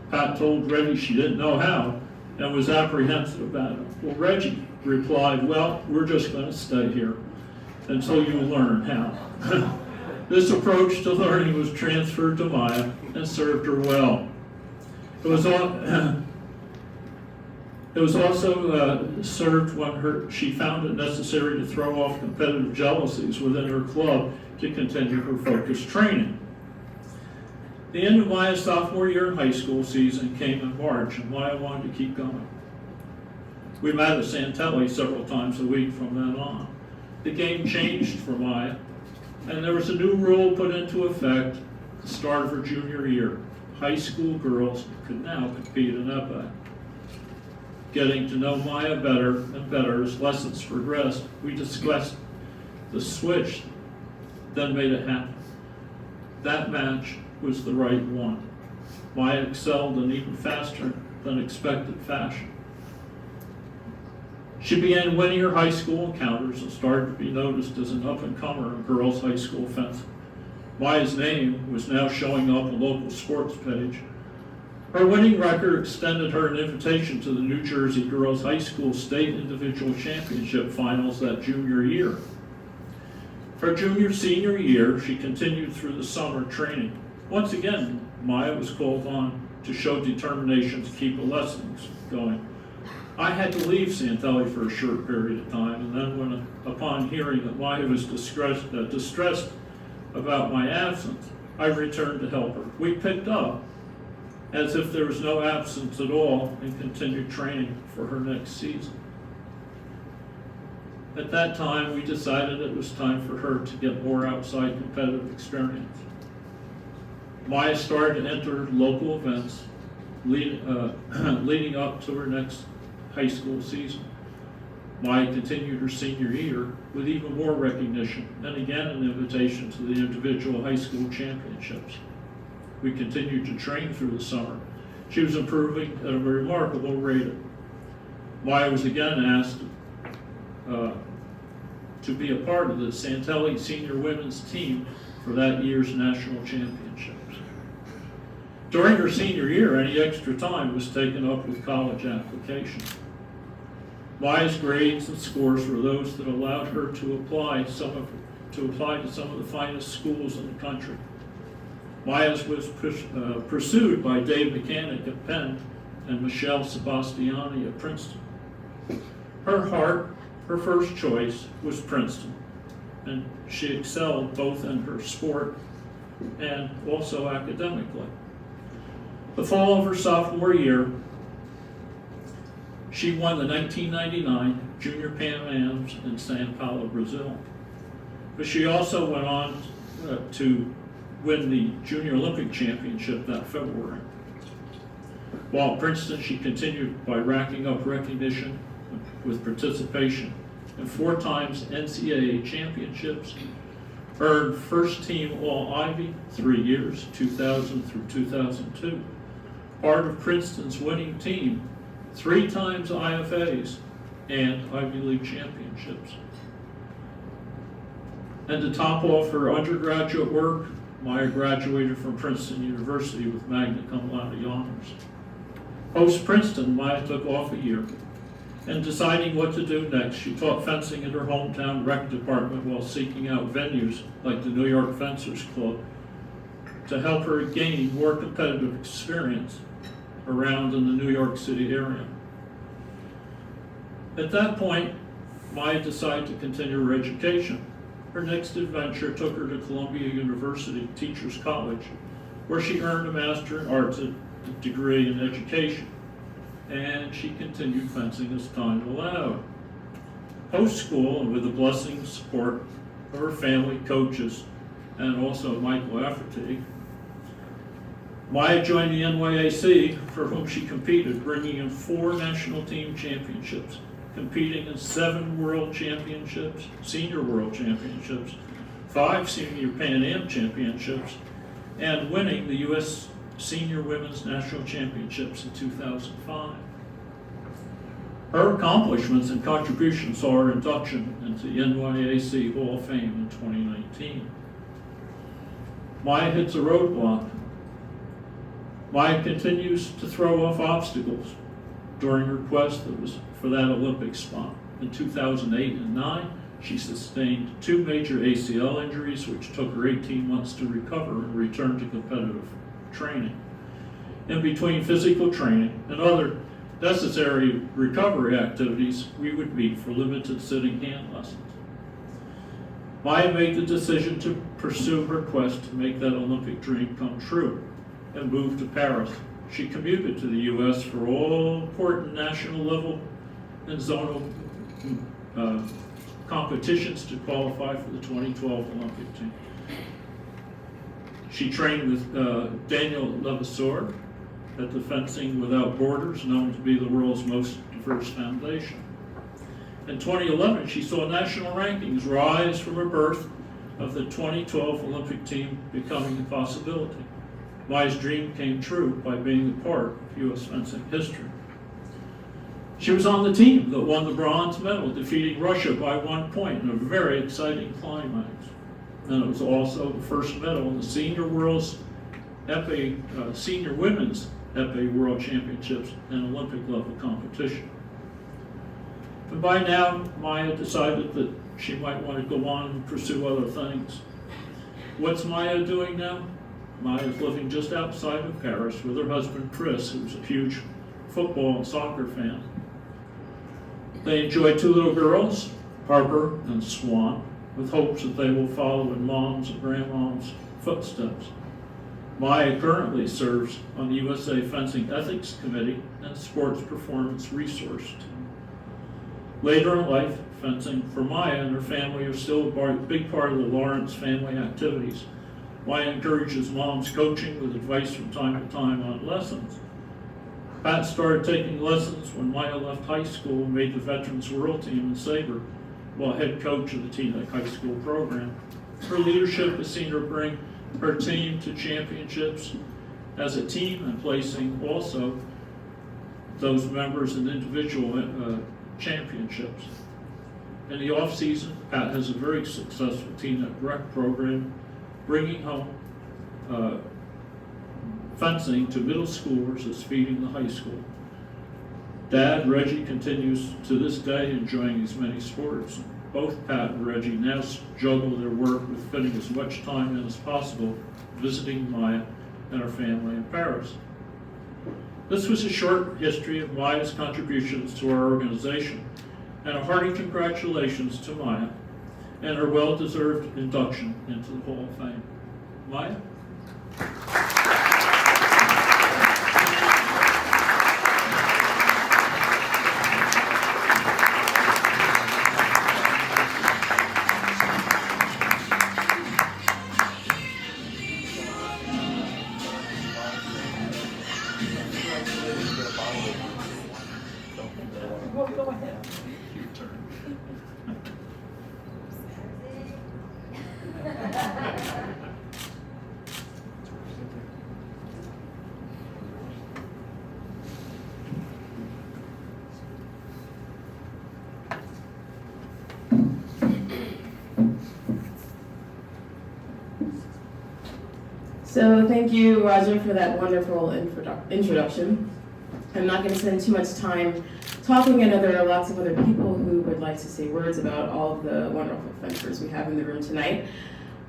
Pat told Reggie she didn't know how and was apprehensive about it. Well, Reggie replied, "Well, we're just going to stay here until you learn how." This approach to learning was transferred to Maya and served her well. It was also served when she found it necessary to throw off competitive jealousies within her club to continue her focused training. The end of Maya's sophomore year in high school season came in March, and Maya wanted to keep going. We met at Santelli several times a week from then on. The game changed for Maya, and there was a new rule put into effect at the start of her junior year. High school girls could now compete in epee. Getting to know Maya better and better as lessons progressed, we discussed the switch, then made it happen. that match was the right one. Maya excelled in even faster than expected fashion. She began winning her high school encounters and started to be noticed as an up-and-comer in girls' high school fencing. Maya's name was now showing up on local sports page. Her winning record extended her an invitation to the New Jersey Girls High School State Individual Championship Finals that junior year. Her senior year, she continued through the summer training. Once again, Maya was called on to show determination to keep the lessons going. I had to leave Santelli for a short period of time, and then upon hearing that Maya was distressed about my absence, I returned to help her. We picked up as if there was no absence at all and continued training for her next season. At that time, we decided it was time for her to get more outside competitive experience. Maya started to enter local events leading up to her next high school season. Maya continued her senior year with even more recognition and again an invitation to the individual high school championships. We continued to train through the summer. She was improving at a remarkable rate. Maya was again asked to be a part of the Santelli senior women's team for that year's national championships. During her senior year, any extra time was taken up with college applications. Maya's grades and scores were those that allowed her to apply to some of the finest schools in the country. Maya's was pursued by Dave Mechanic at Penn and Michelle Sebastiani at Princeton. Her first choice was Princeton, and she excelled both in her sport and also academically. The fall of her sophomore year, she won the 1999 Junior Pan Ams in Sao Paulo, Brazil. But she also went on to win the Junior Olympic Championship that February. While at Princeton, she continued by racking up recognition with participation in 4 times NCAA championships, earned first team All-Ivy 3 years, 2000 through 2002, part of Princeton's winning team, 3 times IFAs and Ivy League championships. And to top off her undergraduate work, Maya graduated from Princeton University with magna cum laude honors. Post-Princeton, Maya took off a year, and deciding what to do next, she taught fencing in her hometown rec department while seeking out venues like the New York Fencers Club to help her gain more competitive experience around in the New York City area. At that point, Maya decided to continue her education. Her next adventure took her to Columbia University Teachers College, where she earned a Master in Arts degree in education, and she continued fencing as time allowed. Post-school, and with the blessing and support of her family, coaches, and also Michael Afferty, Maya joined the NYAC, for whom she competed, bringing in 4 national team championships, competing in 7 world championships, senior world championships, 5 senior Pan Am championships, and winning the U.S. Senior Women's National Championships in 2005. Her accomplishments and contributions saw her induction into the NYAC Hall of Fame in 2019. Maya hits a roadblock. Maya continues to throw off obstacles during her quest for that Olympic spot. In 2008 and 2009, she sustained 2 major ACL injuries, which took her 18 months to recover and return to competitive training. In between physical training and other necessary recovery activities, we would meet for limited sitting hand lessons. Maya made the decision to pursue her quest to make that Olympic dream come true and moved to Paris. She commuted to the U.S. for all important national level and zonal competitions to qualify for the 2012 Olympic team. She trained with Daniel Levasseur at the Fencing Without Borders, known to be the world's most diverse foundation. In 2011, she saw national rankings rise from her birth of the 2012 Olympic team becoming a possibility. Maya's dream came true by being a part of U.S. fencing history. She was on the team that won the bronze medal, defeating Russia by 1 point in a very exciting climax. And it was also the first medal in the Senior Women's Epee World Championships and Olympic level competition. And by now, Maya decided that she might want to go on and pursue other things. What's Maya doing now? Maya is living just outside of Paris with her husband Chris, who's a huge football and soccer fan. They enjoy 2 little girls, Harper and Swan, with hopes that they will follow in Mom's and Grandmom's footsteps. Maya currently serves on the USA Fencing Ethics Committee and Sports Performance Resource Team. Later in life, fencing for Maya and her family are still a big part of the Lawrence family activities. Maya encourages Mom's coaching with advice from time to time on lessons. Pat started taking lessons when Maya left high school and made the Veterans World Team in Sabre, while head coach of the Teaneck High School program. Her leadership has seen her bring her team to championships as a team and placing also those members in individual championships. In the off-season, Pat has a very successful Teaneck rec program, bringing home fencing to middle schoolers that's feeding the high school. Dad, Reggie, continues to this day enjoying his many sports. Both Pat and Reggie now juggle their work with fitting as much time in as possible, visiting Maya and her family in Paris. This was a short history of Maya's contributions to our organization, and a hearty congratulations to Maya and her well-deserved induction into the Hall of Fame. Maya? Go ahead. Your turn. So thank you, Roger, for that wonderful introduction. I'm not going to spend too much time talking. I know there are lots of other people who would like to say words about all of the wonderful fencers we have in the room tonight.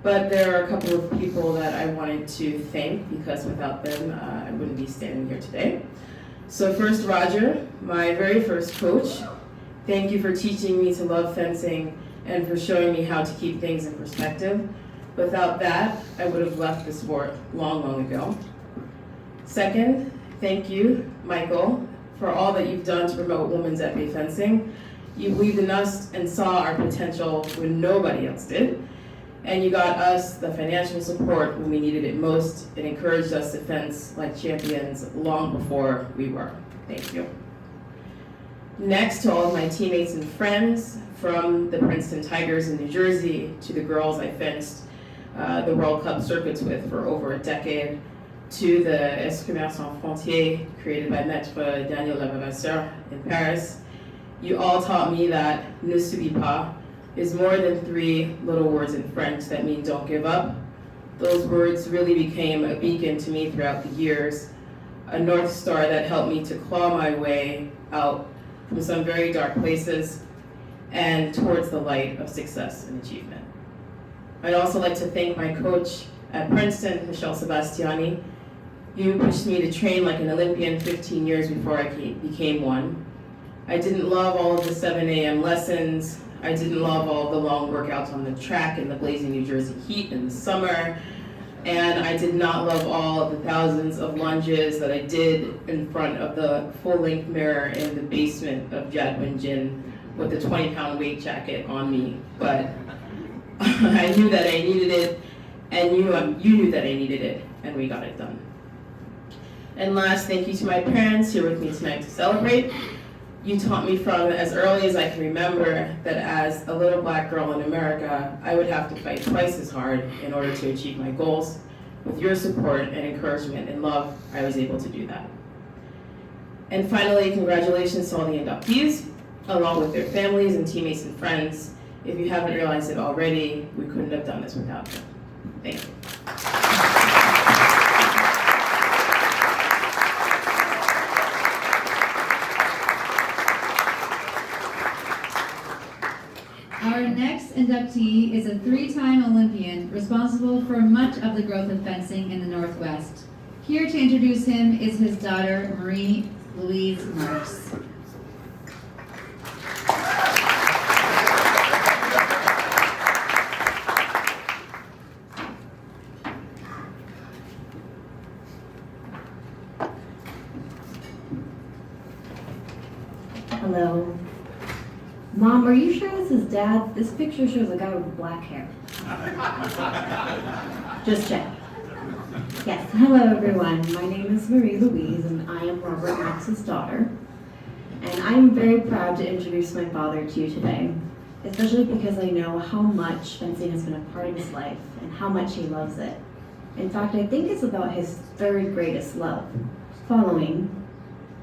But there are a couple of people that I wanted to thank, because without them, I wouldn't be standing here today. So first, Roger, my very first coach. Thank you for teaching me to love fencing and for showing me how to keep things in perspective. Without that, I would have left the sport long, long ago. Second, thank you, Michael, for all that you've done to promote women's epee fencing. You believed in us and saw our potential when nobody else did. And you got us the financial support when we needed it most and encouraged us to fence like champions long before we were. Thank you. Next, to all of my teammates and friends, from the Princeton Tigers in New Jersey to the girls I fenced the World Cup circuits with for over a decade, to the Escrimeurs Sans Frontières created by Maître Daniel Lavavasseur in Paris. You all taught me that ne subis pas is more than 3 little words in French that mean don't give up. Those words really became a beacon to me throughout the years, a North Star that helped me to claw my way out from some very dark places and towards the light of success and achievement. I'd also like to thank my coach at Princeton, Michelle Sebastiani. You pushed me to train like an Olympian 15 years before I became one. I didn't love all of the 7 a.m. lessons. I didn't love all of the long workouts on the track in the blazing New Jersey heat in the summer. And I did not love all of the thousands of lunges that I did in front of the full-length mirror in the basement of Jadwin Gym with the 20-pound weight jacket on me. But I knew that I needed it, and you knew that I needed it, and we got it done. And last, thank you to my parents here with me tonight to celebrate. You taught me from as early as I can remember that as a little black girl in America, I would have to fight twice as hard in order to achieve my goals. With your support and encouragement and love, I was able to do that. And finally, congratulations to all the inductees, along with their families and teammates and friends. If you haven't realized it already, we couldn't have done this without them. Thank you. Our next inductee is a 3-time Olympian responsible for much of the growth of fencing in the Northwest. Here to introduce him is his daughter, Marie Louise Marks. Hello. Mom, are you sure this is Dad? This picture shows a guy with black hair. Just check. Yes, hello everyone. My name is Marie Louise and I am Robert Max's daughter. And I'm very proud to introduce my father to you today, especially because I know how much fencing has been a part of his life and how much he loves it. In fact, I think it's about his 3rd greatest love, following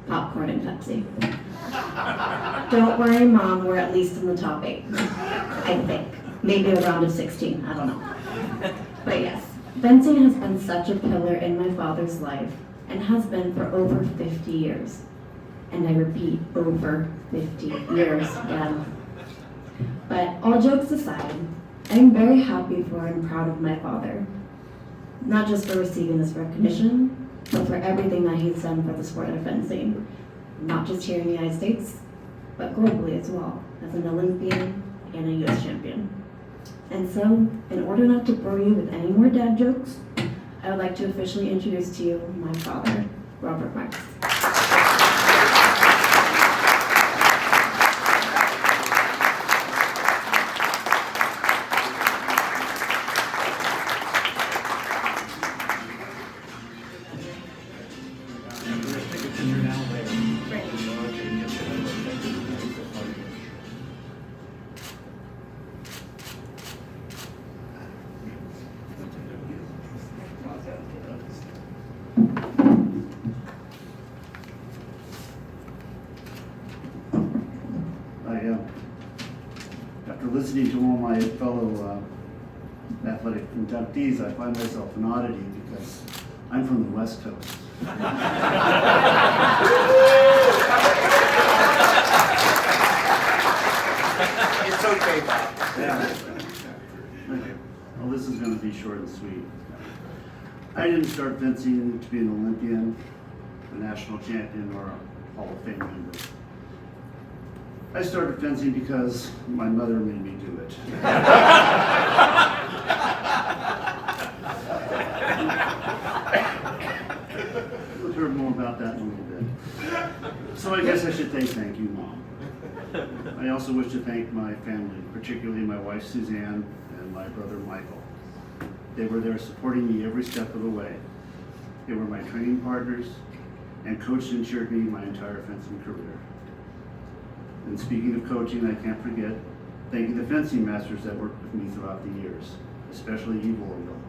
popcorn and Pepsi. Don't worry, Mom, we're at least in the top 8, I think. Maybe a round of 16, I don't know. But yes, fencing has been such a pillar in my father's life and has been for over 50 years. And I repeat, over 50 years, yeah. But all jokes aside, I'm very happy for and proud of my father. Not just for receiving this recognition, but for everything that he's done for the sport of fencing. Not just here in the United States, but globally as well, as an Olympian and a US champion. And so, in order not to bore you with any more dad jokes, I would like to officially introduce to you my father, Robert Marks. After listening to all my fellow athletic inductees, I find myself an oddity because I'm from the West Coast. It's okay, Bob. Yeah. Okay. Well, this is going to be short and sweet. I didn't start fencing to be an Olympian, a national champion, or a Hall of Fame member. I started fencing because my mother made me do it. We'll hear more about that in a little bit. So I guess I should thank you, Mom. I also wish to thank my family, particularly my wife Suzanne and my brother Michael. They were there supporting me every step of the way. They were my training partners and coached and cheered me my entire fencing career. And speaking of coaching, I can't forget thanking the fencing masters that worked with me throughout the years, especially Eve Orville,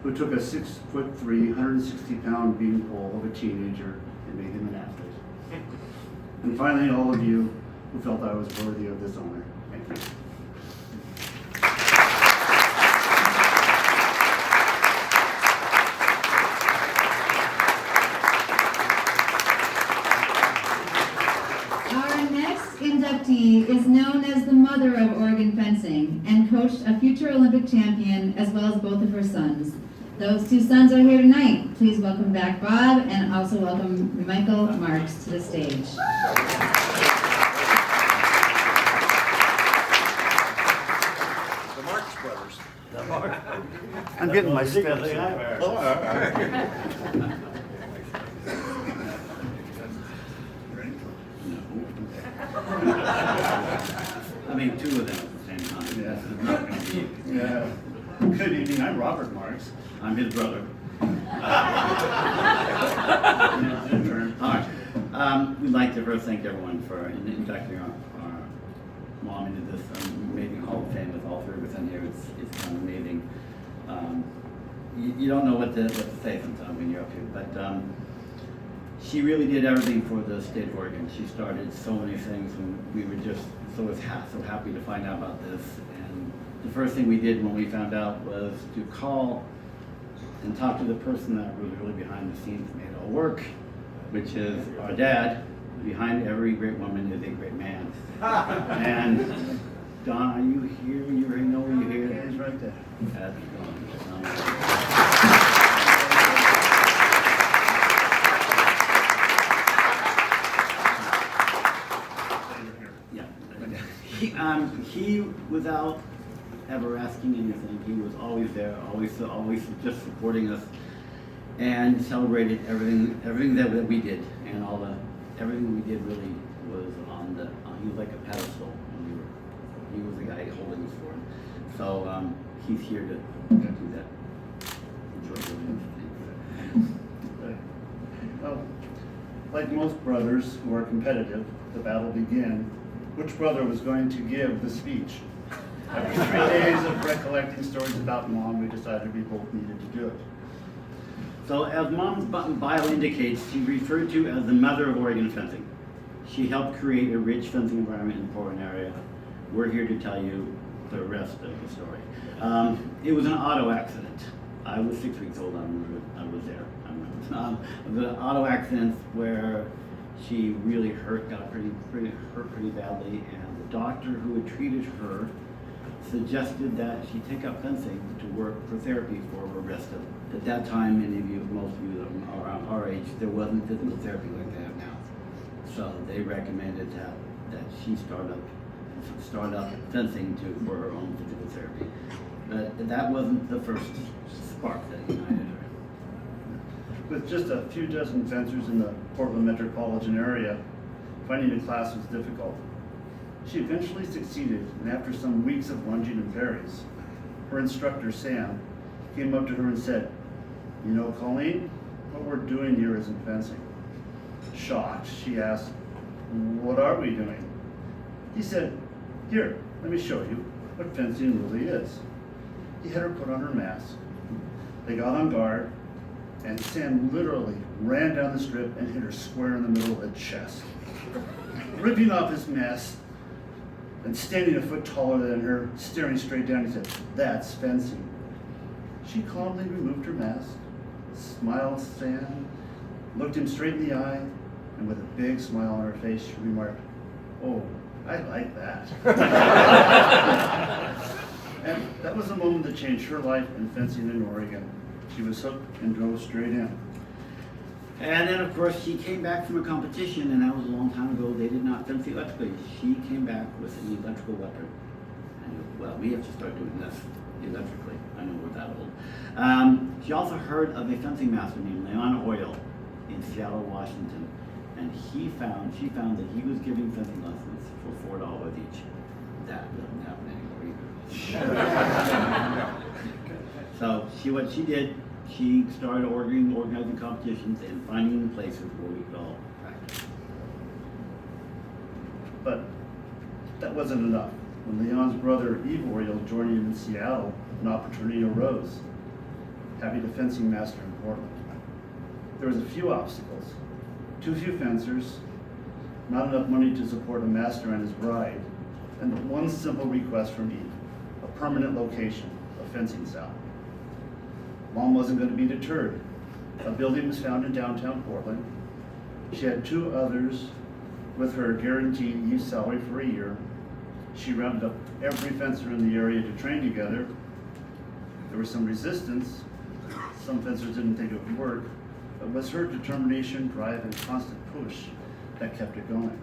who took a 6'3", 160-pound bean pole of a teenager and made him an athlete. And finally, all of you who felt I was worthy of this honor. Thank you. Inductee is known as the mother of Oregon fencing and coached a future Olympic champion as well as both of her sons. Those 2 sons are here tonight. Please welcome back Bob and also welcome Michael Marks to the stage. The Marx brothers. I'm getting my steps. Oh, all right. I mean, 2 of them at the same time. Yeah. Good evening, I'm Robert Marks. I'm his brother. All right. We'd like to to first thank everyone for inducting our mom into this amazing Hall of Fame with all three of us in here. It's kind of amazing. You don't know what to say sometimes when you're up here, but she really did everything for the state of Oregon. She started so many things, and we were just so happy to find out about this. And the first thing we did when we found out was to call and talk to the person that was really behind the scenes made it all work, which is our dad. Behind every great woman is a great man. And Don, are you here? You already know you're here. Yeah, he's right there. That's he, without ever asking anything, he was always there, always just supporting us, and celebrated everything that we did, and everything we did really was he was like a pedestal, and he was the guy holding us forward. So he's here to do that. Enjoy doing it. Well, like most brothers who are competitive, the battle began. Which brother was going to give the speech? After 3 days of recollecting stories about Mom, we decided we both needed to do it. So as Mom's bio indicates, she's referred to as the mother of Oregon fencing. She helped create a rich fencing environment in the Portland area. We're here to tell you the rest of the story. It was an auto accident. I was 6 weeks old, I was there. It was an auto accident where she really got pretty badly, and the doctor who had treated her suggested that she take up fencing to work for therapy for her rest of it. At that time, most of you that are around our age, there wasn't physical therapy like they have now. So they recommended that she start up fencing for her own physical therapy. But that wasn't the first spark that united her. With just a few dozen fencers in the Portland metropolitan area, finding a class was difficult. She eventually succeeded, and after some weeks of lunging and parries, her instructor, Sam, came up to her and said, "You know, Colleen, what we're doing here isn't fencing." Shocked, she asked, "What are we doing?" He said, "Here, let me show you what fencing really is." He had her put on her mask. They got on guard, and Sam literally ran down the strip and hit her square in the middle of the chest. Ripping off his mask and standing a foot taller than her, staring straight down, he said, "That's fencing." She calmly removed her mask, smiled at Sam, looked him straight in the eye, and with a big smile on her face, she remarked, "Oh, I like that." And that was the moment that changed her life in fencing in Oregon. She was hooked and drove straight in. And then, of course, she came back from a competition, and that was a long time ago. They did not fence electrically. She came back with an electrical weapon. And, well, we have to start doing this electrically. I know we're that old. She also heard of a fencing master named Leon Hoyle in Seattle, Washington. And she found that he was giving fencing lessons for $4 each. That doesn't happen anymore either. So what she did, she started organizing competitions and finding places where we could all practice. But that wasn't enough. When Leon's brother Eve Oriole joined him in Seattle, an opportunity arose, having a fencing master in Portland. There was a few obstacles, too few fencers, not enough money to support a master and his bride, and one simple request from Eve, a permanent location, a fencing cell. Mom wasn't going to be deterred. A building was found in downtown Portland. She had 2 others with her guaranteed Eve salary for a year. She rounded up every fencer in the area to train together. There was some resistance. Some fencers didn't think it would work, but it was her determination, drive, and constant push that kept it going.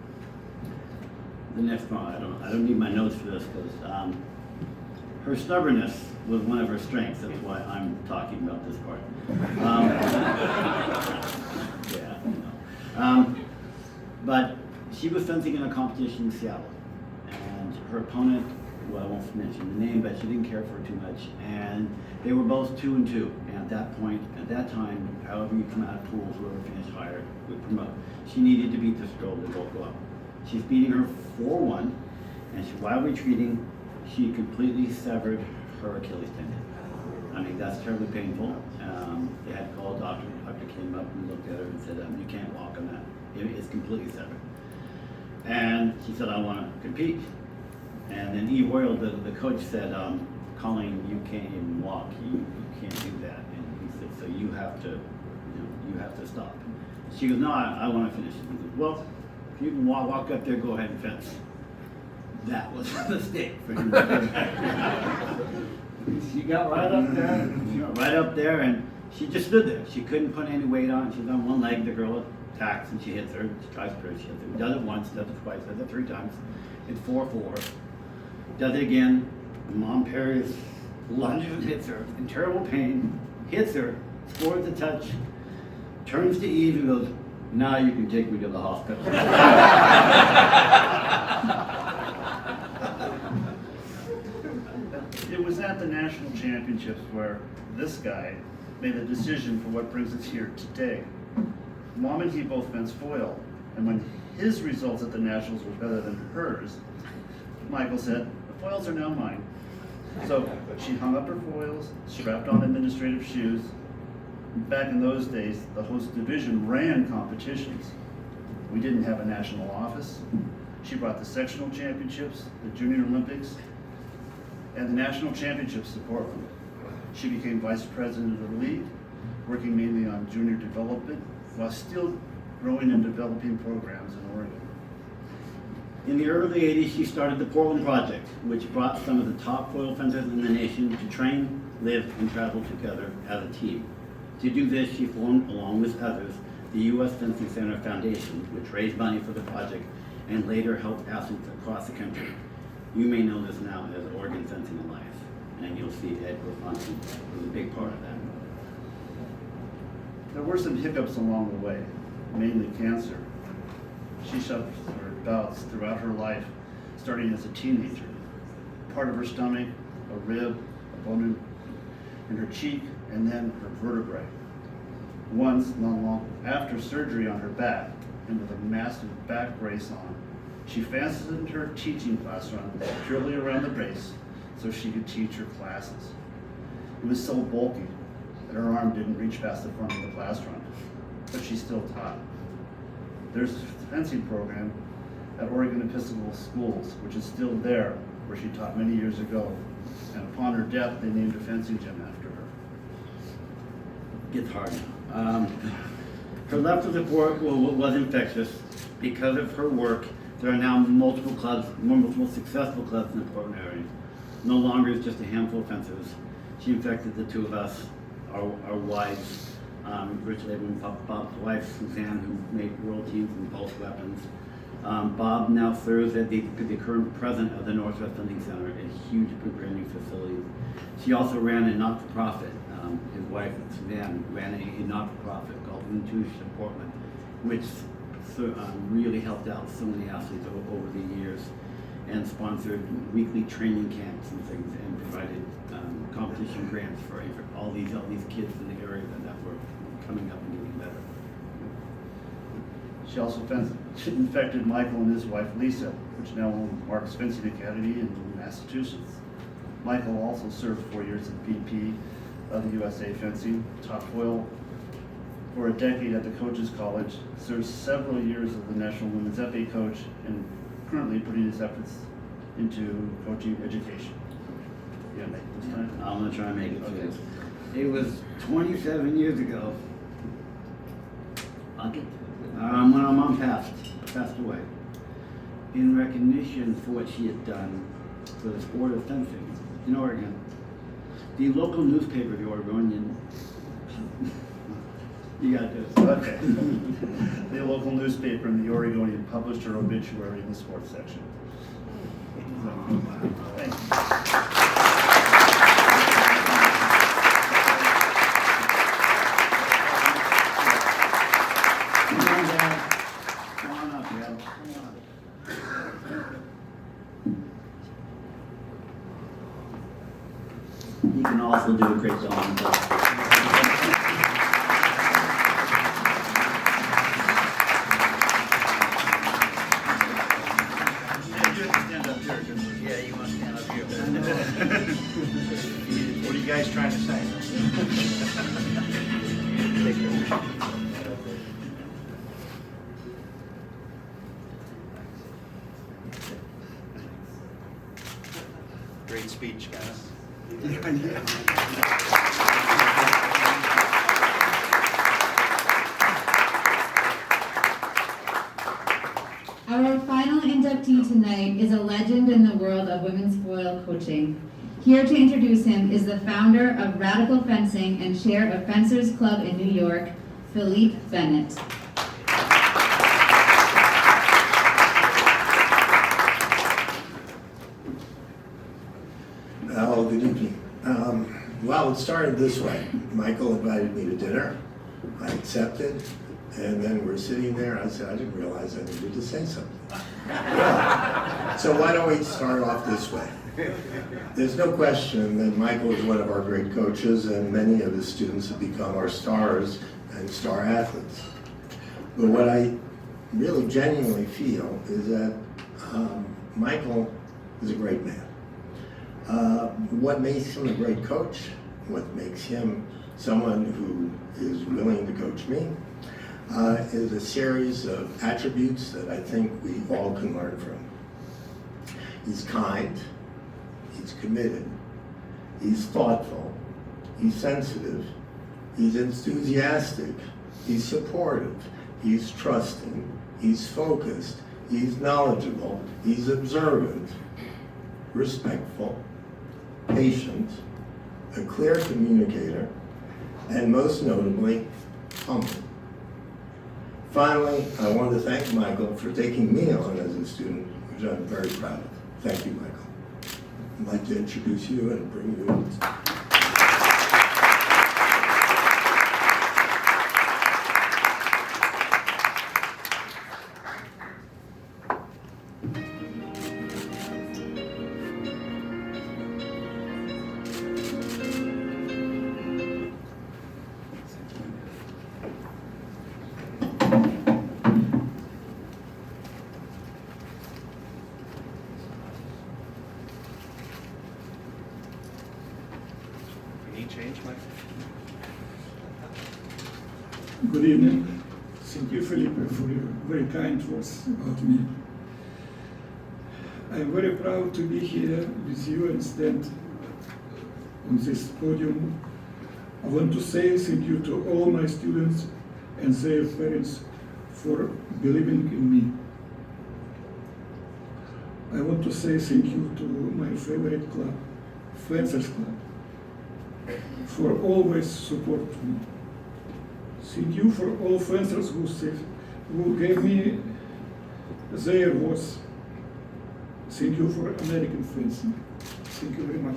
The next one, I don't need my notes for this because her stubbornness was one of her strengths. That's why I'm talking about this part. But she was fencing in a competition in Seattle, and her opponent who I won't mention the name, but she didn't care for her too much. And they were both 2-2. And at that point, at that time, however you come out of pools, whoever finished higher would promote. She needed to beat this girl to both go up. She's beating her 4-1, and while retreating, she completely severed her Achilles tendon. I mean, that's terribly painful. They had to call a doctor. The doctor came up and looked at her and said, you can't walk on that. It's completely severed. And she said, I want to compete. And then E. Royal, the coach, said, Colleen, you can't even walk. You can't do that. And he said, so you have to stop. She goes, no, I want to finish. He goes, well, if you can walk up there, go ahead and fence. That was a mistake for him. She got right up there, and she just stood there. She couldn't put any weight on. She was on one leg. The girl attacks, and she hits her. She tries to hit her. Does it once, does it twice, does it 3 times. It's 4-4. Does it again. Mom parries, lunges and hits her in terrible pain. Hits her, scores the touch, turns to Eve and goes, now you can take me to the hospital. It was at the national championships where this guy made a decision for what brings us here today. Mom and he both fenced foil, and when his results at the nationals were better than hers, Michael said, the foils are now mine. So she hung up her foils, strapped on administrative shoes. Back in those days, the host division ran competitions. We didn't have a national office. She brought the sectional championships, the junior Olympics, and the national championships to Portland. She became vice president of the league, working mainly on junior development, while still growing and developing programs in Oregon. In the early 80s, she started the Portland Project, which brought some of the top foil fencers in the nation to train, live, and travel together as a team. To do this, she formed, along with others, the U.S. Fencing Center Foundation, which raised money for the project and later helped athletes across the country. You may know this now as Oregon Fencing Alliance, and you'll see Ed Wilfonsi was a big part of that. There were some hiccups along the way, mainly cancer. She suffered bouts throughout her life, starting as a teenager. Part of her stomach, a rib, a bone in her cheek, and then her vertebrae. Once, not long after surgery on her back, and with a massive back brace on, she fastened her teaching classroom purely around the brace so she could teach her classes. It was so bulky that her arm didn't reach past the front of the classroom, but she still taught. There's a fencing program at Oregon Episcopal Schools, which is still there, where she taught many years ago. And upon her death, they named a fencing gym after her. Gets hard now. Her left of the court was infectious. Because of her work, there are now multiple clubs, multiple successful clubs in the Portland area. No longer is just a handful of fencers. She infected the two of us, our wives, Rich Laban, Bob's wife, Suzanne, who made world teams in both weapons. Bob now serves as the current president of the Northwest Fencing Center, a huge brand new facility. She also ran a not-for-profit. His wife, Suzanne, ran a not-for-profit called Induction in Portland, which really helped out so many athletes over the years, and sponsored weekly training camps and things, and provided competition grants for all these kids in the area that were coming up and getting better. She also infected Michael and his wife Lisa, which now owns Mark's Fencing Academy in Massachusetts. Michael also served 4 years as VP of the USA Fencing, taught foil for a decade at the Coaches College, served several years as the National Women's FA coach, and currently putting his efforts into coaching education. You gonna make it this time? I'm gonna try and make it too. Okay. It was 27 years ago. I'll get when our mom passed away. In recognition for what she had done for the sport of fencing in Oregon, the local newspaper, the Oregonian, you gotta do it. Okay. The local newspaper in the Oregonian published her obituary in the sports section. Thank you. also do a great job. Yeah, you must stand up here. What are you guys trying to say? Great speech, guys. Our final inductee tonight is a legend in the world of women's foil coaching. Here to introduce him is the founder of Radical Fencing and chair of Fencers Club in New York, Philippe Bennett. Oh, good evening. Well, it started this way. Michael invited me to dinner. I accepted, and then we're sitting there. I said, I didn't realize I needed to say something. So why don't we start off this way? There's no question that Michael is one of our great coaches, and many of his students have become our stars and star athletes. But what I really genuinely feel is that Michael is a great man. What makes him a great coach, what makes him someone who is willing to coach me, is a series of attributes that I think we all can learn from. He's kind, he's committed, he's thoughtful, he's sensitive, he's enthusiastic, he's supportive, he's trusting, he's focused, he's knowledgeable, he's observant, respectful, patient, a clear communicator, and most notably, humble. Finally, I want to thank Michael for taking me on as a student, which I'm very proud of. Thank you, Michael. I'd like to introduce you and bring you in. Good evening. Thank you, Felipe, for your very kind words about me. I'm very proud to be here with you and stand on this podium. I want to say thank you to all my students and their parents for believing in me. I want to say thank you to my favorite club, Fencers Club, for always supporting me. Thank you for all fencers who gave me their voice. Thank you for American fencing. Thank you very much.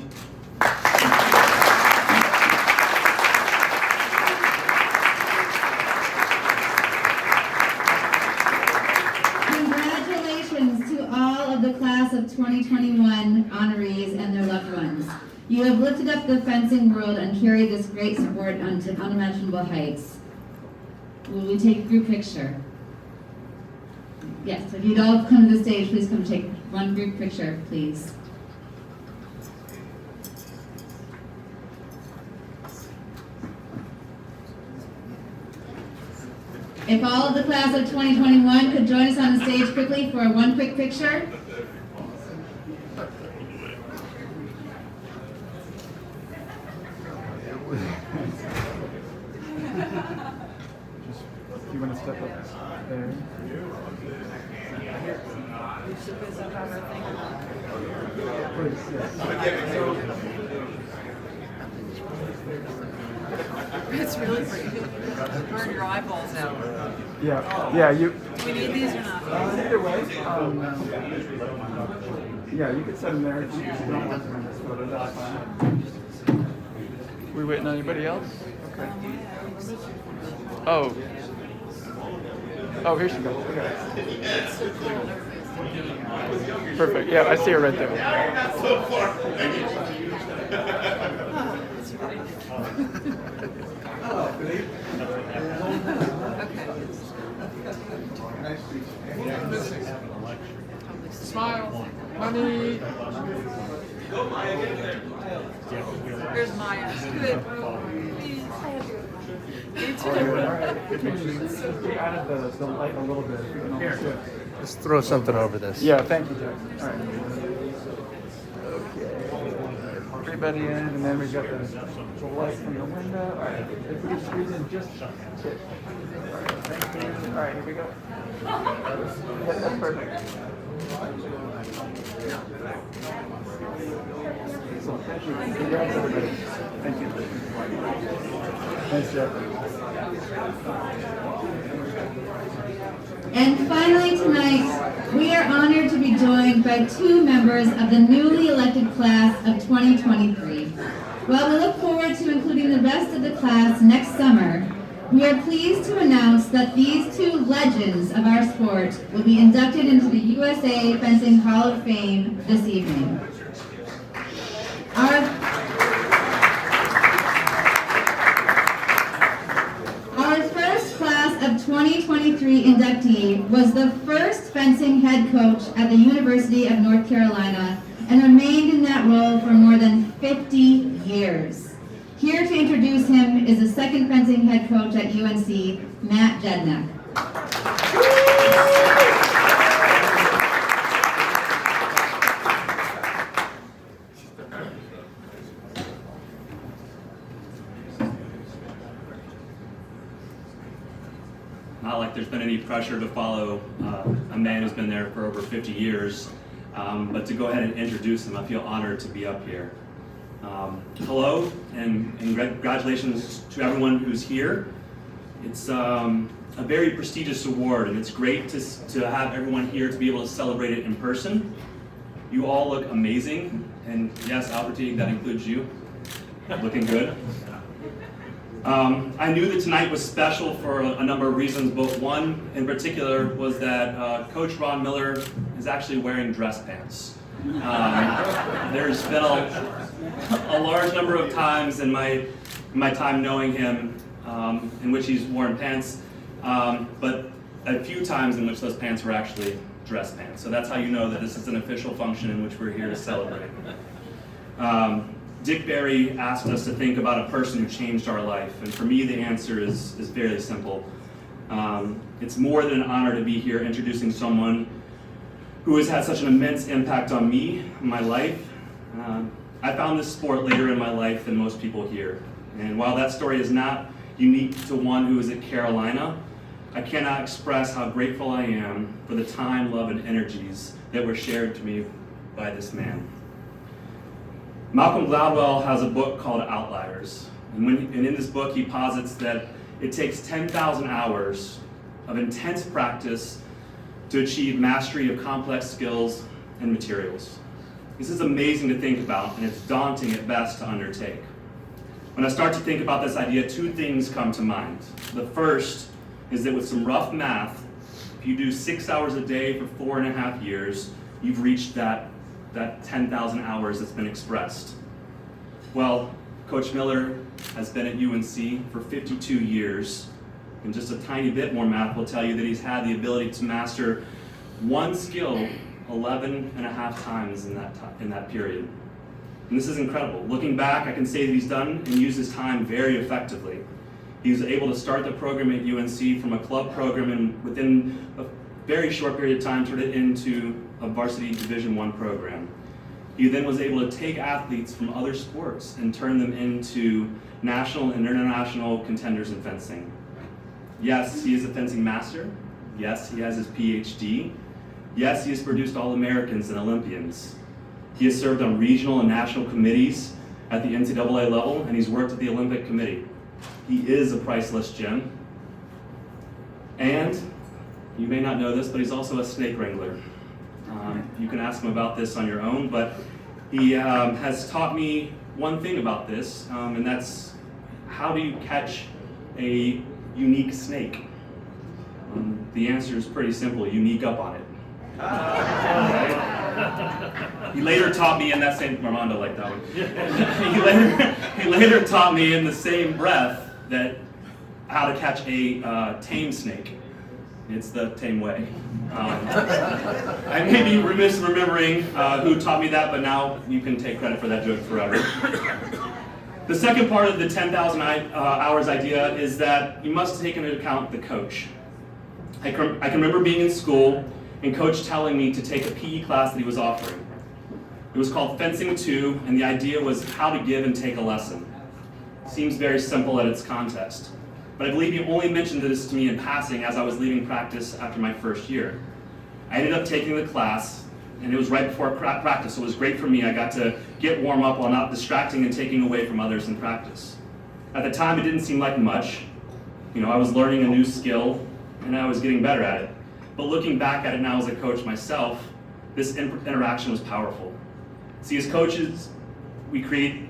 Congratulations to all of the class of 2021 honorees and their loved ones. You have lifted up the fencing world and carried this great sport onto unimaginable heights. Will we take a group picture? Yes, if you'd all come to the stage, please come take one group picture, please. If all of the class of 2021 could join us on the stage quickly for one quick picture. You want to step up there? Please, yes. It's really pretty. Burn your eyeballs out. Yeah, you. Do we need these or not? Either way. Yeah, you could set them there if you don't want them in this photo. That's fine. We waiting on anybody else? Okay. Oh. Oh, here she goes. Okay. Perfect. Yeah, I see her right there. Smile. Money. Go, Maya, get in there. There's Maya. Good. Please. You too. Make sure you added the light a little bit. Here. Just throw something over this. Yeah, thank you, Jack. All right. Okay. Everybody in, and then we've got the light from the window. All right. If we could squeeze in just a bit. All right. Thank you. All right, here we go. Yeah, that's perfect. So, thank you. Congrats, everybody. Thank you. Thanks, Jeff. And finally tonight, we are honored to be joined by two members of the newly elected class of 2023. While we look forward to including the rest of the class next summer, we are pleased to announce that these two legends of our sport will be inducted into the USA Fencing Hall of Fame this evening. Our first class of 2023 inductee was the first fencing head coach at the University of North Carolina and remained in that role for more than 50 years. Here to introduce him is the second fencing head coach at UNC, Matt Jednak. Not like there's been any pressure to follow a man who's been there for over 50 years, but to go ahead and introduce him, I feel honored to be up here. Hello, and congratulations to everyone who's here. It's a very prestigious award, and it's great to have everyone here to be able to celebrate it in person. You all look amazing, and yes, Albertine, that includes you, looking good. I knew that tonight was special for a number of reasons, but one in particular was that Coach Ron Miller is actually wearing dress pants. There's been a large number of times in my time knowing him in which he's worn pants, but a few times in which those pants were actually dress pants. So that's how you know that this is an official function in which we're here to celebrate. Dick Barry asked us to think about a person who changed our life, and for me the answer is fairly simple. It's more than an honor to be here introducing someone who has had such an immense impact on me, my life. I found this sport later in my life than most people here, and while that story is not unique to one who is at Carolina, I cannot express how grateful I am for the time, love, and energies that were shared to me by this man. Malcolm Gladwell has a book called Outliers, and in this book he posits that it takes 10,000 hours of intense practice to achieve mastery of complex skills and materials. This is amazing to think about, and it's daunting at best to undertake. When I start to think about this idea, two things come to mind. The first is that with some rough math, if you do 6 hours a day for 4.5 years, you've reached that 10,000 hours that's been expressed. Well, Coach Miller has been at UNC for 52 years, and just a tiny bit more math will tell you that he's had the ability to master one skill 11.5 times in that period. And this is incredible. Looking back, I can say that he's done and used his time very effectively. He was able to start the program at UNC from a club program, and within a very short period of time turned it into a varsity Division I program. He then was able to take athletes from other sports and turn them into national and international contenders in fencing. Yes, he is a fencing master. Yes, he has his PhD. Yes, he has produced All-Americans and Olympians. He has served on regional and national committees at the NCAA level, and he's worked at the Olympic Committee. He is a priceless gem. And you may not know this, but he's also a snake wrangler. You can ask him about this on your own, but he has taught me one thing about this, and that's how do you catch a unique snake? The answer is pretty simple: you sneak up on it. He later taught me in that same, Armando liked that one. he later taught me in the same breath that how to catch a tame snake. It's the tame way. I may be remiss in remembering who taught me that, but now you can take credit for that joke forever. The second part of the 10,000 hours idea is that you must take into account the coach. I can remember being in school and coach telling me to take a PE class that he was offering. It was called Fencing 2, and the idea was how to give and take a lesson. Seems very simple at its context, but I believe he only mentioned this to me in passing as I was leaving practice after my first year. I ended up taking the class, and it was right before practice, so it was great for me. I got to get warm up while not distracting and taking away from others in practice. At the time, it didn't seem like much. I was learning a new skill, and I was getting better at it. But looking back at it now as a coach myself, this interaction was powerful. See, as coaches, we create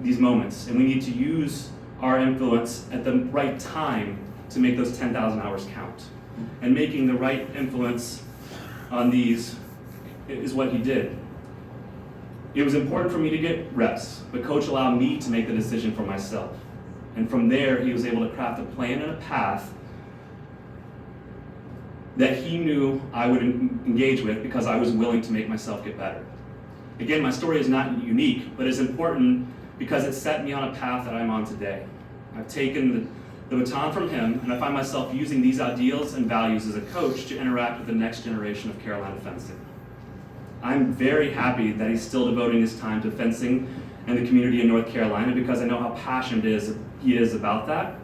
these moments, and we need to use our influence at the right time to make those 10,000 hours count. And making the right influence on these is what he did. It was important for me to get reps, but coach allowed me to make the decision for myself. And from there, he was able to craft a plan and a path that he knew I would engage with because I was willing to make myself get better. Again, my story is not unique, but it's important because it set me on a path that I'm on today. I've taken the baton from him, and I find myself using these ideals and values as a coach to interact with the next generation of Carolina fencing. I'm very happy that he's still devoting his time to fencing and the community in North Carolina because I know how passionate he is about that.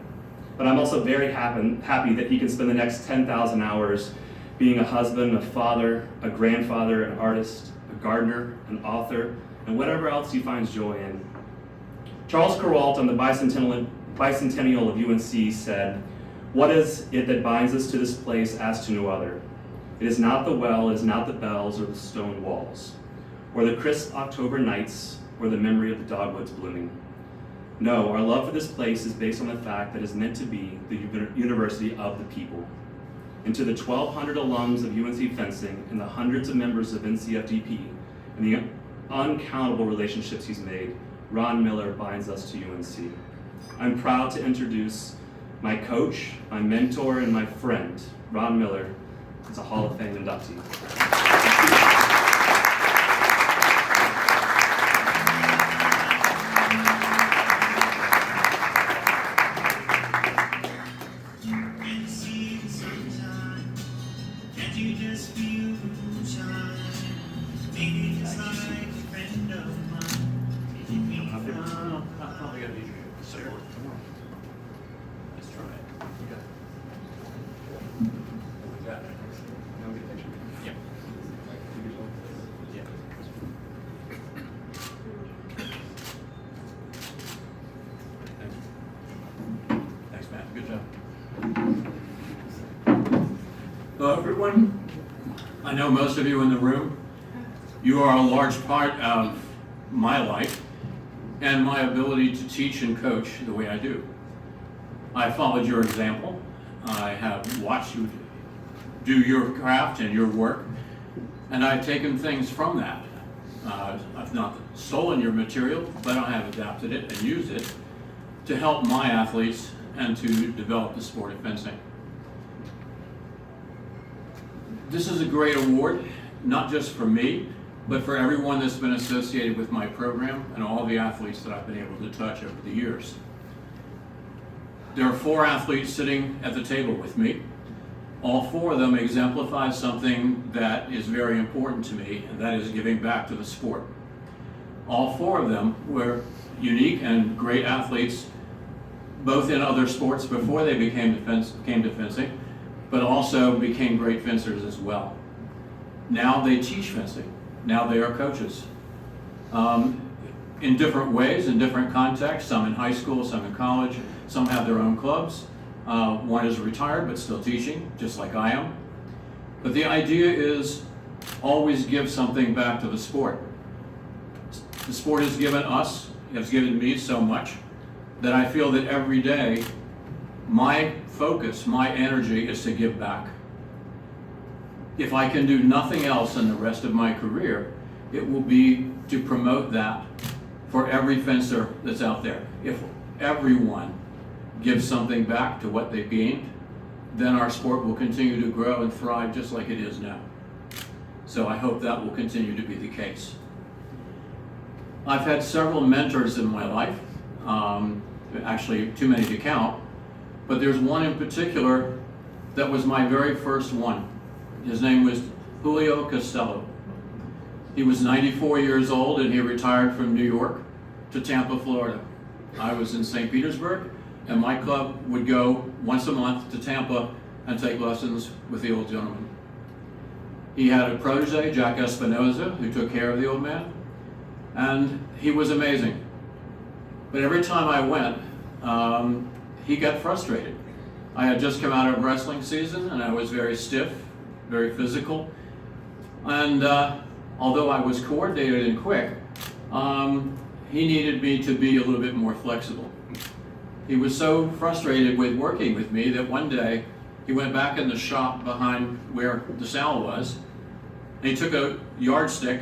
But I'm also very happy that he can spend the next 10,000 hours being a husband, a father, a grandfather, an artist, a gardener, an author, and whatever else he finds joy in. Charles Kuralt on the bicentennial of UNC said, "What is it that binds us to this place as to no other? It is not the well, it is not the bells or the stone walls, or the crisp October nights, or the memory of the dogwoods blooming. No, our love for this place is based on the fact that it is meant to be the university of the people." And to the 1,200 alums of UNC Fencing and the hundreds of members of NCFDP and the uncountable relationships he's made, Ron Miller binds us to UNC. I'm proud to introduce my coach, my mentor, and my friend, Ron Miller, as a Hall of Fame inductee. Hello, everyone. I know most of you in the room. You are a large part of my life and my ability to teach and coach the way I do. I followed your example. I have watched you do your craft and your work, and I've taken things from that. I've not stolen your material, but I have adapted it and used it to help my athletes and to develop the sport of fencing. This is a great award, not just for me, but for everyone that's been associated with my program and all the athletes that I've been able to touch over the years. There are 4 athletes sitting at the table with me. All 4 of them exemplify something that is very important to me, and that is giving back to the sport. All 4 of them were unique and great athletes, both in other sports before they came to fencing, but also became great fencers as well. Now they teach fencing. Now they are coaches. In different ways, in different contexts, some in high school, some in college, some have their own clubs. One is retired but still teaching, just like I am. But the idea is always give something back to the sport. The sport has given us, has given me so much that I feel that every day my focus, my energy is to give back. if I can do nothing else in the rest of my career, it will be to promote that for every fencer that's out there. If everyone gives something back to what they've gained, then our sport will continue to grow and thrive just like it is now. So I hope that will continue to be the case. I've had several mentors in my life, actually too many to count, but there's one in particular that was my very first one. His name was Julio Costello. He was 94 years old and he retired from New York to Tampa, Florida. I was in St. Petersburg, and my club would go once a month to Tampa and take lessons with the old gentleman. He had a protege, Jack Espinoza, who took care of the old man, and he was amazing. But every time I went, he got frustrated. I had just come out of wrestling season, and I was very stiff, very physical, and although I was coordinated and quick, he needed me to be a little bit more flexible. He was so frustrated with working with me that one day he went back in the shop behind where the saddle was, and he took a yardstick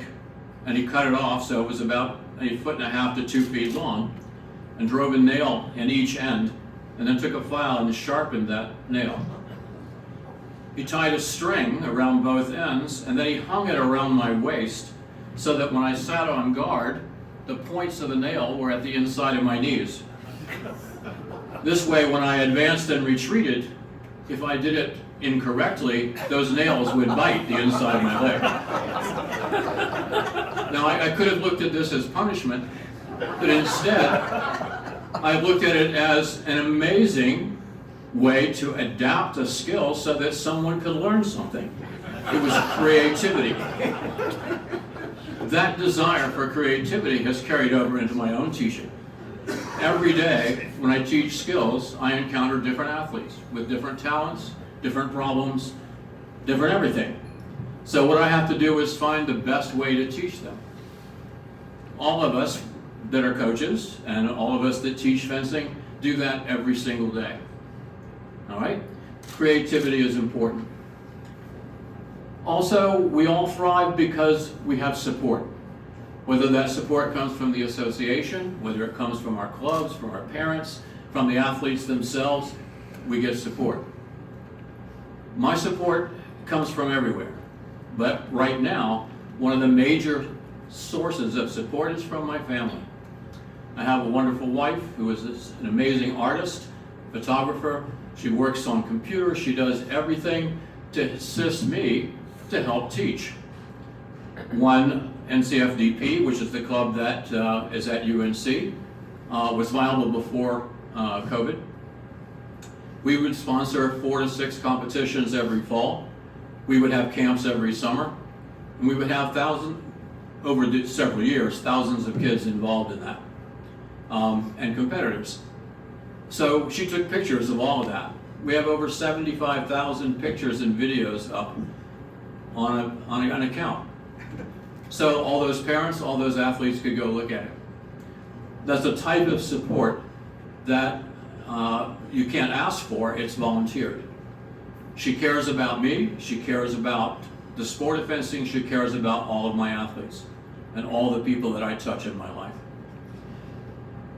and he cut it off so it was about 1.5 to 2 feet long, and drove a nail in each end, and then took a file and sharpened that nail. He tied a string around both ends, and then he hung it around my waist so that when I sat on guard, the points of the nail were at the inside of my knees. This way, when I advanced and retreated, if I did it incorrectly, those nails would bite the inside of my leg. Now, I could have looked at this as punishment, but instead, I looked at it as an amazing way to adapt a skill so that someone could learn something. It was creativity. That desire for creativity has carried over into my own teaching. Every day, when I teach skills, I encounter different athletes with different talents, different problems, different everything. So what I have to do is find the best way to teach them. All of us that are coaches and all of us that teach fencing do that every single day. All right? Creativity is important. Also, we all thrive because we have support. Whether that support comes from the association, whether it comes from our clubs, from our parents, from the athletes themselves, we get support. My support comes from everywhere. But right now, one of the major sources of support is from my family. I have a wonderful wife who is an amazing artist, photographer. She works on computers. She does everything to assist me to help teach. One, NCFDP, which is the club that is at UNC, was viable before COVID. We would sponsor 4 to 6 competitions every fall. We would have camps every summer. And we would have over several years, thousands of kids involved in that, and competitors. So she took pictures of all of that. We have over 75,000 pictures and videos up on an account. So all those parents, all those athletes could go look at it. That's a type of support that you can't ask for, it's volunteered. She cares about me, she cares about the sport of fencing, she cares about all of my athletes and all the people that I touch in my life.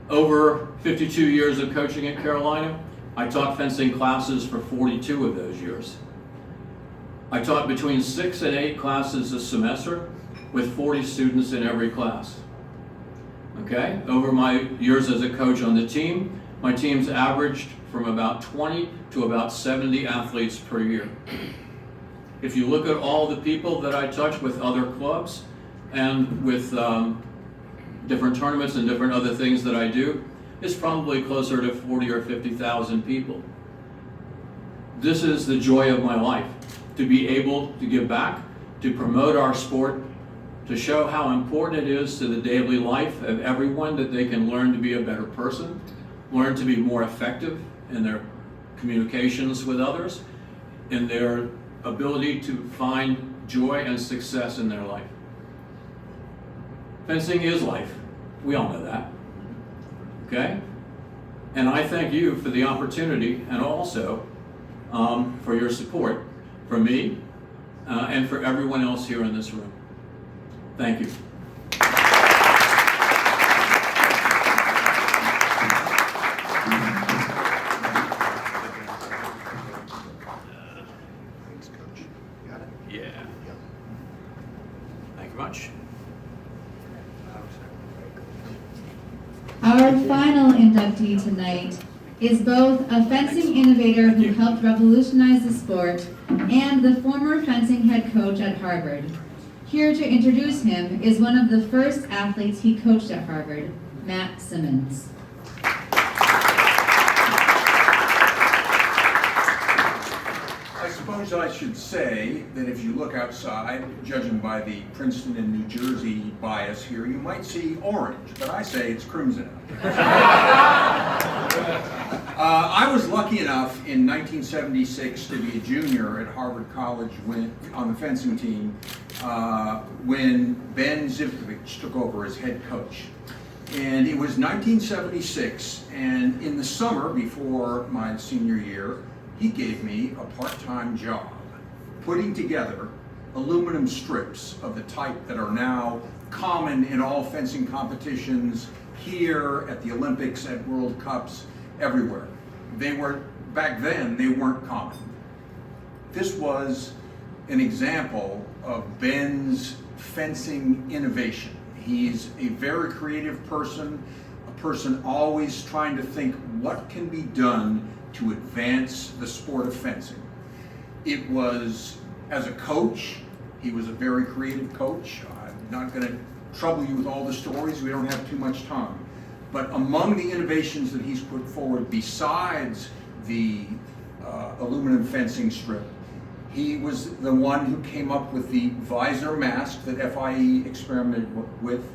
Over 52 years of coaching at Carolina, I taught fencing classes for 42 of those years. I taught between 6 and 8 classes a semester with 40 students in every class. Okay? Over my years as a coach on the team, my teams averaged from about 20 to about 70 athletes per year. If you look at all the people that I touch with other clubs and with different tournaments and different other things that I do, it's probably closer to 40 or 50,000 people. This is the joy of my life, to be able to give back, to promote our sport, to show how important it is to the daily life of everyone that they can learn to be a better person, learn to be more effective in their communications with others, in their ability to find joy and success in their life. Fencing is life. We all know that. Okay? And I thank you for the opportunity and also for your support for me and for everyone else here in this room. Thank you. Yeah. Thank you much. Our final inductee tonight is both a fencing innovator who helped revolutionize the sport and the former fencing head coach at Harvard. Here to introduce him is one of the first athletes he coached at Harvard, Matt Simmons. I suppose I should say that if you look outside, judging by the Princeton and New Jersey bias here, you might see orange, but I say it's crimson. I was lucky enough in 1976 to be a junior at Harvard College on the fencing team when Ben Zivkovich took over as head coach. And it was 1976, and in the summer before my senior year, he gave me a part-time job putting together aluminum strips of the type that are now common in all fencing competitions, here at the Olympics, at World Cups, everywhere. They were, back then, they weren't common. This was an example of Ben's fencing innovation. He's a very creative person, a person always trying to think what can be done to advance the sport of fencing. It was, as a coach, he was a very creative coach. I'm not going to trouble you with all the stories, we don't have too much time. But among the innovations that he's put forward, besides the aluminum fencing strip, he was the one who came up with the visor mask that FIE experimented with.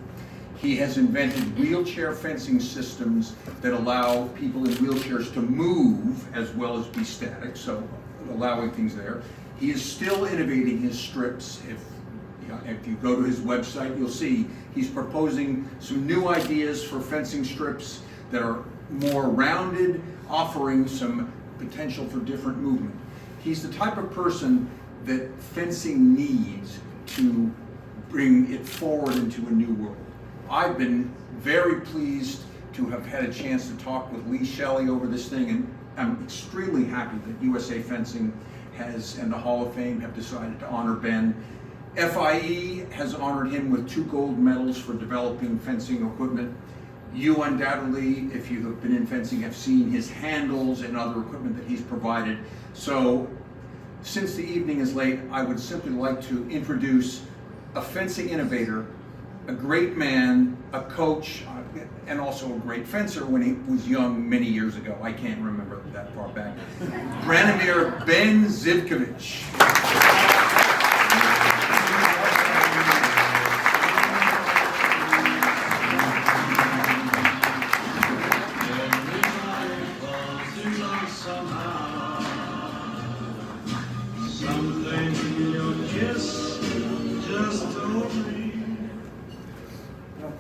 He has invented wheelchair fencing systems that allow people in wheelchairs to move as well as be static, so allowing things there. He is still innovating his strips. If you go to his website, you'll see he's proposing some new ideas for fencing strips that are more rounded, offering some potential for different movement. He's the type of person that fencing needs to bring it forward into a new world. I've been very pleased to have had a chance to talk with Lee Shelley over this thing, and I'm extremely happy that USA Fencing and the Hall of Fame have decided to honor Ben. FIE has honored him with 2 gold medals for developing fencing equipment. You undoubtedly, if you have been in fencing, have seen his handles and other equipment that he's provided. So, since the evening is late, I would simply like to introduce a fencing innovator, a great man, a coach, and also a great fencer when he was young many years ago. I can't remember that far back. Branimir Ben Zivkovich.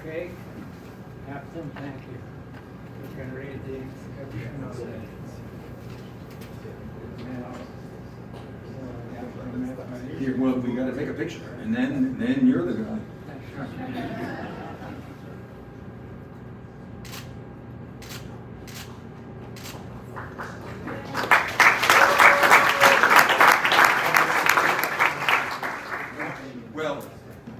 Okay, Captain, thank you. We can read the inscription of the. Here, well, we got to take a picture, and then you're the guy. Well,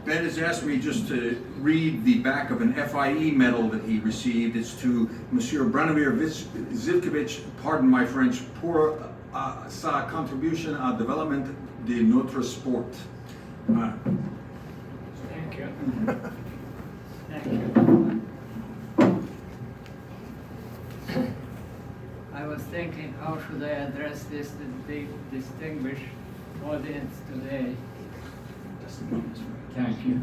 Ben has asked me just to read the back of an FIE medal that he received. It's to Monsieur Branimir Zivkovich, pardon my French, pour sa contribution à développement de notre sport. Thank you. Thank you. I was thinking, how should I address this distinguished audience today? Thank you.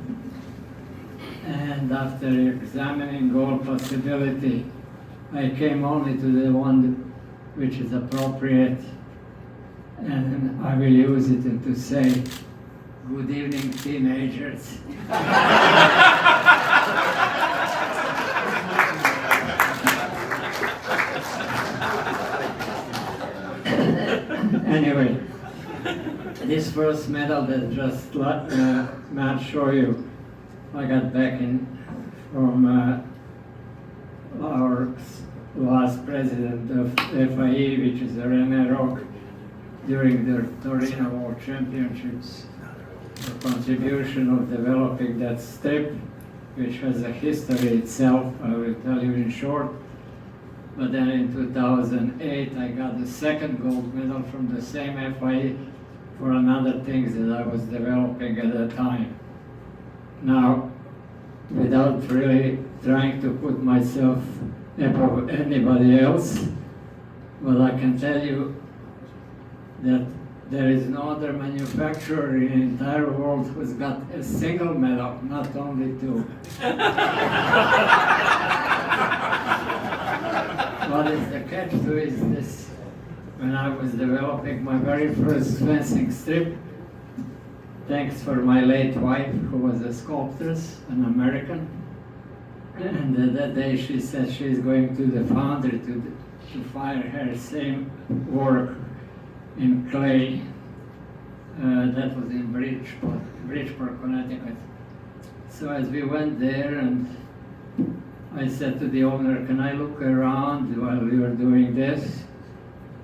And after examining all possibility, I came only to the one which is appropriate, and I will use it to say, good evening, teenagers. Anyway, this first medal that just Matt showed you, I got back from our last president of FIE, which is René Rock, during the Torino World Championships. The contribution of developing that strip, which has a history itself, I will tell you in short. But then in 2008, I got the second gold medal from the same FIE for another things that I was developing at that time. Now, without really trying to put myself above anybody else, but I can tell you that there is no other manufacturer in the entire world who's got a single medal, not only two. What is the catch to is this? When I was developing my very first fencing strip, thanks for my late wife, who was a sculptress, an American, and that day she said she's going to the foundry to fire her same work in clay. That was in Bridgeport, Connecticut. So as we went there, and I said to the owner, can I look around while we were doing this?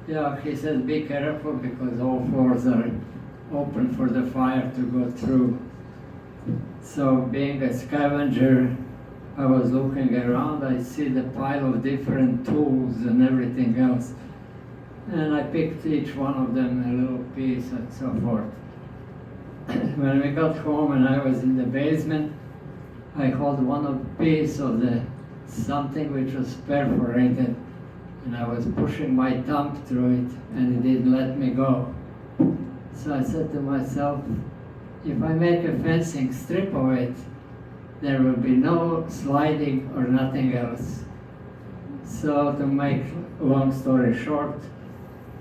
Yeah, he said, be careful because all floors are open for the fire to go through. So being a scavenger, I was looking around, I see the pile of different tools and everything else. And I picked each one of them a little piece and so forth. When we got home and I was in the basement, I held one piece of the something which was perforated, and I was pushing my thumb through it, and it didn't let me go. So I said to myself, if I make a fencing strip of it, there will be no sliding or nothing else. So to make a long story short,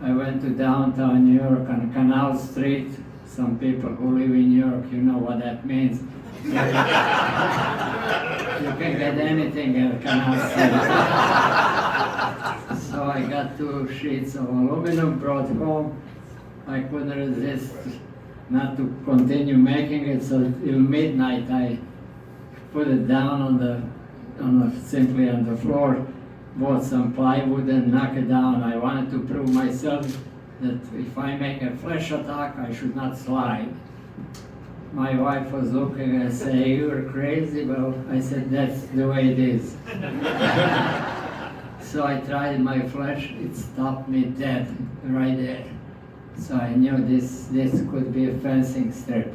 I went to downtown New York on Canal Street. Some people who live in New York, you know what that means. You can get anything at Canal Street. So I got 2 sheets of aluminum, brought home. I couldn't resist not to continue making it, so till midnight I put it down simply on the floor, bought some plywood and knocked it down. I wanted to prove myself that if I make a flash attack, I should not slide. My wife was looking and saying, you're crazy. Well, I said, that's the way it is. So I tried my flash, it stopped me dead right there. So I knew this could be a fencing strip.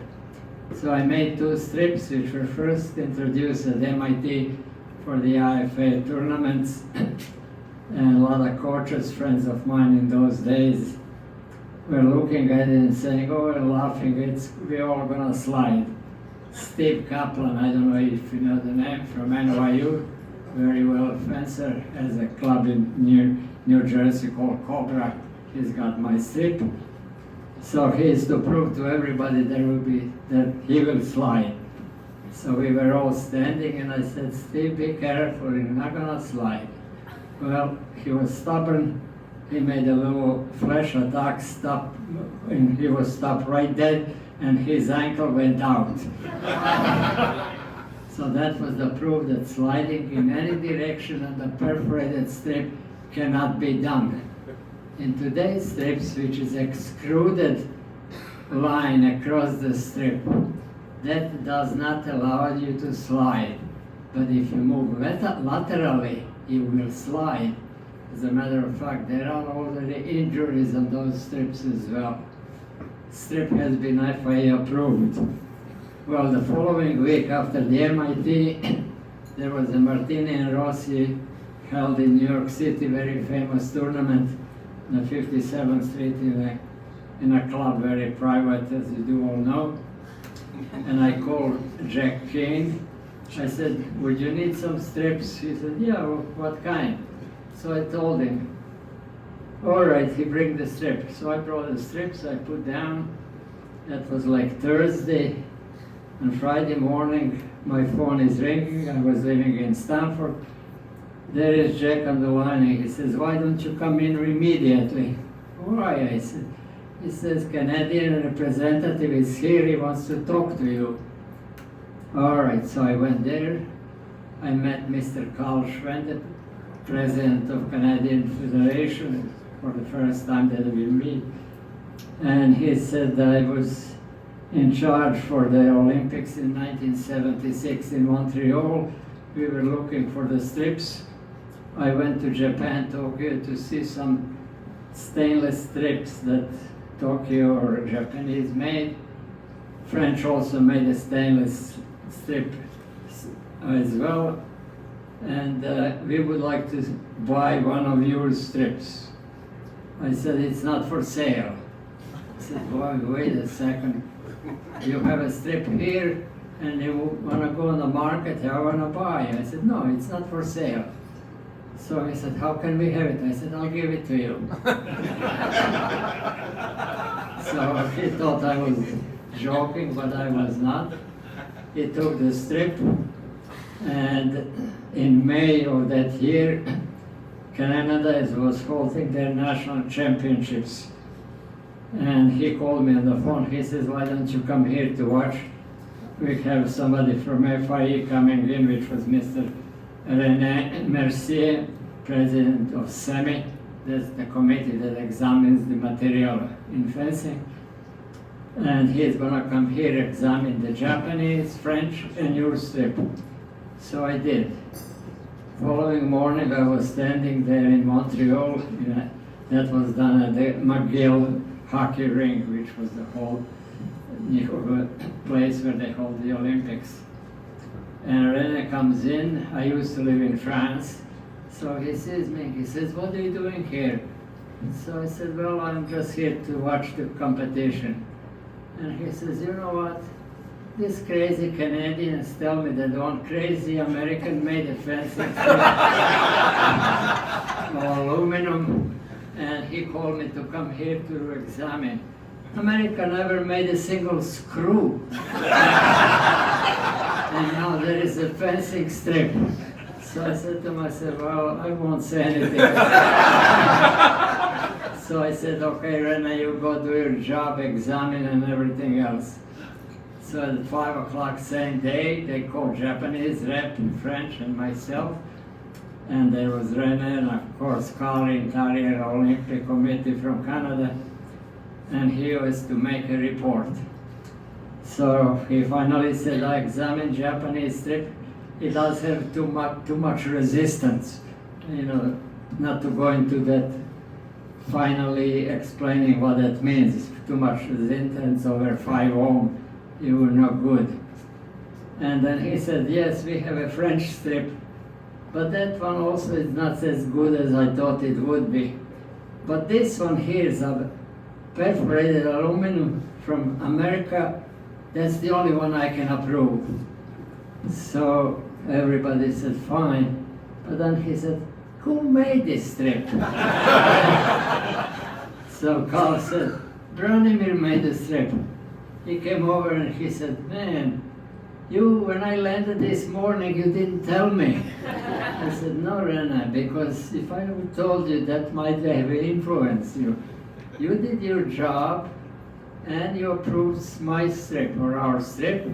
So I made 2 strips which were first introduced at MIT for the IFA tournaments. And a lot of coaches, friends of mine in those days, were looking at it and saying, oh, we're laughing, we're all gonna slide. Steve Kaplan, I don't know if you know the name, from NYU, very well fencer, has a club in New Jersey called Cobra. He's got my strip. So he is to prove to everybody that he will slide. So we were all standing and I said, Steve, be careful, you're not gonna slide. Well, he was stubborn. He made a little flash attack, stop, and he was stopped right dead, and his ankle went out. So that was the proof that sliding in any direction on the perforated strip cannot be done. In today's strips, which is extruded line across the strip, that does not allow you to slide. But if you move laterally, you will slide. As a matter of fact, there are already injuries on those strips as well. Strip has been FIA approved. Well, the following week after the MIT, there was a Martini and Rossi held in New York City, very famous tournament on the 57th Street in a club, very private, as you do all know. And I called Jack Kane. I said, would you need some strips? He said, yeah, well, what kind? So I told him, all right, he bring the strip. So I brought the strips, I put down. That was like Thursday. On Friday morning, my phone is ringing. I was living in Stanford. There is Jack on the line, and he says, why don't you come in immediately? Why? I said, He says, Canadian representative is here, he wants to talk to you. All right, so I went there. I met Mr. Carl Schwende, president of Canadian Federation, for the first time that we meet. And he said that I was in charge for the Olympics in 1976 in Montreal. We were looking for the strips. I went to Japan, Tokyo, to see some stainless strips that Tokyo or Japanese made. French also made a stainless strip as well. And we would like to buy one of your strips. I said, it's not for sale. I said, well, wait a second. You have a strip here and you want to go on the market, I want to buy. I said, no, it's not for sale. So he said, how can we have it? I said, I'll give it to you. So he thought I was joking, but I was not. He took the strip, and in May of that year, Canada was holding their national championships. And he called me on the phone. He says, why don't you come here to watch? We have somebody from FIE coming in, which was Mr. René Mercier, president of SEMI. That's the committee that examines the material in fencing. And he's going to come here, examine the Japanese, French, and your strip. So I did. Following morning, I was standing there in Montreal. That was done at the McGill hockey rink, which was the whole place where they hold the Olympics. And René comes in. I used to live in France. So he sees me. He says, what are you doing here? So I said, well, I'm just here to watch the competition. And he says, you know what? These crazy Canadians tell me that one crazy American made a fencing aluminum, and he called me to come here to examine. America never made a single screw. And now there is a fencing strip. So I said to myself, well, I won't say anything. So I said, okay, René, you go do your job, examine and everything else. So at 5 o'clock same day, they called Japanese rep and French and myself. And there was René and of course Carl Interior Olympic Committee from Canada. And he was to make a report. So he finally said, I examined Japanese strip. It does have too much resistance. You know, not to go into that finally explaining what that means. Too much resistance over 5 ohm, you were no good. And then he said, yes, we have a French strip, but that one also is not as good as I thought it would be. But this one here is a perforated aluminum from America. That's the only one I can approve. So everybody said, fine. But then he said, who made this strip? So Carl said, Branimir made the strip. He came over and he said, man, when I landed this morning, you didn't tell me. I said, no, René, because if I would told you, that might have influenced you. You did your job, and you approved my strip, or our strip.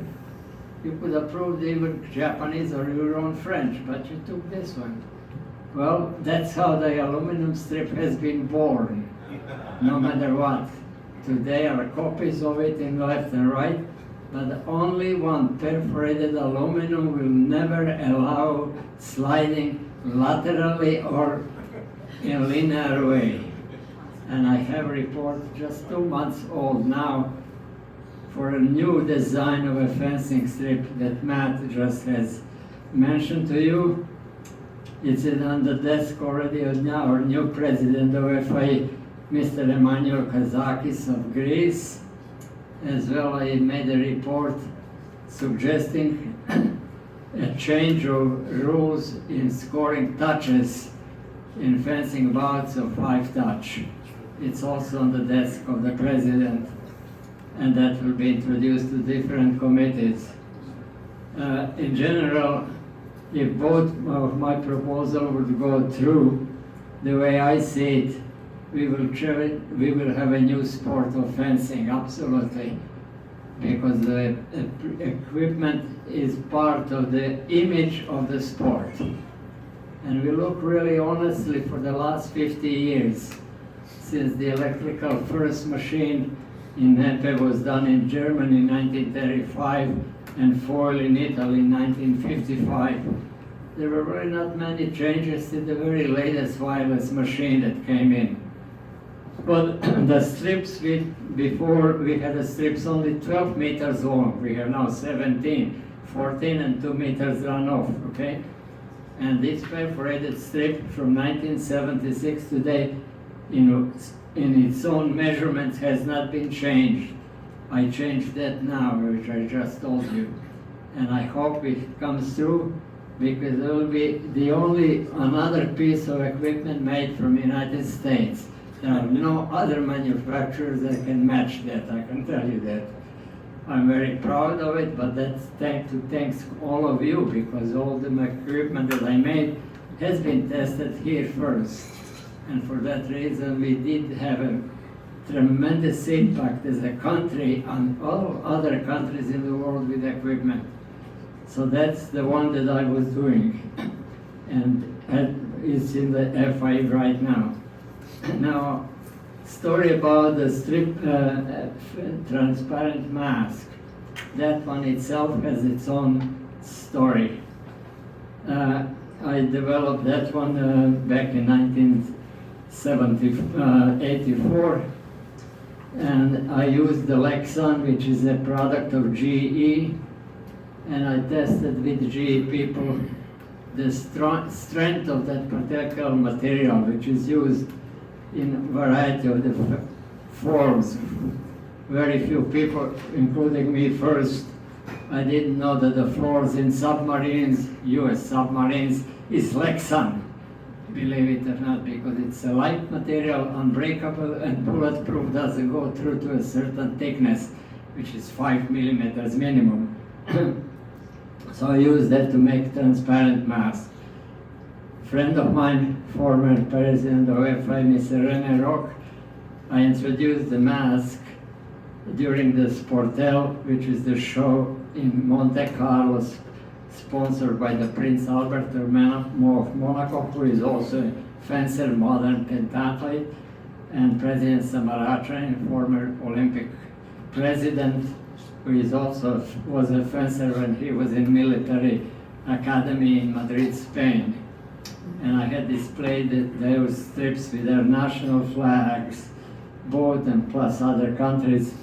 You could approve even Japanese or your own French, but you took this one. Well, that's how the aluminum strip has been born, no matter what. Today are copies of it in left and right, but only one perforated aluminum will never allow sliding laterally or in a linear way. And I have a report just 2 months old now for a new design of a fencing strip that Matt just has mentioned to you. It's on the desk already of now our new president of FIE, Mr. Emmanuel Kazakis of Greece. As well, I made a report suggesting a change of rules in scoring touches in fencing bouts of 5 touch. It's also on the desk of the president, and that will be introduced to different committees. In general, if both of my proposal would go through, the way I see it, we will have a new sport of fencing, absolutely. Because the equipment is part of the image of the sport. And we look really honestly for the last 50 years, since the electrical first machine in Epe was done in Germany in 1935 and foil in Italy in 1955. There were really not many changes to the very latest wireless machine that came in. But the strips, before we had the strips only 12 meters long. We have now 17, 14 and 2 meters run off, okay? And this perforated strip from 1976 today, in its own measurements has not been changed. I changed that now, which I just told you. And I hope it comes through, because it will be the only another piece of equipment made from the United States. There are no other manufacturers that can match that, I can tell you that. I'm very proud of it, but that's thanks all of you, because all the equipment that I made has been tested here first. And for that reason, we did have a tremendous impact as a country on all other countries in the world with equipment. So that's the one that I was doing. And it's in the FI right now. Now, story about the strip transparent mask. That one itself has its own story. I developed that one back in 1984, and I used the Lexan, which is a product of GE, and I tested with GE people the strength of that particular material, which is used in a variety of the forms. Very few people, including me first, I didn't know that the floors in submarines, US submarines, is Lexan, believe it or not, because it's a light material, unbreakable, and bulletproof, doesn't go through to a certain thickness, which is 5 millimeters minimum. So I use that to make transparent masks. Friend of mine, former president of FI, Mr. René Rock, I introduced the mask during the Sportel, which is the show in Monte Carlo, sponsored by the Prince Albert of Monaco, who is also a fencer, modern pentathlete, and President Samaratran, former Olympic president, who is also was a fencer when he was in military academy in Madrid, Spain. And I had displayed those strips with their national flags, both and plus other countries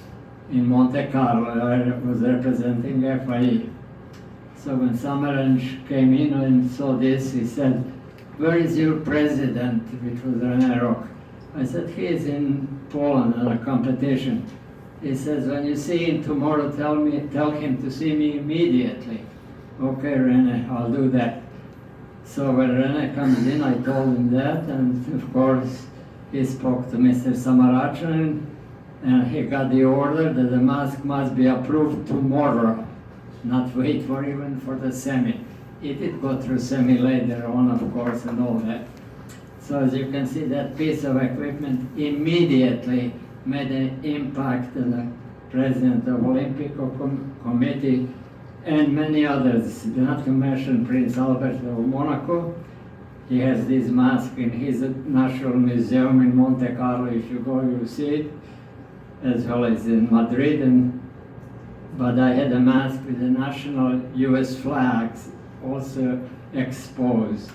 in Monte Carlo. I was representing FIE. So when Samaranch came in and saw this, he said, "Where is your president?" which was René Rock. I said, "He is in Poland on a competition." He says, "When you see him tomorrow, tell him to see me immediately." Okay, René, I'll do that. So when René comes in, I told him that, and of course, he spoke to Mr. Samaratran, and he got the order that the mask must be approved tomorrow, not wait even for the semi. It did go through semi later on, of course, and all that. So as you can see, that piece of equipment immediately made an impact on the president of Olympic Committee and many others. Not to mention Prince Albert of Monaco. He has this mask in his National Museum in Monte Carlo. If you go, you'll see it, as well as in Madrid. But I had a mask with the national US flags also exposed.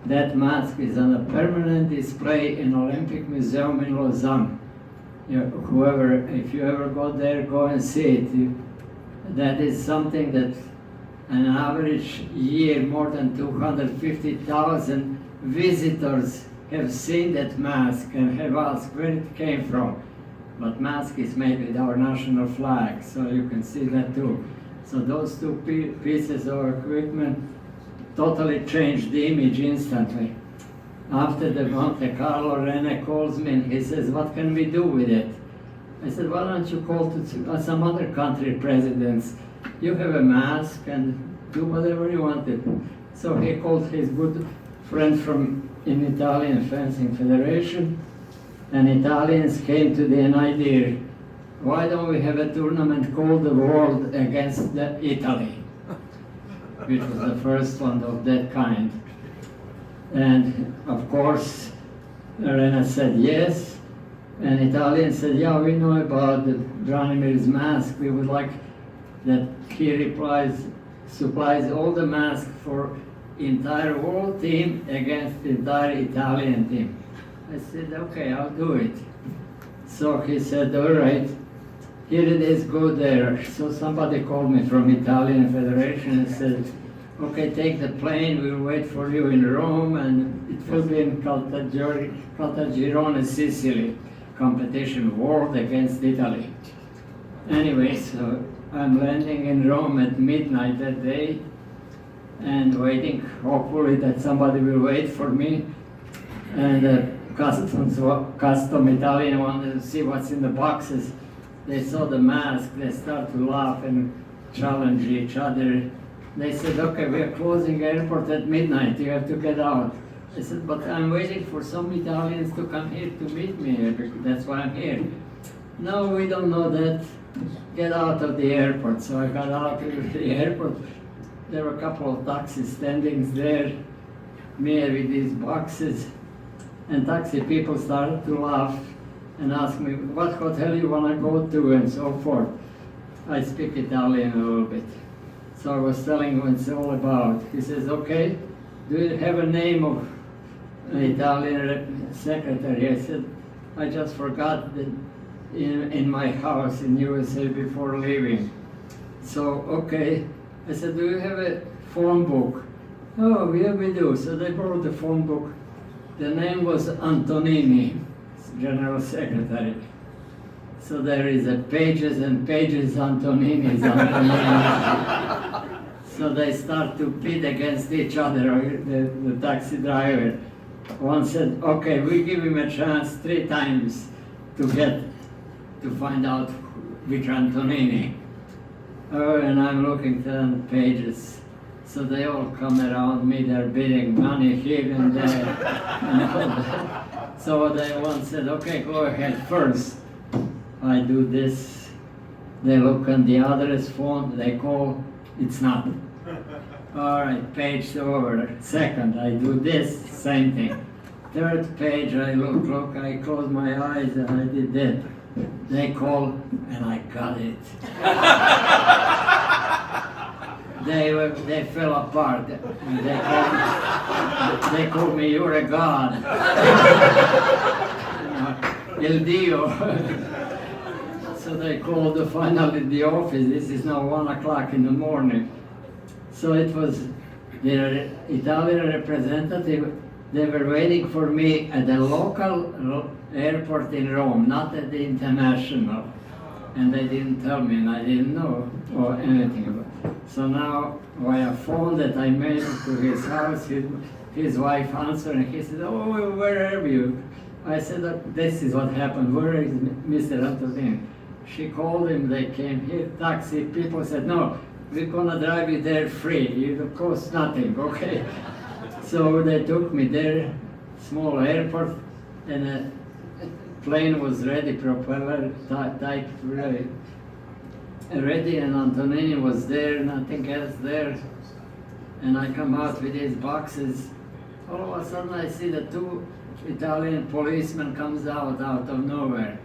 That mask is on a permanent display in Olympic Museum in Lausanne. If you ever go there, go and see it. That is something that an average year, more than 250,000 visitors have seen that mask and have asked where it came from. But mask is made with our national flag, so you can see that too. So those two pieces of equipment totally changed the image instantly. After the Monte Carlo, René calls me and he says, "What can we do with it?" I said, "Why don't you call to some other country presidents? You have a mask and do whatever you wanted." So he called his good friend from in Italian Fencing Federation, and Italians came to the idea, why don't we have a tournament called the World Against Italy, which was the first one of that kind. And of course, Arena said yes, and Italians said, yeah, we know about the Branimir's mask. We would like that he supplies all the masks for entire world team against the entire Italian team. I said, okay, I'll do it. So he said, all right, here it is, go there. So somebody called me from Italian Federation and said, okay, take the plane, we'll wait for you in Rome, and it will be in Caltagirone, Sicily, competition, world against Italy. Anyway, so I'm landing in Rome at midnight that day, and waiting, hopefully that somebody will wait for me. And custom Italian wanted to see what's in the boxes. They saw the mask, they start to laugh and challenge each other. They said, okay, we are closing airport at midnight, you have to get out. I said, but I'm waiting for some Italians to come here to meet me, that's why I'm here. No, we don't know that. Get out of the airport. So I got out of the airport. There were a couple of taxi standings there, me with these boxes, and taxi people started to laugh and ask me what hotel you want to go to and so forth. I speak Italian a little bit. So I was telling him what it's all about. He says, okay, do you have a name of an Italian secretary? I said, I just forgot that in my house in USA before leaving. So, okay. I said, do you have a phone book? Oh, yeah, we do. So they brought the phone book. The name was Antonini, General Secretary. So there is pages and pages Antonini's. So they start to pit against each other, the taxi driver. One said, okay, we give him a chance 3 times to find out which Antonini. Oh, and I'm looking to the pages. So they all come around me, they're bidding money here and there. And all that. So they one said, okay, go ahead first. I do this. They look on the other's phone, they call, it's not. All right, page over. Second, I do this, same thing. Third page, I look, I close my eyes and I did that. They call, and I got it. They fell apart. They called me, you're a god. El Dio. So they called finally the office. This is now 1 o'clock in the morning. So it was the Italian representative. They were waiting for me at the local airport in Rome, not at the international. And they didn't tell me, and I didn't know or anything about it. So now, via phone that I made to his house, his wife answered, and he said, oh, where are you? I said, this is what happened. Where is Mr. Antonin? She called him, they came here, taxi people said, no, we're gonna drive you there free. It costs nothing, okay? So they took me there, small airport, and a plane was ready, propeller type ready, and Antonini was there, nothing else there. And I come out with these boxes. All of a sudden I see the 2 Italian policemen comes out of nowhere.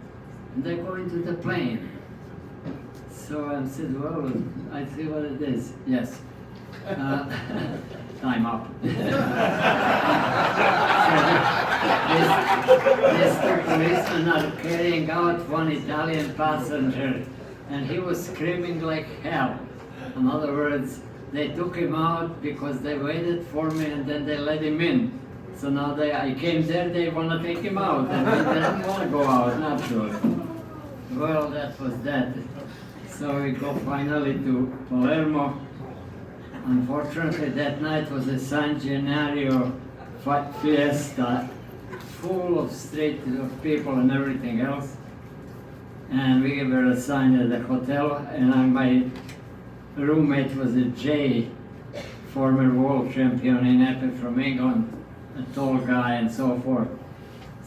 And they go into the plane. So I said, well, I see what it is. Yes. Time up. These 2 policemen are carrying out one Italian passenger, and he was screaming like hell. In other words, they took him out because they waited for me and then they let him in. So now I came there, they want to take him out, and they didn't want to go out, naturally. Well, that was that. So we go finally to Palermo. Unfortunately, that night was a San Gennaro fiesta, full of street of people and everything else. And we were assigned at the hotel, and my roommate was a Jay, former world champion in epic from England, a tall guy and so forth.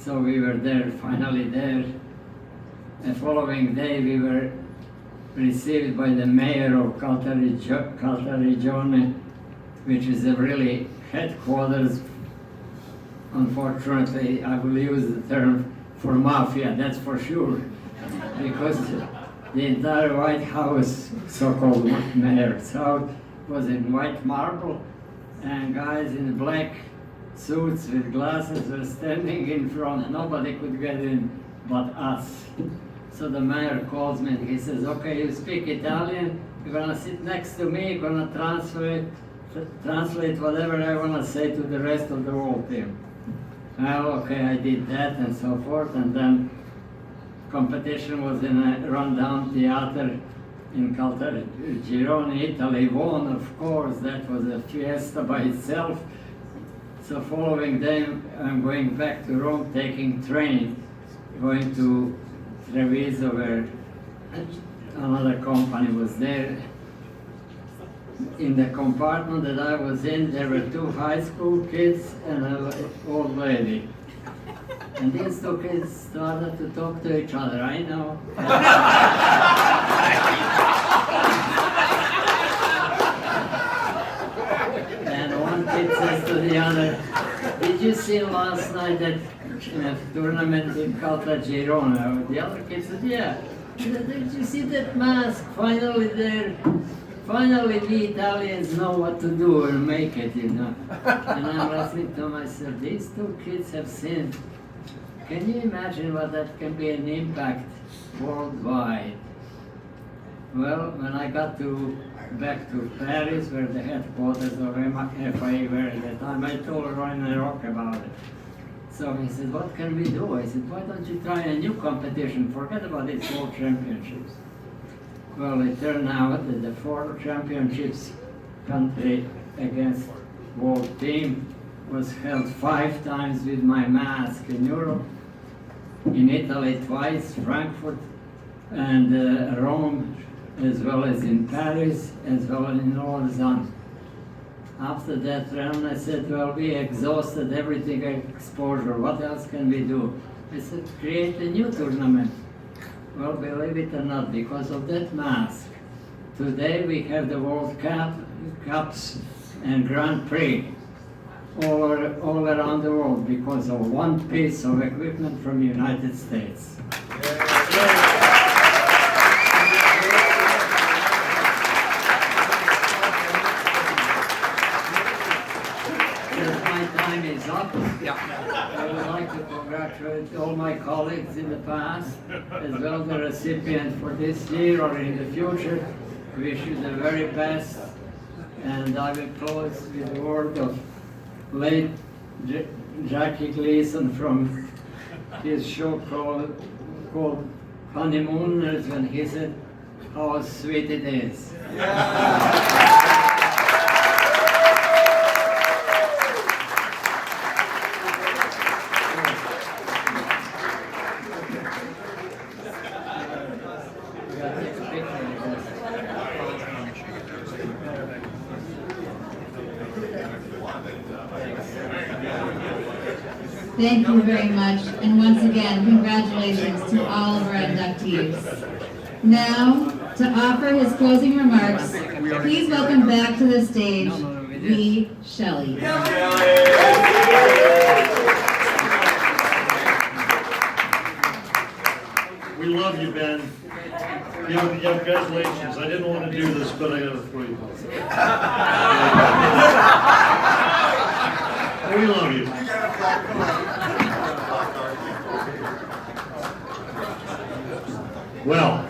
So we were there, finally there. The following day we were received by the mayor of Caltagirone, which is a really headquarters. Unfortunately, I will use the term for mafia, that's for sure, because the entire White House, so-called mayor's house, was in white marble, and guys in black suits with glasses were standing in front. Nobody could get in but us. So the mayor calls me and he says, okay, you speak Italian, you're gonna sit next to me, you're gonna translate whatever I wanna say to the rest of the whole team. Well, okay, I did that and so forth, and then competition was in a rundown theater in Caltagirone, Italy. Won, of course, that was a fiesta by itself. So following day, I'm going back to Rome, taking train, going to Treviso, where another company was there. In the compartment that I was in, there were 2 high school kids and an old lady. And these 2 kids started to talk to each other, I know. And one kid says to the other, did you see last night that tournament in Caltagirone? The other kid said, yeah. Did you see that mask finally there? Finally, we Italians know what to do and make it, you know. And I'm listening to myself, these 2 kids have seen. Can you imagine what that can be an impact worldwide? Well, when I got back to Paris, where the headquarters of FIA were at that time, I told Ryan Rock about it. So he said, what can we do? I said, why don't you try a new competition? Forget about these World Championships. Well, it turned out that the 4 championships country against world team was held 5 times with my mask in Europe, in Italy twice, Frankfurt, and Rome, as well as in Paris, as well as in Lausanne. After that round, I said, well, we exhausted everything exposure. What else can we do? I said, create a new tournament. Well, believe it or not, because of that mask, today we have the World Cups and Grand Prix all around the world because of one piece of equipment from the United States. My time is up. I would like to congratulate all my colleagues in the past, as well as the recipient for this year or in the future. Wish you the very best. And I will close with a word of late Jackie Gleason from his show called Honeymooners, when he said, how sweet it is. Thank you very much, and once again, congratulations to all of our inductees. Now, to offer his closing remarks, please welcome back to the stage, Lee Shelley. We love you, Ben. Congratulations. I didn't want to do this, but I got to throw you. We love you. Well,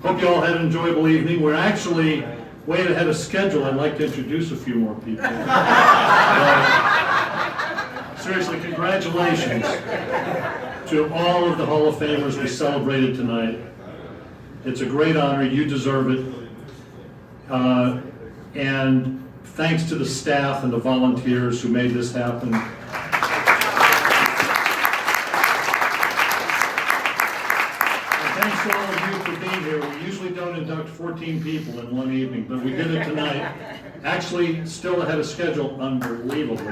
hope you all had an enjoyable evening. We're actually way ahead of schedule. I'd like to introduce a few more people. Seriously, congratulations to all of the Hall of Famers we celebrated tonight. It's a great honor. You deserve it. And thanks to the staff and the volunteers who made this happen. And thanks to all all of you for being here. We usually don't induct 14 people in one evening, but we did it tonight. Actually, still ahead of schedule, unbelievably.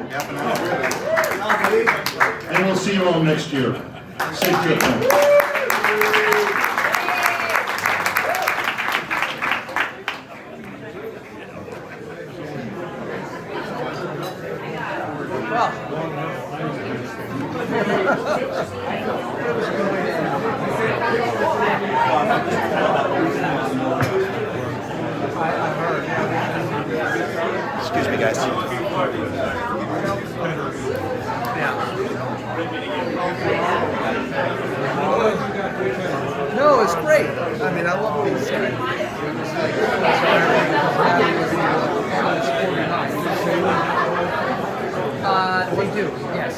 And we'll see you all next year. Safe trip home. Excuse me, guys. No, it's great. I mean, I love these guys. They do, yes.